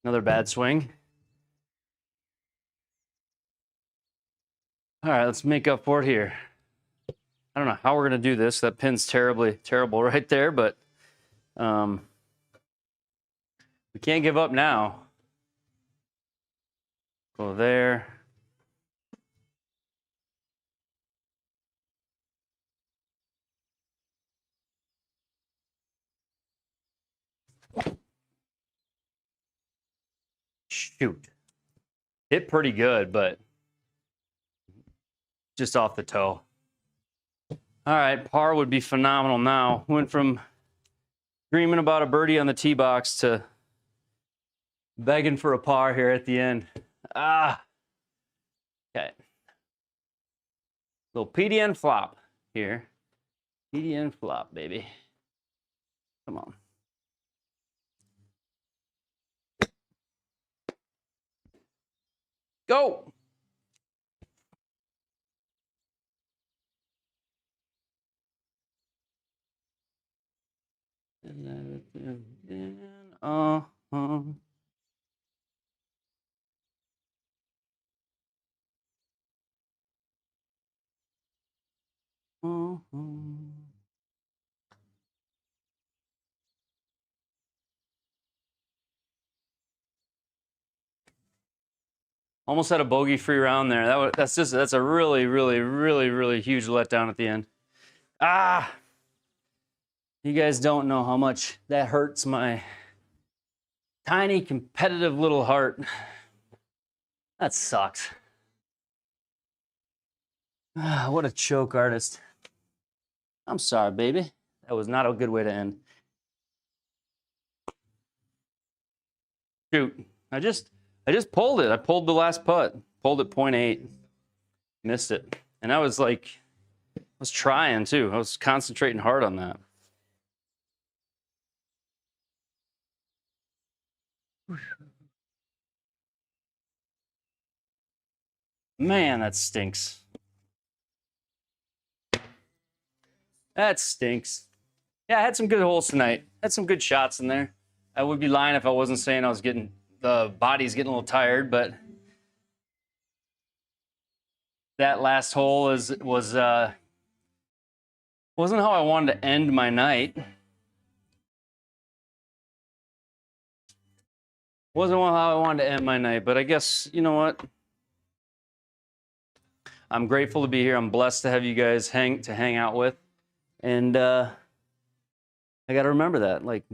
Another bad swing. All right, let's make up for it here. I don't know how we're going to do this. That pin's terrible right there, but we can't give up now. Go there. Shoot. Hit pretty good, but just off the toe. All right, par would be phenomenal now. Went from dreaming about a birdie on the tee box to begging for a par here at the end. Okay. Little PDN flop here. PDN flop, baby. Come on. Go! Almost had a bogey free round there. That's a really huge letdown at the end. You guys don't know how much that hurts my tiny competitive little heart. That sucks. What a choke artist. I'm sorry, baby. That was not a good way to end. Shoot. I just pulled it. I pulled the last putt. Pulled it 0.8. Missed it. And I was trying too. I was concentrating hard on that. Man, that stinks. That stinks. Yeah, I had some good holes tonight. Had some good shots in there. I would be lying if I wasn't saying the body's getting a little tired, but that last hole wasn't how I wanted to end my night. Wasn't how I wanted to end my night, but I guess, you know what? I'm grateful to be here. I'm blessed to have you guys hang out with. And I got to remember that. Like,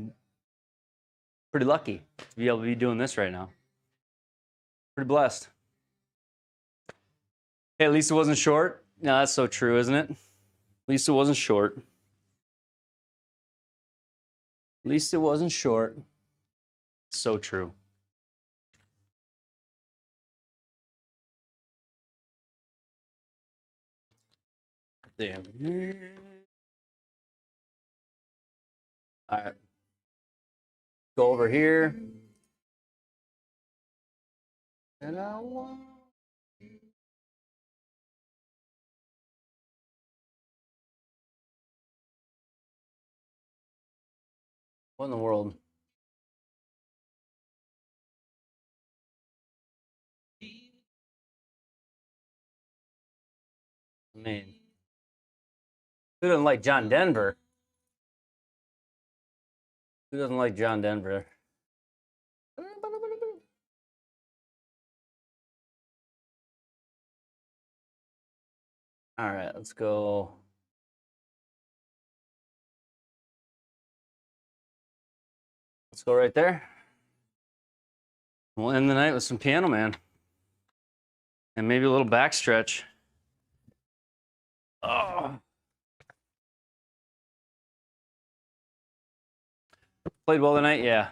pretty lucky to be able to be doing this right now. Pretty blessed. Hey, at least it wasn't short. No, that's so true, isn't it? At least it wasn't short. At least it wasn't short. So true. Damn. All right. Go over here. And I want. What in the world? I mean, who doesn't like John Denver? Who doesn't like John Denver? All right, let's go. Let's go right there. We'll end the night with some Piano Man. And maybe a little back stretch. Oh. Played well tonight? Yeah.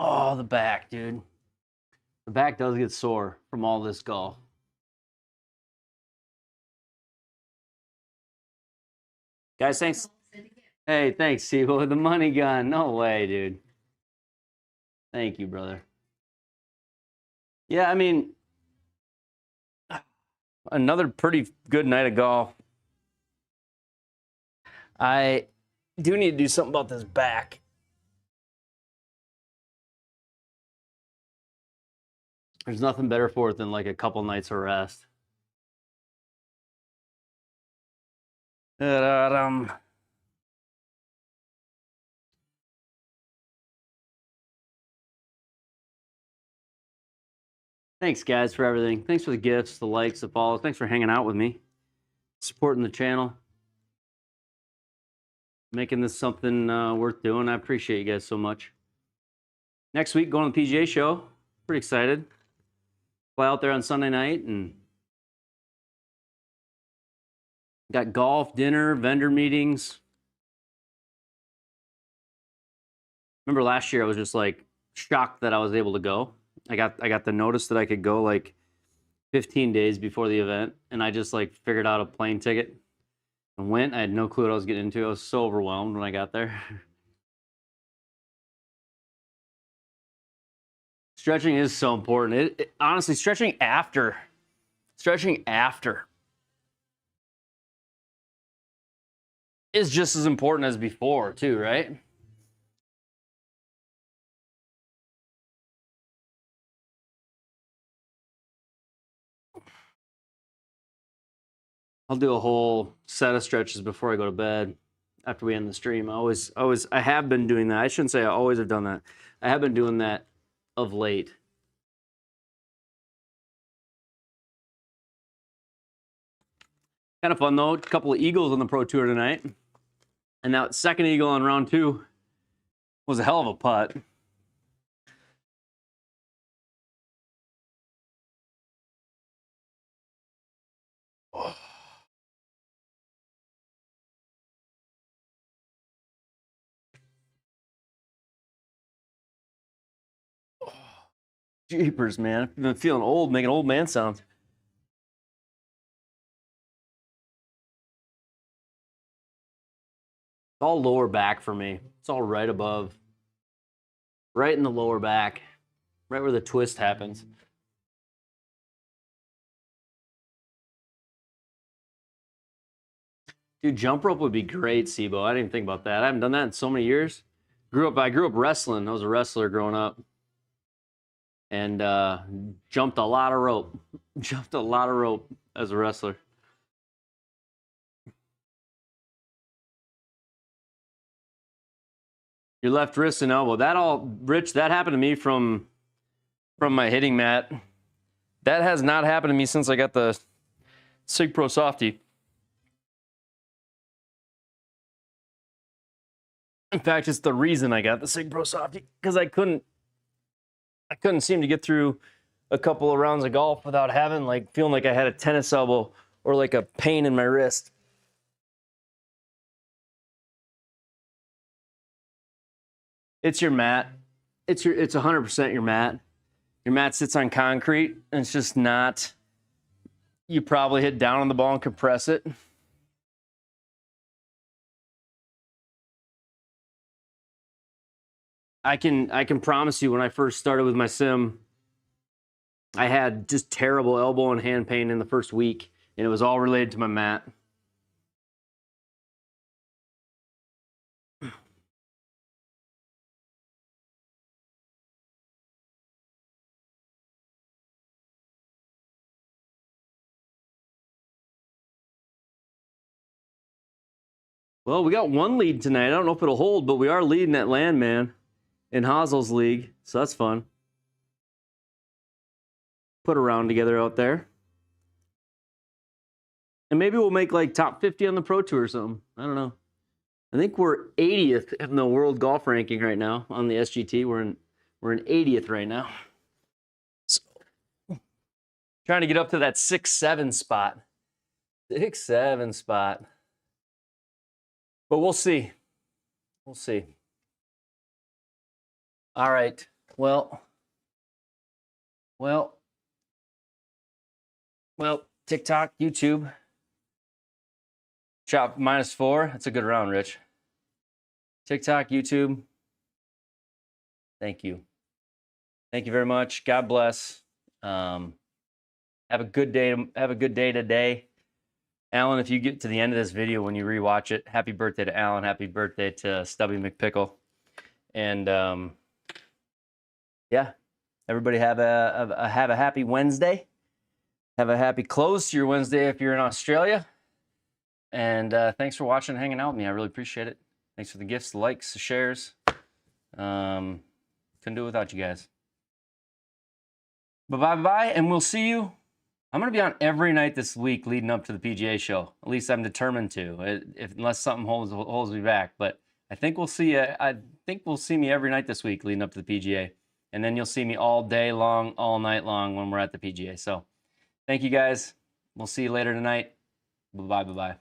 Oh, the back, dude. The back does get sore from all this golf. Guys, thanks. Hey, thanks, Sibo, with the money gun. No way, dude. Thank you, brother. Yeah, I mean, another pretty good night of golf. I do need to do something about this back. There's nothing better for it than like a couple nights of rest. Thanks, guys, for everything. Thanks for the gifts, the likes, the follows. Thanks for hanging out with me, supporting the channel, making this something worth doing. I appreciate you guys so much. Next week, going to the PGA show. Pretty excited. Fly out there on Sunday night and got golf, dinner, vendor meetings. Remember last year, I was just like shocked that I was able to go. I got the notice that I could go like 15 days before the event, and I just like figured out a plane ticket and went. I had no clue what I was getting into. I was so overwhelmed when I got there. Stretching is so important. Honestly, stretching after is just as important as before too, right? I'll do a whole set of stretches before I go to bed after we end the stream. I have been doing that. I shouldn't say I always have done that. I have been doing that of late. Kind of fun though. A couple of eagles on the Pro Tour tonight. And that second eagle on round 2 was a hell of a putt. Oh. Jeepers, man. I've been feeling old, making old man sounds. It's all lower back for me. It's all right above. Right in the lower back. Right where the twist happens. Dude, jump rope would be great, Sibo. I didn't even think about that. I haven't done that in so many years. I grew up wrestling. I was a wrestler growing up. And jumped a lot of rope. Jumped a lot of rope as a wrestler. Your left wrist and elbow. Rich, that happened to me from my hitting mat. That has not happened to me since I got the Sig Pro Softy. In fact, it's the reason I got the Sig Pro Softy, because I couldn't seem to get through a couple of rounds of golf without feeling like I had a tennis elbow or like a pain in my wrist. It's your mat. It's 100% your mat. Your mat sits on concrete, and it's just not. You probably hit down on the ball and compress it. I can promise you, when I first started with my sim, I had just terrible elbow and hand pain in the first week, and it was all related to my mat. Well, we got one lead tonight. I don't know if it'll hold, but we are leading at Landman in Hazel's league, so that's fun. Put a round together out there. And maybe we'll make like top 50 on the Pro Tour or something. I don't know. I think we're 80th in the world golf ranking right now on the SGT. We're in 80th right now. So, trying to get up to that 6-7 spot. 6-7 spot. But we'll see. We'll see. All right. Well, TikTok, YouTube. Shot -4. That's a good round, Rich. TikTok, YouTube. Thank you. Thank you very much. God bless. Have a good day. Have a good day today. Alan, if you get to the end of this video when you rewatch it, happy birthday to Alan. Happy birthday to Stubby McPickle. And yeah, everybody have a happy Wednesday. Have a happy close to your Wednesday if you're in Australia. And thanks for watching and hanging out with me. I really appreciate it. Thanks for the gifts, the likes, the shares. Couldn't do it without you guys. Bye-bye, and we'll see you. I'm going to be on every night this week leading up to the PGA show. At least I'm determined to, unless something holds me back. But I think we'll see you. I think we'll see me every night this week leading up to the PGA. And then you'll see me all day long, all night long when we're at the PGA. So thank you guys. We'll see you later tonight. Bye-bye.